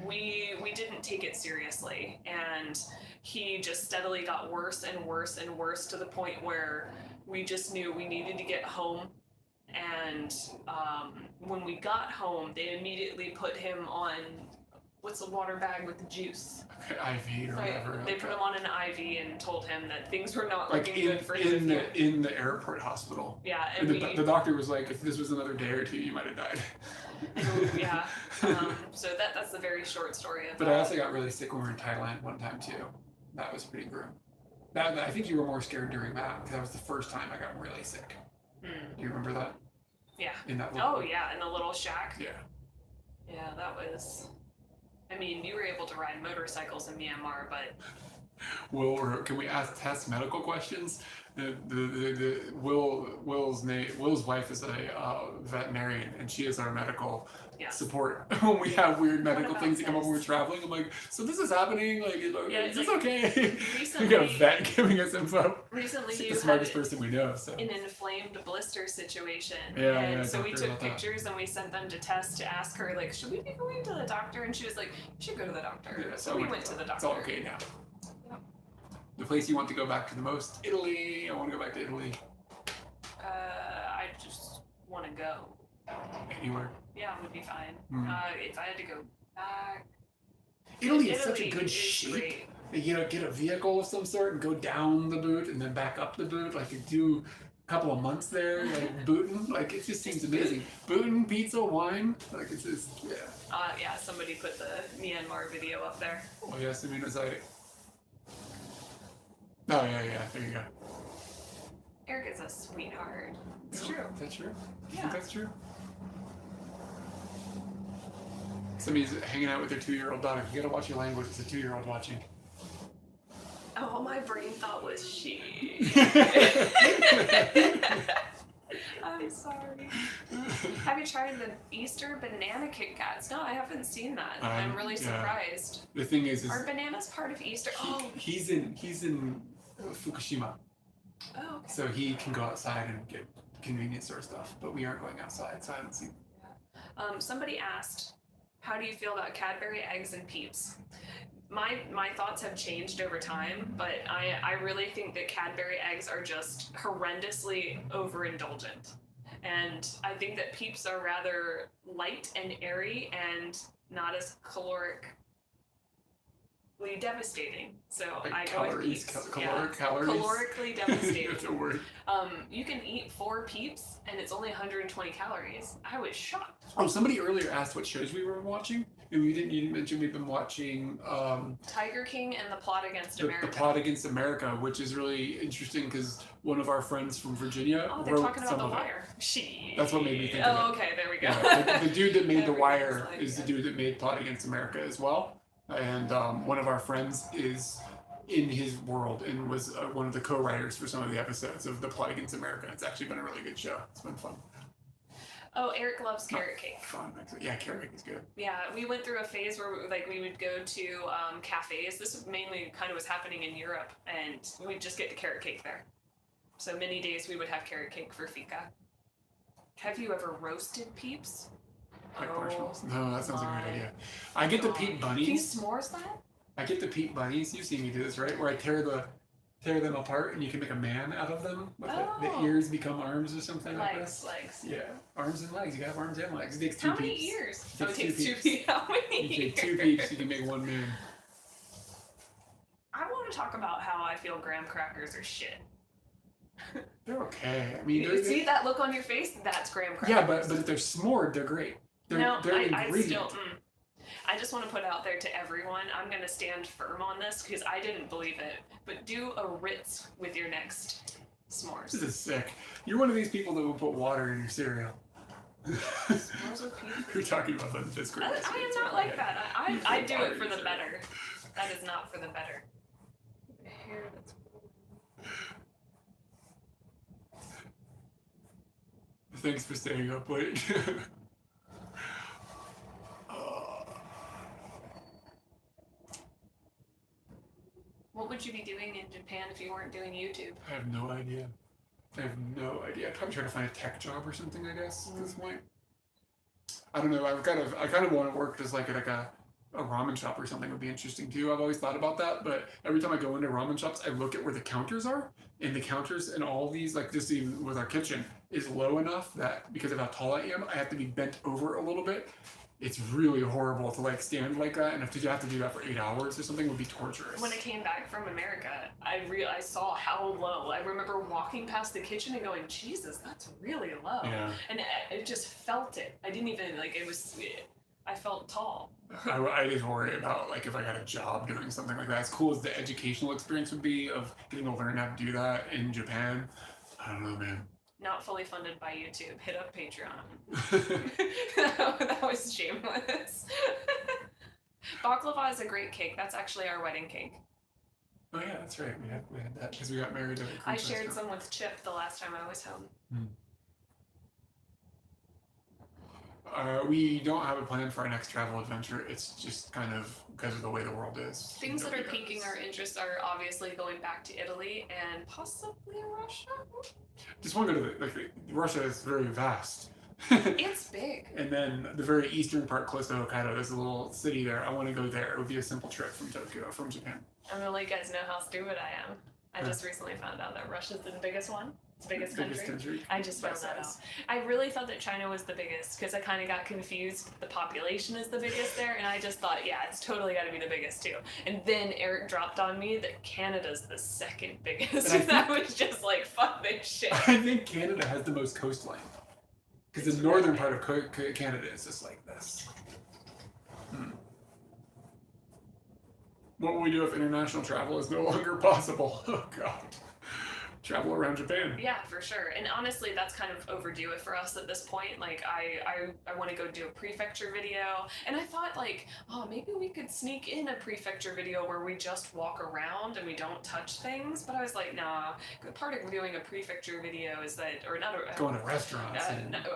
we didn't take it seriously, and he just steadily got worse and worse and worse to the point where we just knew we needed to get home. And when we got home, they immediately put him on what's the water bag with the juice? IV or whatever. They put him on an IV and told him that things were not like looking good for him. in the airport hospital. Yeah, and the doctor was like, if this was another day or two, you might have died. Yeah. So that's the very short story of But that. I also got really sick when we were in Thailand one time too. That was pretty grim. I think you were more scared during that because that was the first time I got really sick. Do you remember that? Yeah. In that little yeah, in the little shack. Yeah. Yeah, that was. I mean, you were able to ride motorcycles in Myanmar, but. Can we test medical questions? Will's wife is a veterinarian, and she is our medical support when we have weird medical things that come up when we're traveling. I'm like, so this is happening. Like, is this okay? We got a vet giving us info. Recently, She's you the smartest person we know. So. An inflamed blister situation. Yeah, so we took pictures and we sent them to Tess to ask her, like, should we be going to the doctor? And she was like, you should go to the doctor. Yeah, so we went to the doctor. It's all okay now. The place you want to go back to the most? Italy. I want to go back to Italy. I just want to go. Anywhere. Yeah, it would be fine. If I had to go back. Italy is such a good shape. Great. You know, get a vehicle of some sort and go down the boot and then back up the boot. Like you do a couple of months there, like booting. Like it just seems amazing. Booting, pizza, wine. Like it's just yeah. Somebody put the Myanmar video up there. Oh yes, I mean it's like. Oh yeah, there you go. Eric is a sweetheart. It's true. Is that true? Yeah. You think that's true? Somebody's hanging out with their 2-year-old daughter. You gotta watch your language. It's a 2-year-old watching. Oh, my brain thought was she. I'm sorry. Have you tried the Easter banana Kit Kats? No, I haven't seen that. I'm really surprised. The thing is are bananas part of Easter? He's in Fukushima. Oh, okay. So he can go outside and get convenience store stuff, but we aren't going outside, so I haven't seen. Somebody asked, how do you feel about Cadbury eggs and Peeps? My thoughts have changed over time, but I really think that Cadbury eggs are just horrendously overindulgent. And I think that Peeps are rather light and airy and not as calorically devastating. So I go with Peeps. Calories? Calorically devastating. That's a word. You can eat 4 Peeps and it's only 120 calories. I was shocked. Oh, somebody earlier asked what shows we were watching, and you didn't mention we've been watching Tiger King and The Plot Against America. The Plot Against America, which is really interesting because one of our friends from Virginia they're wrote talking about some The of Wire. That's what made me think of it. Oh, okay, there we go. Yeah, the dude that made The Wire is the dude that made Plot Against America as well. And one of our friends is in his world and was one of the co-writers for some of the episodes of The Plot Against America. It's actually been a really good show. It's been fun. Oh, Eric loves carrot cake. Fun. Yeah, carrot cake is good. Yeah, we went through a phase where we would go to cafes. This mainly kind of was happening in Europe, and we'd just get the carrot cake there. So many days we would have carrot cake for fika. Have you ever roasted Peeps? Like marshmallows? No, that sounds like a good idea. I get the peep bunnies. Can you s'mores that? I get the peep bunnies. You've seen me do this, right? Where I tear them apart and you can make a man out of them. With the ears become arms or something like that. Legs. Yeah, arms and legs. You got arms and legs. It takes 2 peeps. How many ears? It takes 2 peeps. How many ears? You take 2 peeps, you can make 1 man. I want to talk about how I feel graham crackers are shit. They're okay. I mean, you see that look on your face? That's graham crackers. Yeah, but if they're s'mored, they're great. I just want to put out there to everyone, I'm going to stand firm on this because I didn't believe it, but do a Ritz with your next s'mores. This is sick. You're one of these people that will put water in your cereal. S'mores with peanut? You're talking about that this great. I am not like that. I do it for the better. That is not for the better. Hair that's... Thanks for staying up late. What would you be doing in Japan? Japan if you weren't doing YouTube? I have no idea. I'd probably try to find a tech job or something, I guess, at this point. I don't know. I kind of want to work just like at a ramen shop or something would be interesting too. I've always thought about that, but every time I go into ramen shops, I look at where the counters are, and the counters in all these, like just even with our kitchen, is low enough that because of how tall I am, I have to be bent over a little bit. It's really horrible to like stand like that, and if you have to do that for 8 hours or something, would be torturous. When I came back from America, I saw how low. I remember walking past the kitchen and going, Jesus, that's really low. Yeah. And I just felt it. I didn't even, like, I felt tall. I just worry about like if I got a job doing something like that. As cool as the educational experience would be of getting to learn how to do that in Japan, I don't know, man. Not fully funded by YouTube. Hit up Patreon. That was shameless. Baklava is a great cake. That's actually our wedding cake. Oh yeah, that's right. We had that because we got married at a I French shared restaurant. some with Chip the last time I was home. We don't have a plan for our next travel adventure. It's just kind of because of the way the world is. Things that are piquing our interest are obviously going back to Italy and possibly Russia. Just want to go to Russia is very vast. It's big. And then the very eastern part, close to Hokkaido, there's a little city there. I want to go there. It would be a simple trip from Japan. I'm gonna let you guys know how stupid I am. I just recently found out that Russia's the biggest one. It's the biggest country. I just found that out. I really thought that China was the biggest because I kind of got confused. The population is the biggest there, and I just thought, yeah, it's totally got to be the biggest too. And then Eric dropped on me that Canada's the second biggest, and I was just like, fuck this shit. I think Canada has the most coastline because the northern part of Canada is just like this. What will we do if international travel is no longer possible? Oh God. Travel around Japan. Yeah, for sure. And honestly, that's kind of overdue for us at this point. Like, I want to go do a prefecture video. And I thought, like, oh, maybe we could sneak in a prefecture video where we just walk around and we don't touch things. But I was like, nah. Part of doing a prefecture video is that, or not a... Going to restaurants.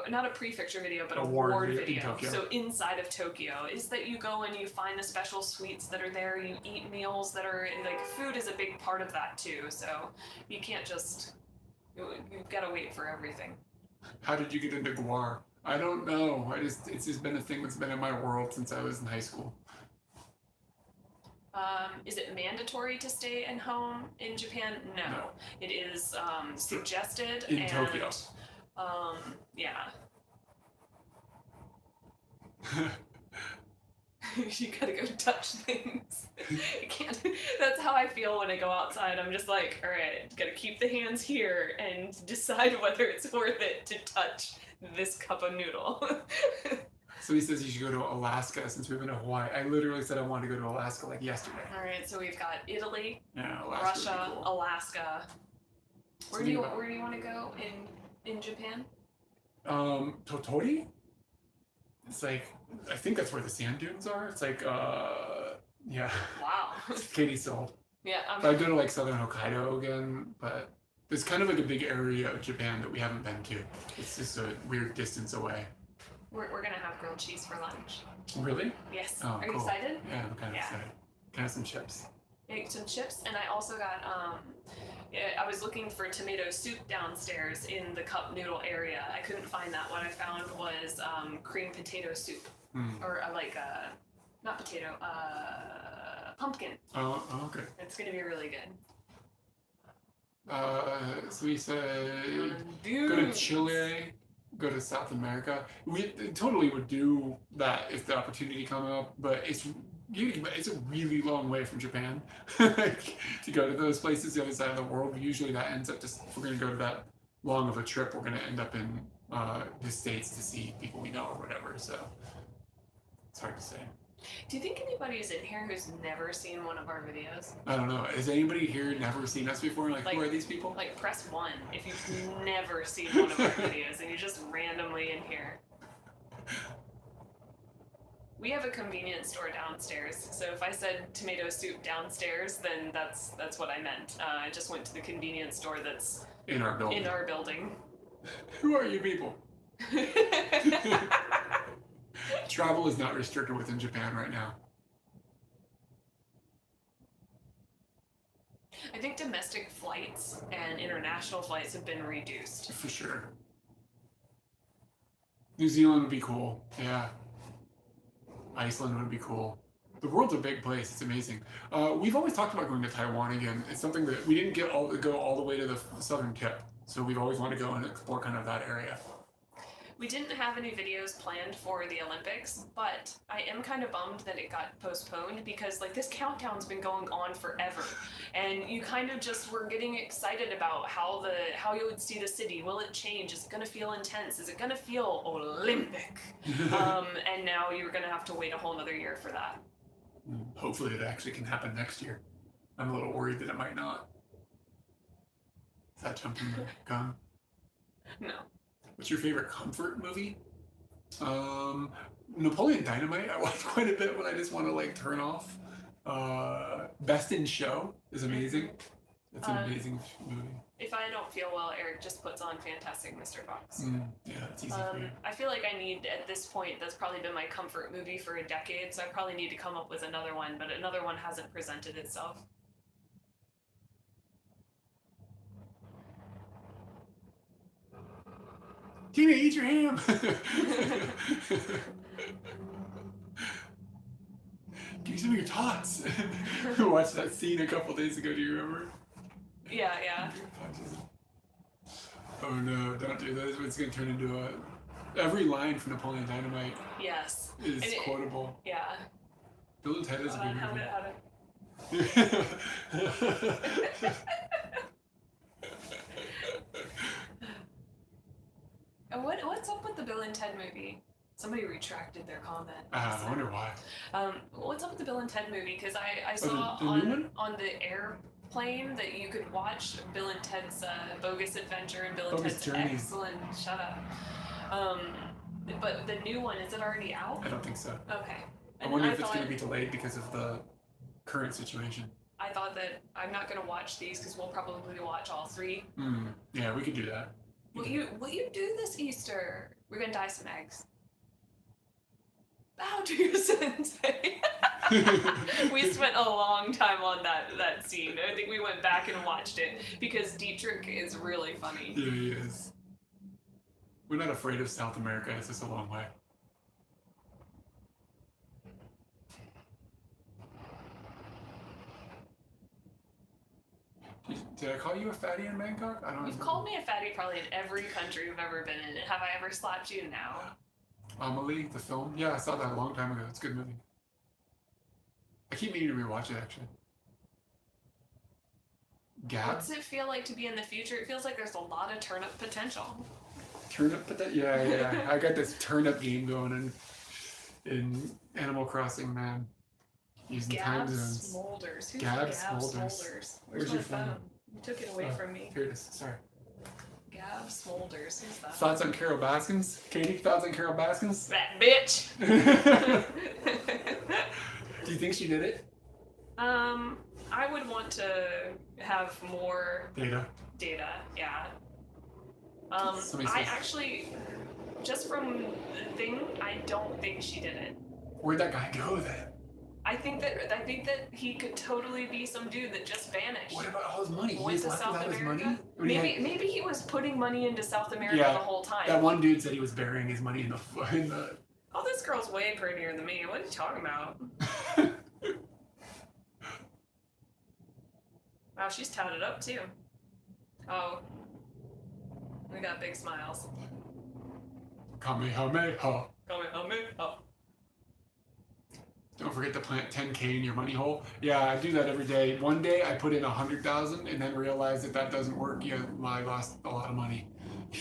Not a prefecture video, but a ward video. So inside of Tokyo is that you go and you find the special sweets that are there. You eat meals that are, like, food is a big part of that, too. So you can't just... You've got to wait for everything. How did you get into guar? I don't know. It's just been a thing that's been in my world since I was in high school. Is it mandatory to stay at home in Japan? No. It is suggested. In Tokyo. Yeah. You gotta go touch things. You can't. That's how I feel when I go outside. I'm just like, all right, gotta keep the hands here and decide whether it's worth it to touch this cup of noodle. So he says you should go to Alaska since we've been to Hawaii. I literally said I wanted to go to Alaska like yesterday. All right, so we've got Italy, Alaska Russia, cool. Alaska. Where do you want to go in Japan? Totori? It's like, I think that's where the sand dunes are. It's like, yeah. Wow. Katie's sold. Yeah. I'd go to like southern Hokkaido again, but there's kind of like a big area of Japan that we haven't been to. It's just a weird distance away. We're gonna have grilled cheese for lunch. Really? Yes. Oh, Are you excited? Yeah, I'm kind of excited. Kind of some chips. Yeah, some chips, and I also got I was looking for tomato soup downstairs in the cup noodle area. I couldn't find that. What I found was cream potato soup, or not potato, pumpkin. Oh, okay. It's gonna be really good. So we said go to Chile, go to South America. We totally would do that if the opportunity come up, but it's a really long way from Japan to go to those places, the other side of the world. Usually that ends up just, if we're going to go to that long of a trip, we're going to end up in the States to see people we know or whatever, so it's hard to say. Do you think anybody is in here who's never seen one of our videos? I don't know. Has anybody here never seen us before? Like who are these people? Like, press 1 if you've never seen one of our videos and you're just randomly in here. We have a convenience store downstairs, so if I said tomato soup downstairs, then that's what I meant. I just went to the convenience store that's in our building. Who are you people? Travel is not restricted within Japan right now. I think domestic flights and international flights have been reduced. For sure. New Zealand would be cool. Yeah. Iceland would be cool. The world's a big place. It's amazing. We've always talked about going to Taiwan again. It's something that we didn't go all the way to the southern tip. So we've always wanted to go and explore kind of that area. We didn't have any videos planned for the Olympics, but I am kind of bummed that it got postponed because like this countdown's been going on forever, and you kind of just were getting excited about how you would see the city. Will it change? Is it going to feel intense? Is it going to feel Olympic? And now you're going to have to wait a whole another year for that. Hopefully it actually can happen next year. I'm a little worried that it might not. Is that jumping the gun? No. What's your favorite comfort movie? Napoleon Dynamite. I watch quite a bit when I just want to like turn off. Best in Show is amazing. It's an amazing movie. If I don't feel well, Eric just puts on Fantastic Mr. Fox. Yeah, it's easy for you. I feel like I need, at this point, that's probably been my comfort movie for a decade, so I probably need to come up with another one, but another one hasn't presented itself. Tina, eat your ham! Give me some of your tots. We watched that scene a couple days ago, do you remember? Yeah, yeah. Oh no, don't do this. It's going to turn into a... Every line from Napoleon Dynamite Yes. is quotable. Yeah. Bill and Ted is a good movie. What's up with the Bill and Ted movie? Somebody retracted their comment. I wonder why. What's up with the Bill and Ted movie? Because I saw the new one? on the airplane that you could watch Bill and Ted's Bogus Adventure and Bill and Bogus Ted's Journey. Excellent... Shut up. But the new one, is it already out? I don't think so. Okay. I wonder if it's going to be delayed because of the current situation. I thought that I'm not going to watch these because we'll probably watch all three. Yeah, we could do that. What you do this Easter? We're going to dye some eggs. Bow to your sensei. We spent a long time on that scene. I think we went back and watched it because Dietrich is really funny. Yeah, he is. We're not afraid of South America. It's just a long way. Did I call you a fatty in Bangkok? I don't know. You've called me a fatty probably in every country you've ever been in. Have I ever slapped you? No. Amelie, the film? Yeah, I saw that a long time ago. It's a good movie. I keep meaning to rewatch it, actually. Gab? What's it feel like to be in the future? It feels like there's a lot of turnip potential. Turnip potential? Yeah. I got this turnip game going in Animal Crossing, man. Using time zones. Smolders. Who's Gab Smolders? Smolders. Where's your my phone? You took it away from me. Here it is. Sorry. Gab Smolders. Who's that? Thoughts on Carol Baskins? Katie, thoughts on Carol Baskins? That bitch! Do you think she did it? I would want to have more Data, yeah. I actually, just from the thing, I don't think she did it. Where'd that guy go then? I think that he could totally be some dude that just vanished. What about all his money? Went to South America. Money? Maybe he was putting money into South America the whole time. That one dude said he was burying his money in the Oh, this girl's way prettier than me. What are you talking about? Wow, she's touted up too. Oh, we got big smiles. Kamehameha. Kamehameha. Don't forget to plant 10K in your money hole. Yeah, I do that every day. One day I put in 100,000 and then realized that doesn't work. I lost a lot of money.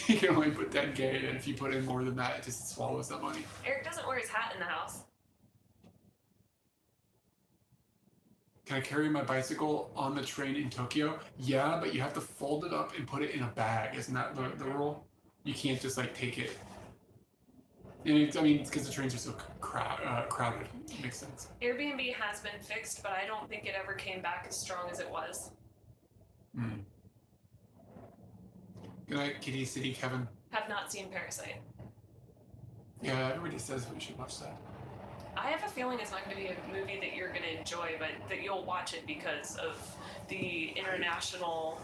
You can only put 10K, and if you put in more than that, it just swallows that money. Eric doesn't wear his hat in the house. Can I carry my bicycle on the train in Tokyo? Yeah, but you have to fold it up and put it in a bag. Isn't that the rule? You can't just like take it. And it's because the trains are so crowded. It makes sense. Airbnb has been fixed, but I don't think it ever came back as strong as it was. Good night, Kitty City, Kevin. Have not seen Parasite. Yeah, everybody says we should watch that. I have a feeling it's not going to be a movie that you're going to enjoy, but that you'll watch it because of the international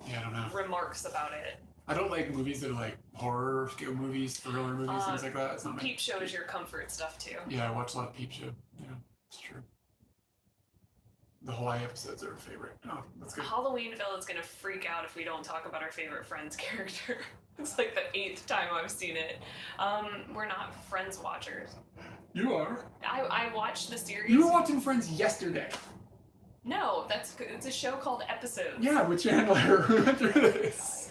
Yeah, I don't know. remarks about it. I don't like movies that are like horror scale movies, thriller movies, things like that. It's not Peep Show is your comfort stuff too. Yeah, I watch a lot of Peep Show. Yeah, it's true. The Hawaii episodes are a favorite. Oh, that's good. Halloweenville is going to freak out if we don't talk about our favorite Friends character. It's like the 8th time I've seen it. We're not Friends watchers. You are. I watched the series. You were watching Friends yesterday. No, it's a show called Episodes. Yeah, with Chandler. We went through this.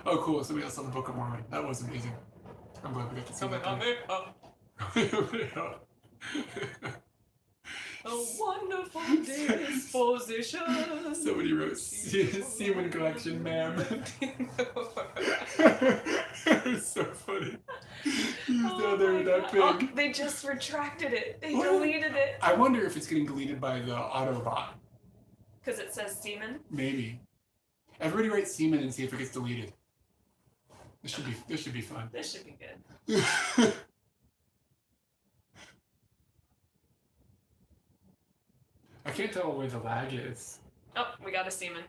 Oh, cool. Somebody else saw the Book of Mormon. That was amazing. I'm glad we got to see that. A wonderful disposition. Somebody wrote semen collection, ma'am. It was so funny. He was down there with that pig. Oh, they just retracted it. They deleted it. I wonder if it's getting deleted by the Autobot. Because it says semen? Maybe. Everybody write semen and see if it gets deleted. This should be fun. This should be good. I can't tell where the lag is. Oh, we got a semen.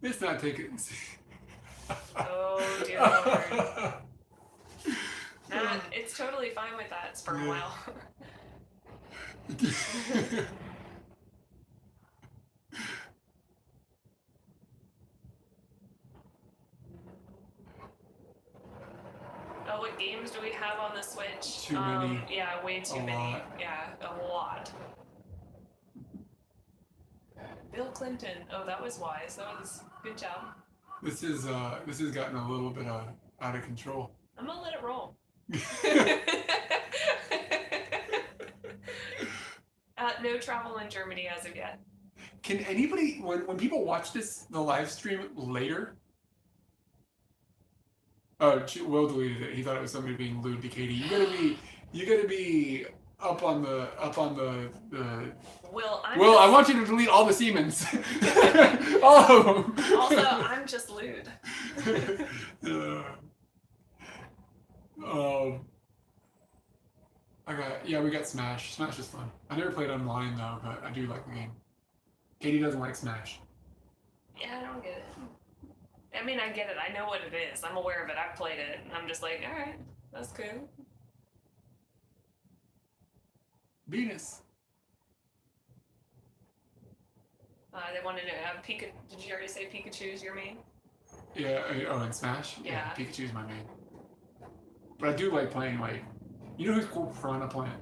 It's not taking. Oh dear Lord. Nah, it's totally fine with that sperm whale. Oh, what games do we have on the Switch? Too many. Yeah, way too many. Lot. Yeah, a lot. Bill Clinton. Oh, that was wise. That was good job. This has gotten a little bit out of control. I'm gonna let it roll. No travel in Germany as of yet. Can anybody, when people watch the live stream later? Oh, Will deleted it. He thought it was somebody being lewd to Katie. You gotta be up on the. Will, I want you to delete all the Siemens. Oh. Also, I'm just lewd. We got Smash. Smash is fun. I never played online though, but I do like the game. Katie doesn't like Smash. Yeah, I don't get it. I mean, I get it. I know what it is. I'm aware of it. I've played it. And I'm just like, all right, that's cool. Venus. They wanted to have Pikachu. Did you already say Pikachu's your main? Yeah. Oh, in Smash. Yeah. Pikachu's my main. But I do like playing like. You know who's cool? Piranha Plant.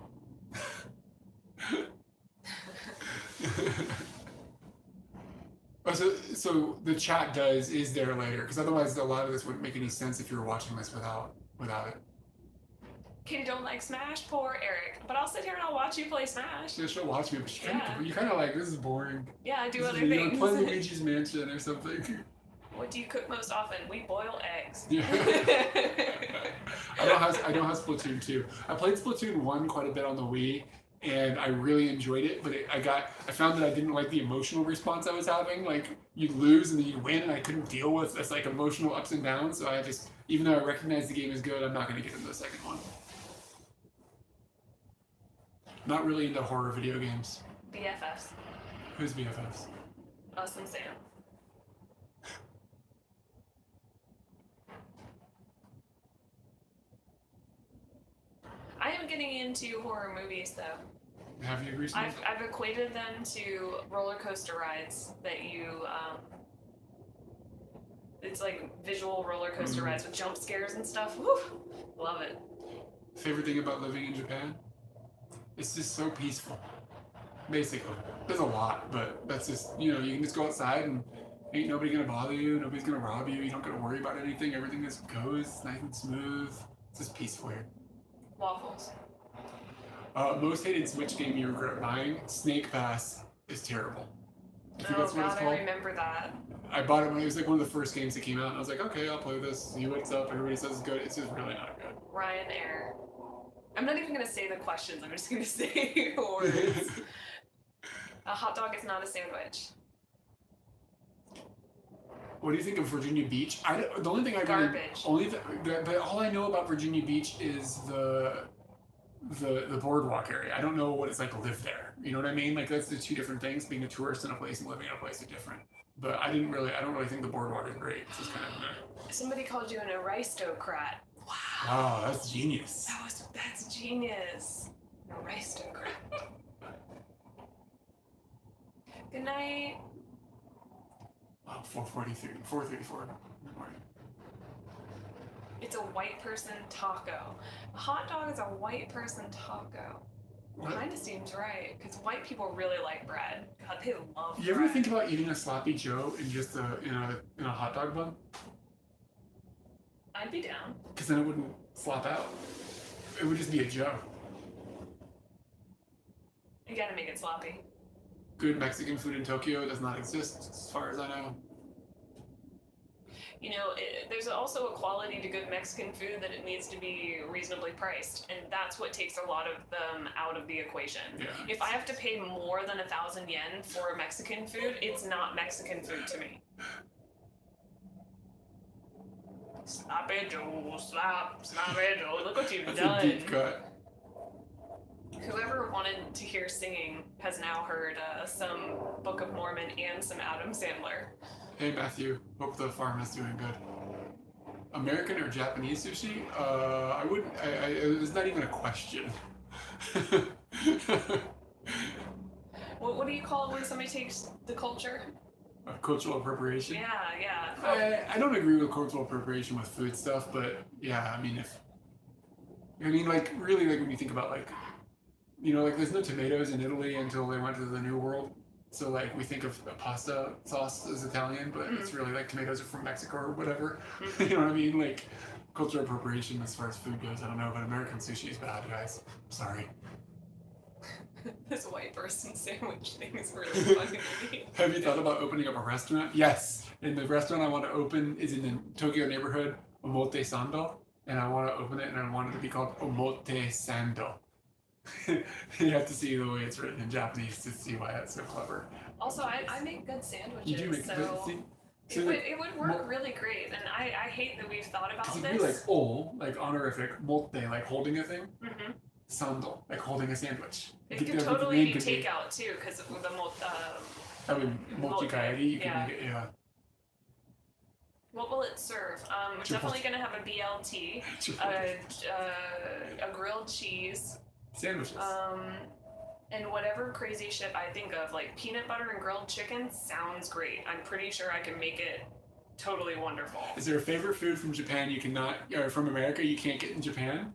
So the chat is there later, because otherwise a lot of this wouldn't make any sense if you were watching this without it. Katie don't like Smash? Poor Eric. But I'll sit here and I'll watch you play Smash. She'll watch me, but you kind of like, this is boring. Yeah, I do other things. things. You play Luigi's Mansion or something. What do you cook most often? We boil eggs. Yeah. I don't have Splatoon 2. I played Splatoon 1 quite a bit on the Wii, and I really enjoyed it, but I found that I didn't like the emotional response I was having. Like, you'd lose and then you'd win, and I couldn't deal with this like emotional ups and downs, so I just, even though I recognize the game is good, I'm not going to get into the second one. Not really into horror video games. BFFs. Who's BFFs? Us and Sam. I am getting into horror movies though. Have you recently? I've equated them to roller coaster rides that you it's like visual roller coaster rides with jump scares and stuff. Woo! Love it. Favorite thing about living in Japan? It's just so peaceful. Basically. There's a lot, but that's just, you can just go outside and ain't nobody gonna bother you, nobody's gonna rob you, you don't gotta worry about anything, everything just goes nice and smooth. It's just peaceful here. Waffles. Most hated Switch game you regret buying? Snake Pass is terrible. I think that's what it's God, called. I remember that. I bought it when it was like one of the first games that came out, and I was like, okay, I'll play this, see what's up, everybody says it's good, it's just really not good. Ryan Air. I'm not even going to say the questions, I'm just going to say words. A hot dog is not a sandwich. What do you think of Virginia Beach? The only thing I Garbage. but all I know about Virginia Beach is the boardwalk area. I don't know what it's like to live there. You know what I mean? Like that's the two different things. Being a tourist in a place and living in a place are different. But I don't really think the boardwalk is great. It's just kind of Somebody called you an aristocrat. Wow. wow, that's genius. That's genius. An aristocrat. Good night. Wow, 4:34. Good morning. It's a white person taco. A hot dog is a white person taco. Kind of seems right, because white people really like bread. God, they love bread. You ever think about eating a sloppy Joe in just in a hot dog bun? I'd be down. Because then it wouldn't flop out. It would just be a Joe. You gotta make it sloppy. Good Mexican food in Tokyo does not exist, as far as I know. You know, there's also a quality to good Mexican food that it needs to be reasonably priced, and that's what takes a lot of them out of the equation. Yeah. If I have to pay more than 1,000 yen for Mexican food, it's not Mexican food to me. Slap it, Joe. Slap it, Joe. Look what you've That's done. a deep cut. Whoever wanted to hear singing has now heard some Book of Mormon and some Adam Sandler. Hey Matthew, hope the farm is doing good. American or Japanese sushi? I wouldn't. It's not even a question. What do you call it when somebody takes the culture? Cultural appropriation? Yeah. I don't agree with cultural appropriation with food stuff, but yeah, like really, like when you think about like, you know, like there's no tomatoes in Italy until they went to the New World. So like we think of a pasta sauce as Italian, but it's really like tomatoes are from Mexico or whatever. You know what I mean? Like cultural appropriation as far as food goes, I don't know, but American sushi is bad, guys. Sorry. This white person sandwich thing is really funny to me. Have you thought about opening up a restaurant? Yes. And the restaurant I want to open is in the Tokyo neighborhood, Omote Sando. And I want to open it and I want it to be called Omote Sando. You have to see the way it's written in Japanese to see why that's so clever. Also, I make good sandwiches, You do make so it would work really great. And I hate that we've thought about because this. it'd be like o, like honorific, mote, like holding a thing. Mm-hmm. Sando, like holding a sandwich. It could totally be takeout too, because of the I mean, mochi kyde, you can make it, yeah. What will it serve? We're definitely gonna have a BLT, a grilled cheese. Sandwiches. And whatever crazy shit I think of, like peanut butter and grilled chicken sounds great. I'm pretty sure I can make it totally wonderful. Is there a favorite food from Japan you cannot, or from America you can't get in Japan?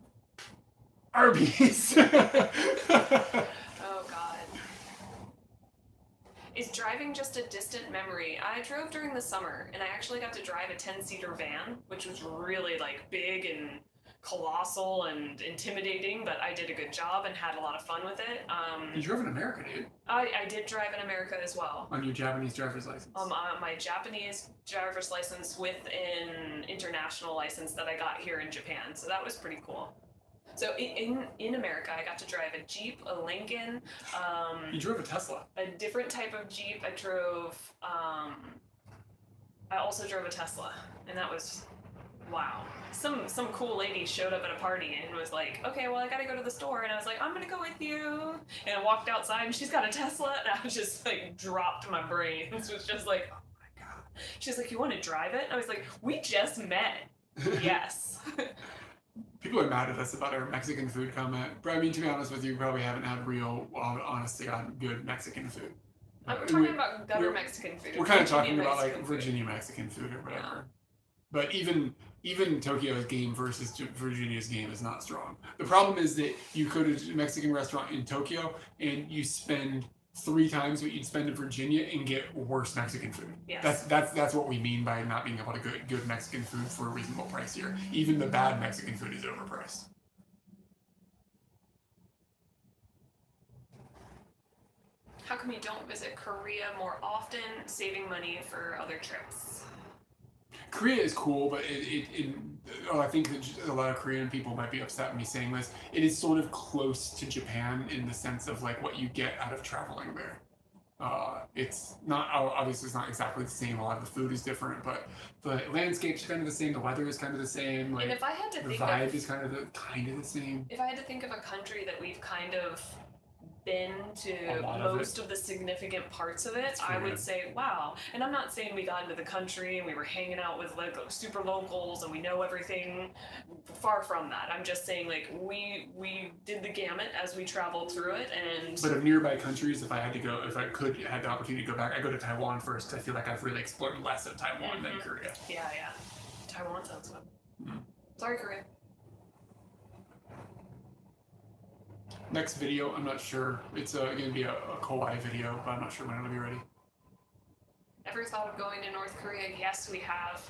Arby's! Oh God. Is driving just a distant memory? I drove during the summer, and I actually got to drive a 10-seater van, which was really like big and colossal and intimidating, but I did a good job and had a lot of fun with it. You drove in America, dude. I did drive in America as well. On your Japanese driver's license? My Japanese driver's license with an international license that I got here in Japan, so that was pretty cool. So in America, I got to drive a Jeep, a Lincoln. You drove a Tesla. A different type of Jeep. I drove. I also drove a Tesla, and that was wow. Some cool lady showed up at a party and was like, "Okay, well, I gotta go to the store," and I was like, "I'm gonna go with you." And I walked outside, and she's got a Tesla, and I was just like dropped my brains. It was just like, oh my God. She's like, "You want to drive it?" And I was like, "We just met." Yes. People are mad at us about our Mexican food comment. But I mean, to be honest with you, probably haven't had real, honestly, on good Mexican food. I'm talking about gutter Mexican food. We're kind of talking about Mexican like food. Virginia Mexican food or whatever. Yeah. But even Tokyo's game versus Virginia's game is not strong. The problem is that you go to a Mexican restaurant in Tokyo and you spend 3 times what you'd spend in Virginia and get worse Mexican food. Yes. That's what we mean by not being able to get good Mexican food for a reasonable price here. Even the bad Mexican food is overpriced. How come you don't visit Korea more often, saving money for other trips? Korea is cool, but I think that a lot of Korean people might be upset at me saying this. It is sort of close to Japan in the sense of like what you get out of traveling there. It's not obviously it's not exactly the same. A lot of the food is different, but the landscape's kind of the same. The weather is kind of the same. Like And if I had to the think vibe of, is kind of the same. if I had to think of a country that we've kind of been A to lot of most of the significant parts of it, That's I fair. would say, wow. And I'm not saying we got into the country and we were hanging out with like super locals and we know everything. Far from that. I'm just saying like we did the gamut as we traveled through it, and But of nearby countries, if I had the opportunity to go back, I'd go to Taiwan first. I feel like I've really explored less of Taiwan than Korea. yeah, Taiwan sounds fun. Mm. Sorry, Korea. Next video, I'm not sure. It's going to be a kyde video, but I'm not sure when it'll be ready. Ever thought of going to North Korea? Yes, we have.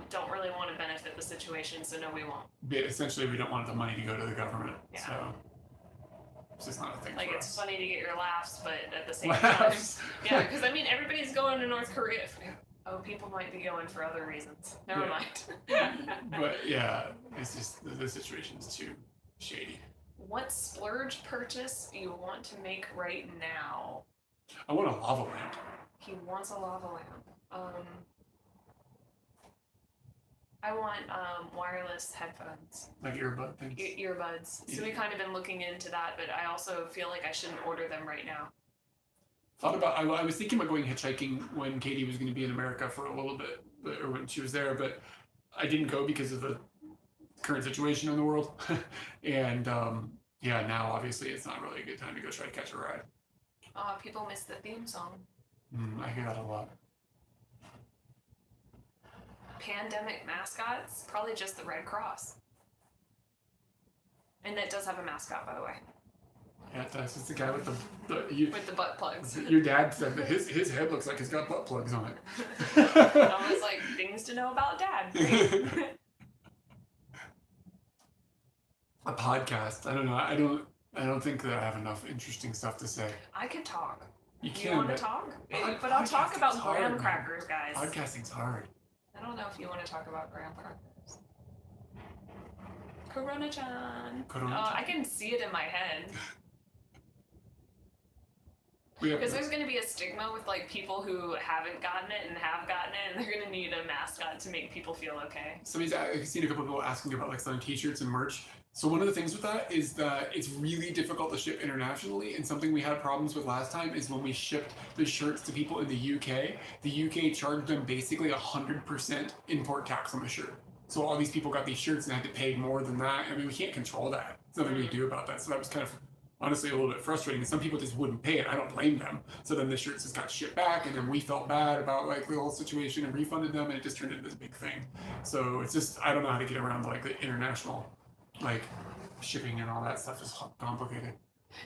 Don't really want to benefit the situation, so no, we won't. But essentially, we don't want the money to go to the government, Yeah. so it's just not a thing Like, for it's us. funny to get your laughs, but at the same time, Laughs. yeah, because I mean, everybody's going to North Korea. Oh, people might be going for other reasons. Never Yeah. mind. But yeah, it's just the situation's too shady. What splurge purchase you want to make right now? I want a lava lamp. He wants a lava lamp. I want wireless headphones, Like earbud things. earbuds. So we kind of been looking into that, but I also feel like I shouldn't order them right now. I was thinking about going hitchhiking when Katie was going to be in America for a little bit, or when she was there, but I didn't go because of the current situation in the world. And yeah, now obviously it's not really a good time to go try to catch a ride. People miss the theme song. I hear that a lot. Pandemic mascots, probably just the Red Cross. And that does have a mascot, by the way. Yeah, that's just the guy with With the butt plugs. your dad said that his head looks like it's got butt plugs on it. I was like, things to know about Dad. A podcast. I don't know. I don't think that I have enough interesting stuff to say. I could talk. You You can, want to but talk? But I'll talk about podcasting's hard, graham man. crackers, guys. Podcasting's hard. I don't know if you want to talk about graham crackers. Corona-chan. Corona-chan. I can see it in my head. We have Because there's going to be a stigma with like people who haven't gotten it and have gotten it, and they're going to need a mascot to make people feel okay. I've seen a couple of people asking about like selling t-shirts and merch. So one of the things with that is that it's really difficult to ship internationally, and something we had problems with last time is when we shipped the shirts to people in the UK charged them basically 100% import tax on the shirt. So all these people got these shirts and had to pay more than that. I mean, we can't control that. There's nothing we can do about that. So that was kind of honestly a little bit frustrating. And some people just wouldn't pay it. I don't blame them. So then the shirts just got shipped back, and then we felt bad about like the whole situation and refunded them, and it just turned into this big thing. So it's just I don't know how to get around like the international like shipping and all that stuff is complicated.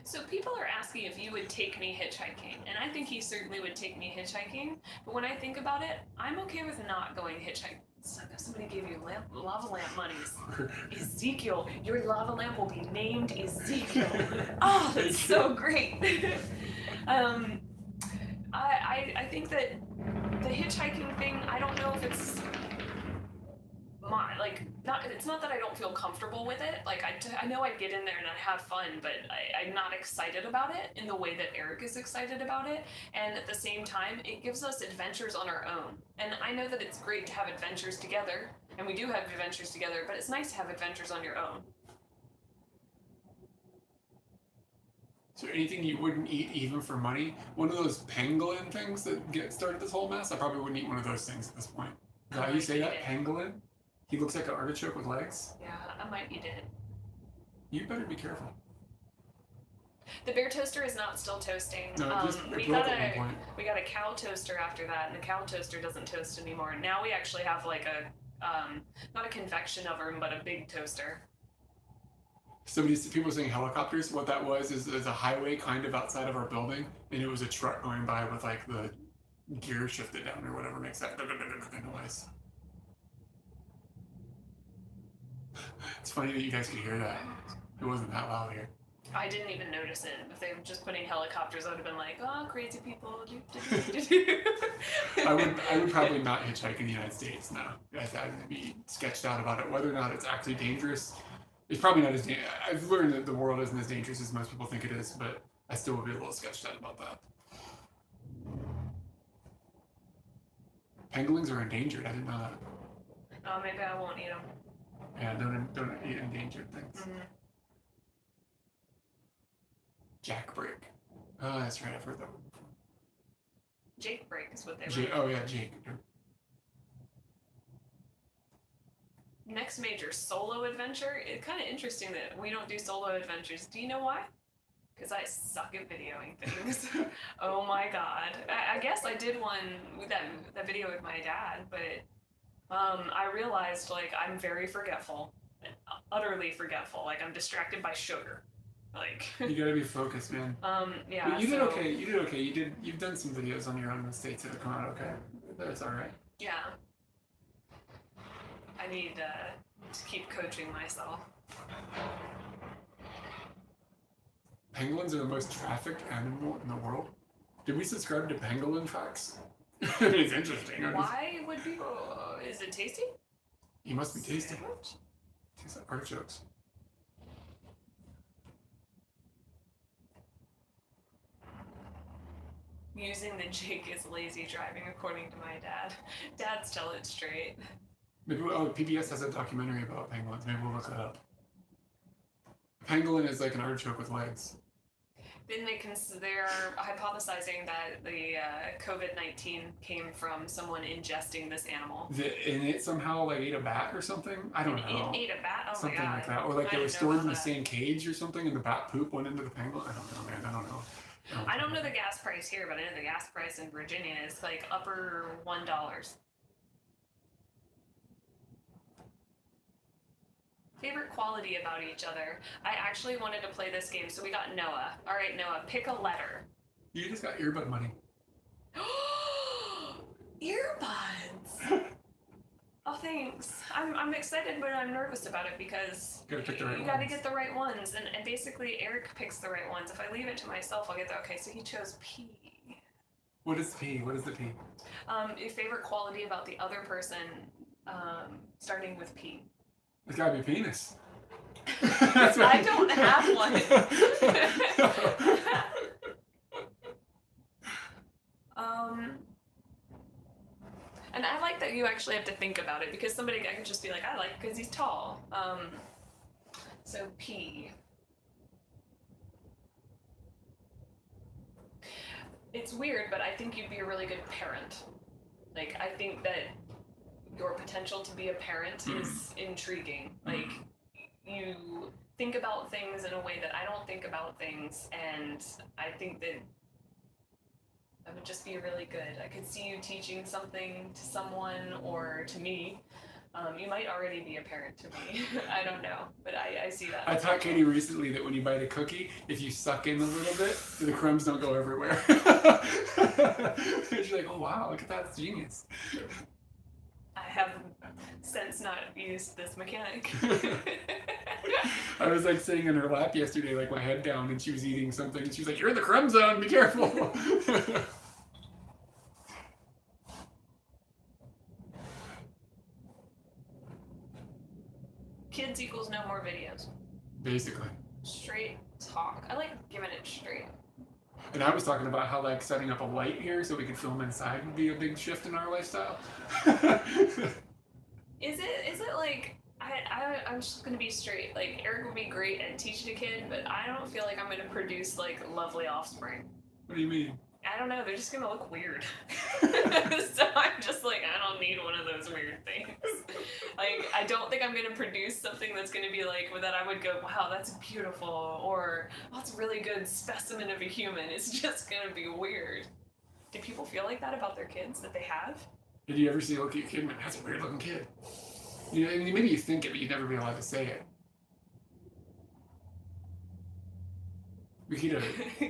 So people are asking if you would take me hitchhiking, and I think he certainly would take me hitchhiking. But when I think about it, I'm okay with not going hitchhiking. It's like if somebody gave you lava lamp monies. Ezekiel, your lava lamp will be named Ezekiel. Oh, that's so great. I think that the hitchhiking thing, I don't know if it's it's not that I don't feel comfortable with it. Like I know I'd get in there and I'd have fun, but I'm not excited about it in the way that Eric is excited about it. And at the same time, it gives us adventures on our own. And I know that it's great to have adventures together, and we do have adventures together, but it's nice to have adventures on your own. Is there anything you wouldn't eat even for money? One of those pangolin things that started this whole mess? I probably wouldn't eat one of those things at this point. Is that how you say that? Pangolin? He looks like an artichoke with legs? Yeah, I might eat it. You better be careful. The bear toaster is not still toasting. No, We got a cow toaster after that, and the cow toaster doesn't toast anymore. Now we actually have like a not a convection oven, but a big toaster. People were saying helicopters. What that was is a highway kind of outside of our building, and it was a truck going by with like the gear shifted down or whatever makes that noise. It's funny that you guys could hear that. It wasn't that loud here. I didn't even notice it. If they were just putting helicopters, I would have been like, oh, crazy people. I would probably not hitchhike in the United States now. I'd be sketched out about it. Whether or not it's actually dangerous, it's probably not as dangerous. I've learned that the world isn't as dangerous as most people think it is, but I still would be a little sketched out about that. Pangolins are endangered. I didn't know that. Oh, maybe I won't eat them. Yeah, don't eat endangered things. Mm-hmm. Jackbreak. Oh, that's right. I've heard that one before. Jake break is what they were. Oh yeah, Jake. Next major solo adventure. It's kind of interesting that we don't do solo adventures. Do you know why? Because I suck at videoing things. Oh my god. I guess I did one with that video with my dad, but I realized like I'm very forgetful, utterly forgetful. Like I'm distracted by sugar. Like you gotta be focused, man. Yeah. But you did okay. You did okay. You've done some videos on your own mistakes that have come out okay. That's all right. Yeah. I need to keep coaching myself. Pangolins are the most trafficked animal in the world. Did we subscribe to Pangolin Facts? I mean, it's interesting. Why would people? Is it tasty? You must be tasty. Sandwich? Tastes like artichokes. Using the Jake is lazy driving, according to my dad. Dads tell it straight. Maybe PBS has a documentary about pangolins. Maybe we'll look that up. A pangolin is like an artichoke with legs. Then they're hypothesizing that the COVID-19 came from someone ingesting this animal. And it somehow like ate a bat or something? I don't know. It ate a bat? Oh something my god. Like that. Or like they were stored in the same cage or something and the bat poop went into the pangolin. I don't know, man. I don't know. I don't know the gas price here, but I know the gas price in Virginia is like upper $1. Favorite quality about each other. I actually wanted to play this game, so we got Noah. All right, Noah, pick a letter. You just got earbud money. Earbuds! Oh, thanks. I'm excited, but I'm nervous about it because you gotta get the right ones. And basically, Eric picks the right ones. If I leave it to myself, I'll get the... Okay, so he chose P. What is P? What is the P? Your favorite quality about the other person, starting with P. It's gotta be penis. I don't have one. And I like that you actually have to think about it because somebody I can just be like, I like because he's tall. So P. It's weird, but I think you'd be a really good parent. Like, I think that your potential to be a parent is intriguing. Like, you think about things in a way that I don't think about things, and I think that would just be really good. I could see you teaching something to someone or to me. You might already be a parent to me. I don't know, but I see that. I taught Katie recently that when you bite a cookie, if you suck in a little bit, the crumbs don't go everywhere. She's like, oh wow, look at that, it's genius. I have since not used this mechanic. I was like sitting in her lap yesterday, like my head down, and she was eating something, and she was like, you're in the crumb zone, be careful. Kids equals no more videos. Basically. Straight talk. I like giving it straight. And I was talking about how like setting up a light here so we could film inside would be a big shift in our lifestyle. Is it like I'm just gonna be straight. Like Eric would be great at teaching a kid, but I don't feel like I'm gonna produce like lovely offspring. What do you mean? I don't know, they're just gonna look weird. So I'm just like, I don't need one of those weird things. Like, I don't think I'm gonna produce something that's gonna be like, that I would go, wow, that's beautiful, or oh, that's a really good specimen of a human. It's just gonna be weird. Do people feel like that about their kids that they have? Did you ever see a look at your kid and that's a weird looking kid? You know, I mean, maybe you think it, but you'd never be allowed to say it.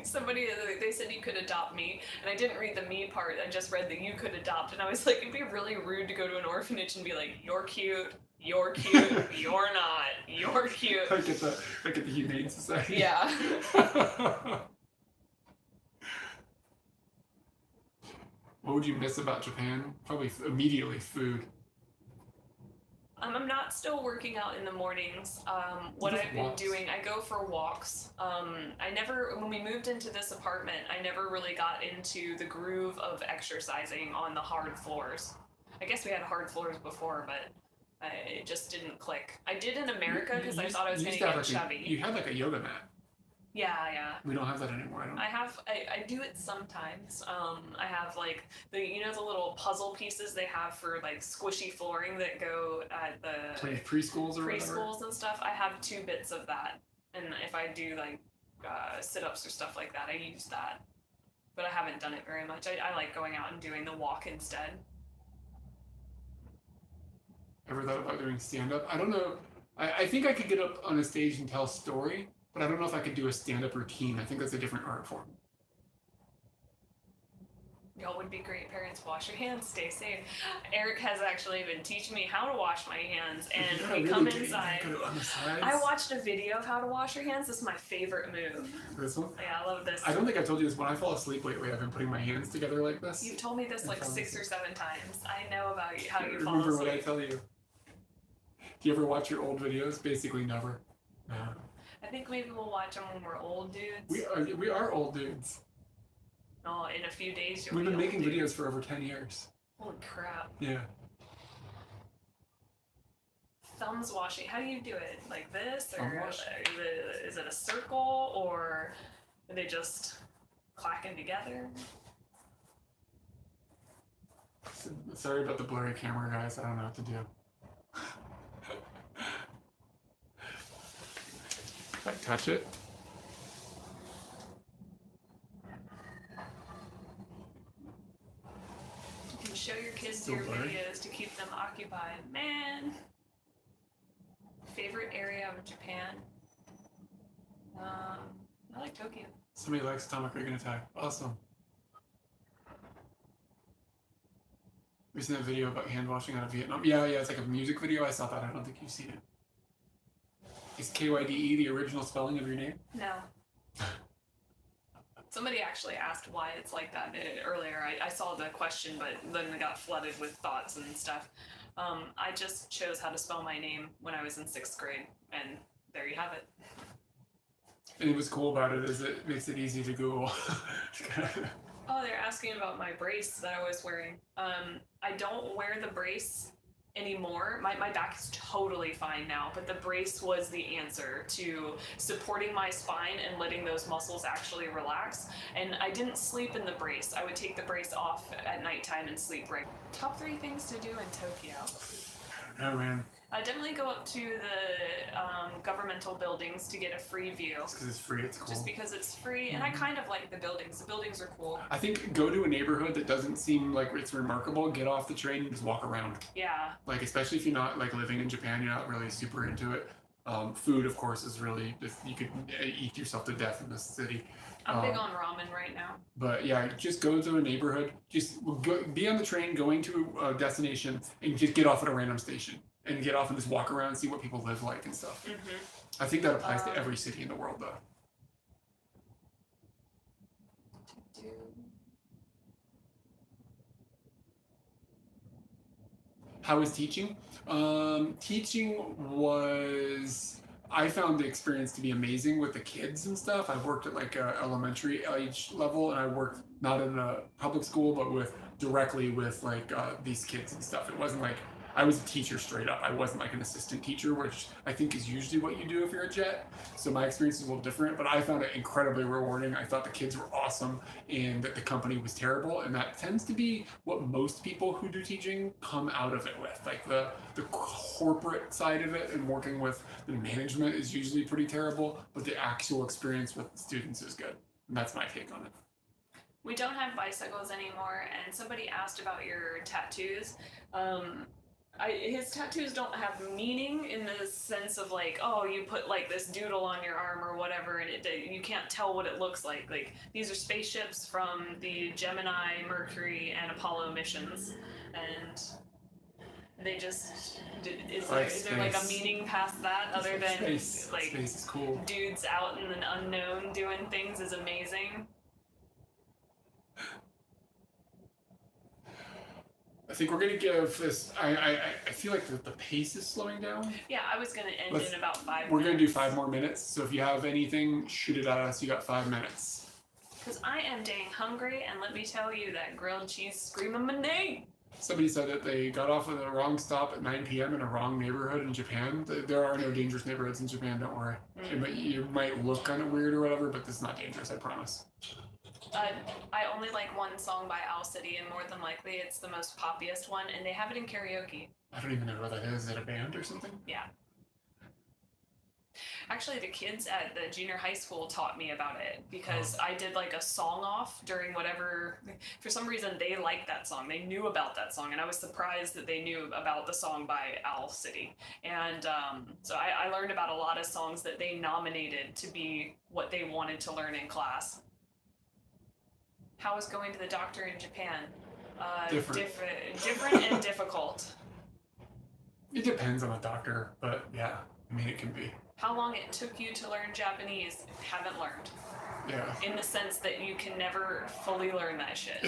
Somebody, they said you could adopt me, and I didn't read the me part, I just read that you could adopt, and I was like, it'd be really rude to go to an orphanage and be like, you're cute, you're not, you're cute. Like at the Humane Society. Yeah. What would you miss about Japan? Probably immediately food. I'm not still working out in the mornings. What I've been doing, I go for walks. When we moved into this apartment, I never really got into the groove of exercising on the hard floors. I guess we had hard floors before, but it just didn't click. I did in America because I thought I was going to get chubby. You had like a yoga mat. Yeah. We don't have that anymore. I do it sometimes. I have like the little puzzle pieces they have for like squishy flooring that go at the preschools or preschools and stuff. I have 2 bits of that, and if I do like sit-ups or stuff like that, I use that. But I haven't done it very much. I like going out and doing the walk instead. Ever thought about doing stand-up? I don't know. I think I could get up on a stage and tell a story, but I don't know if I could do a stand-up routine. I think that's a different art form. Y'all would be great parents. Wash your hands. Stay safe. Eric has actually been teaching me how to wash my hands, and we come inside. I watched a video of how to wash your hands. This is my favorite move. This one? Yeah, I love this. I don't think I've told you this. When I fall asleep lately, I've been putting my hands together like this. You've told me this like 6 or 7 times. I know about how you fall asleep. Remember what I tell you. Do you ever watch your old videos? Basically never. No. I think maybe we'll watch them when we're old dudes. We are old dudes. Oh, in a few days We've been making videos for over 10 years. Holy crap. Yeah. Thumbs washing. How do you do it? Like this? Or is it a circle? Or are they just clacking together? Sorry about the blurry camera, guys. I don't know what to do. If I touch it. You can show your kids your videos to keep them occupied. Man. Favorite area of Japan? I like Tokyo. Somebody likes stomach organ attack. Awesome. We've seen that video about hand washing out of Vietnam. Yeah, it's like a music video. I saw that. I don't think you've seen it. Is kyde the original spelling of your name? No. Somebody actually asked why it's like that earlier. I saw the question, but then I got flooded with thoughts and stuff. I just chose how to spell my name when I was in 6th grade, and there you have it. And what's cool about it is it makes it easy to Google. Oh, they're asking about my brace that I was wearing. I don't wear the brace anymore. My back is totally fine now, but the brace was the answer to supporting my spine and letting those muscles actually relax. And I didn't sleep in the brace. I would take the brace off at nighttime and sleep right. Top 3 things to do in Tokyo. Oh man. Definitely go up to the governmental buildings to get a free view. Just because it's free, it's cool. Just because it's free, and I kind of like the buildings. The buildings are cool. I think go to a neighborhood that doesn't seem like it's remarkable, get off the train and just walk around. Yeah. Like, especially if you're not like living in Japan, you're not really super into it. Food, of course, is really, you could eat yourself to death in this city. I'm big on ramen right now. But yeah, just go to a neighborhood, just be on the train going to a destination and just get off at a random station. And get off and just walk around, see what people live like and stuff. I think that applies to every city in the world, though. How was teaching? Teaching was... I found the experience to be amazing with the kids and stuff. I've worked at like a elementary age level, and I worked not in a public school, but directly with like these kids and stuff. It wasn't like I was a teacher straight up. I wasn't like an assistant teacher, which I think is usually what you do if you're a jet. So my experience is a little different, but I found it incredibly rewarding. I thought the kids were awesome and that the company was terrible. And that tends to be what most people who do teaching come out of it with. Like the corporate side of it and working with the management is usually pretty terrible, but the actual experience with the students is good. And that's my take on it. We don't have bicycles anymore, and somebody asked about your tattoos. His tattoos don't have meaning in the sense of like, oh, you put like this doodle on your arm or whatever, and you can't tell what it looks like. Like, these are spaceships from the Gemini, Mercury, and Apollo missions, and they just is there like a meaning past that other than space. Like space is cool. Dudes out in the unknown doing things is amazing. I think we're going to give this, I feel like the pace is slowing down. Yeah, I was going to end in about 5 minutes. We're going to do 5 more minutes, so if you have anything, shoot it at us. You got 5 minutes. Because I am dang hungry, and let me tell you, that grilled cheese screaming my name. Somebody said that they got off at the wrong stop at 9 p.m. in a wrong neighborhood in Japan. There are no dangerous neighborhoods in Japan, don't worry. You might look kind of weird or whatever, but this is not dangerous, I promise. I only like one song by Owl City, and more than likely it's the most poppiest one, and they have it in karaoke. I don't even know what that is. Is it a band or something? Yeah. Actually, the kids at the junior high school taught me about it because I did like a song off during whatever. For some reason, they liked that song. They knew about that song, and I was surprised that they knew about the song by Owl City. And so I learned about a lot of songs that they nominated to be what they wanted to learn in class. How was going to the doctor in Japan? Different and difficult. It depends on the doctor, but yeah, I mean, it can be. How long it took you to learn Japanese, haven't learned. Yeah. In the sense that you can never fully learn that shit.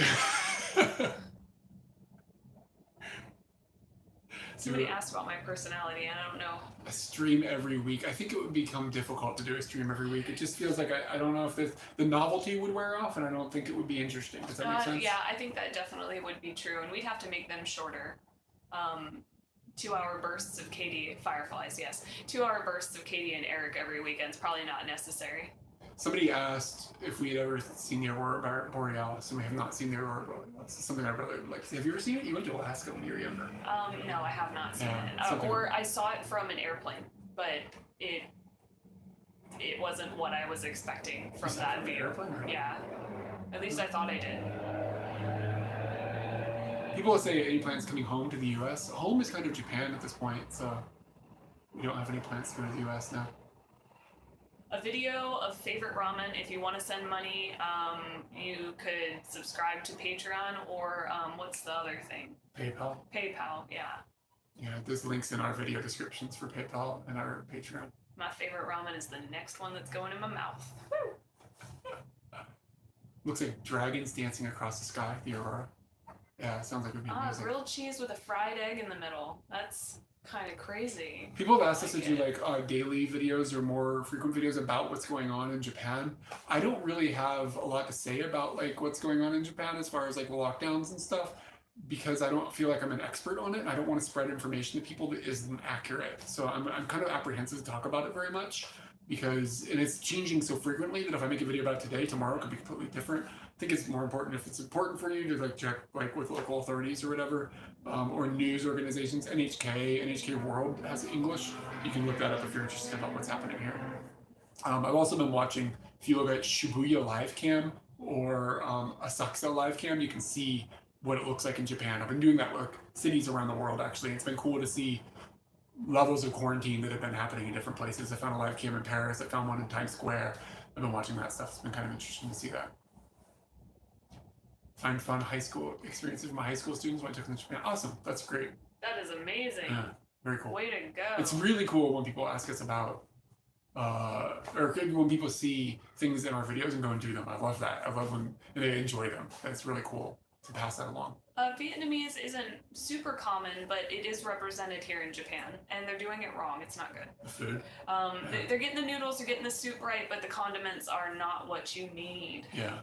Somebody asked about my personality, and I don't know. A stream every week. I think it would become difficult to do a stream every week. It just feels like I don't know if the novelty would wear off, and I don't think it would be interesting. Does that make sense? Yeah, I think that definitely would be true, and we'd have to make them shorter. 2-hour bursts of Katie Fireflies, yes. 2-hour bursts of Katie and Eric every weekend is probably not necessary. Somebody asked if we had ever seen the Aurora Borealis, and we have not seen the Aurora Borealis. It's something I really would like to see. Have you ever seen it? You went to Alaska when you were younger. No, I have not seen it. Or I saw it from an airplane, but it wasn't what I was expecting from that view. Yeah. At least I thought I did. People say any plans coming home to the U.S. Home is kind of Japan at this point, so we don't have any plans to go to the U.S. now. A video of favorite ramen. If you want to send money, you could subscribe to Patreon or what's the other thing? PayPal. PayPal, yeah. Yeah, there's links in our video descriptions for PayPal and our Patreon. My favorite ramen is the next one that's going in my mouth. Looks like dragons dancing across the sky, the aurora. Yeah, it sounds like it would be amazing. Grilled cheese with a fried egg in the middle. That's kind of crazy. People have asked us to do like daily videos or more frequent videos about what's going on in Japan. I don't really have a lot to say about like what's going on in Japan as far as like the lockdowns and stuff, because I don't feel like I'm an expert on it, and I don't want to spread information to people that isn't accurate. So I'm kind of apprehensive to talk about it very much, because it's changing so frequently that if I make a video about it today, tomorrow it could be completely different. I think it's more important if it's important for you to like check like with local authorities or whatever, or news organizations. NHK World has English. You can look that up if you're interested about what's happening here. I've also been watching, if you look at Shibuya Live Cam or Asakusa Live Cam, you can see what it looks like in Japan. I've been doing that with cities around the world actually. It's been cool to see levels of quarantine that have been happening in different places. I found a live cam in Paris. I found one in Times Square. I've been watching that stuff. It's been kind of interesting to see that. Find fun high school experiences with my high school students when I took them to Japan. Awesome. That's great. That is amazing. Yeah, very cool. Way to go. It's really cool when people ask us about, or when people see things in our videos and go and do them. I love that. I love when they enjoy them. That's really cool to pass that along. Vietnamese isn't super common, but it is represented here in Japan, and they're doing it wrong. It's not good. The food? They're getting the noodles, they're getting the soup right, but the condiments are not what you need. Yeah.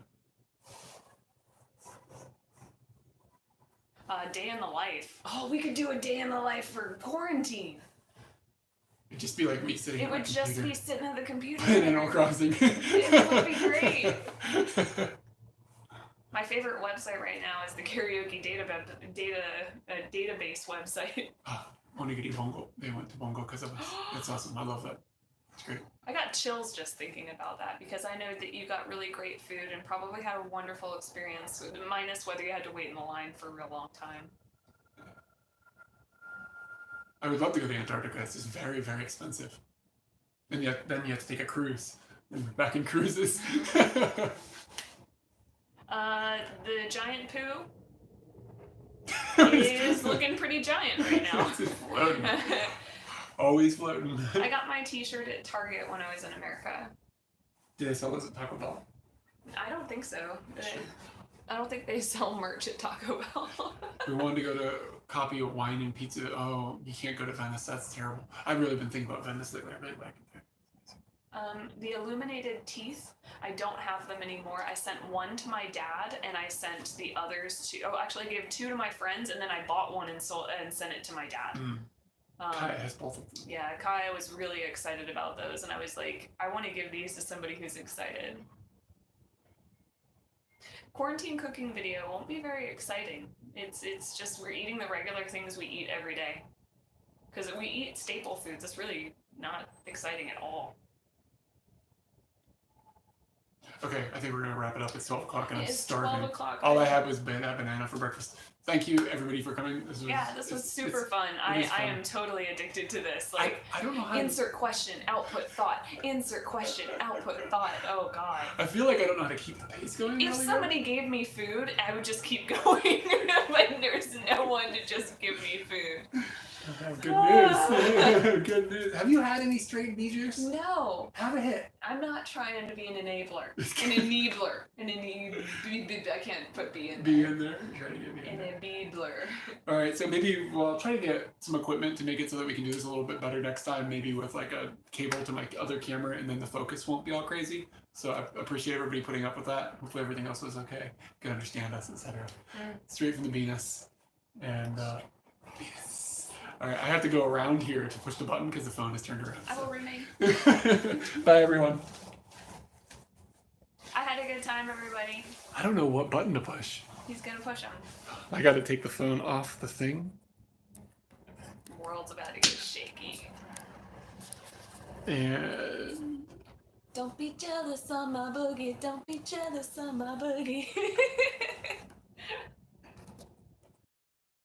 Day in the life. Oh, we could do a day in the life for quarantine. It'd just be like me sitting It would just be sitting at the computer. playing Animal Crossing. It would be great. My favorite website right now is the karaoke database website. Onigiri Bongo. They went to Bongo because of us. That's awesome. I love that. It's great. I got chills just thinking about that, because I know that you got really great food and probably had a wonderful experience, minus whether you had to wait in the line for a real long time. I would love to go to Antarctica. It's just very, very expensive. And yet, then you have to take a cruise. And we're back in cruises. The giant poo is looking pretty giant right now. It's floating. Always floating. I got my t-shirt at Target when I was in America. Do they sell those at Taco Bell? I don't think so. I don't think they sell merch at Taco Bell. We wanted to go to copy a wine and pizza. Oh, you can't go to Venice. That's terrible. I've really been thinking about Venice lately. I really like it there. The illuminated teeth, I don't have them anymore. I sent one to my dad, and I sent the others to. Oh, actually, I gave 2 to my friends, and then I bought one and sent it to my dad. Kai has both of them. Yeah, Kai was really excited about those, and I was like, I want to give these to somebody who's excited. Quarantine cooking video won't be very exciting. It's just we're eating the regular things we eat every day. Because we eat staple foods. It's really not exciting at all. Okay, I think we're gonna wrap it up. It's 12 o'clock and I'm It's starving. 12 o'clock. All I had was banana for breakfast. Thank you everybody for coming. This was super fun. I am totally addicted to this. Like, I don't know how insert question, output thought. Insert question, output thought. Oh god. I feel like I don't know how to keep the pace going. If somebody gave me food, I would just keep going. But there's no one to just give me food. Good news. Good news. Have you had any straight bee juice? No. Have a hit. I'm not trying to be an enabler. An enabler. I can't put B in there. Be in there. Try to get me in An enabler. Alright, so maybe I'll try to get some equipment to make it so that we can do this a little bit better next time, maybe with like a cable to my other camera, and then the focus won't be all crazy. So I appreciate everybody putting up with that. Hopefully everything else was okay. You can understand us, etc. Straight from the Venus. And Venus. Alright, I have to go around here to push the button because the phone is turned around. I will remain. Bye everyone. I had a good time, everybody. I don't know what button to push. He's gonna push on. I gotta take the phone off the thing. The world's about to get shaky. And don't be jealous on my boogie. Don't be jealous on my boogie.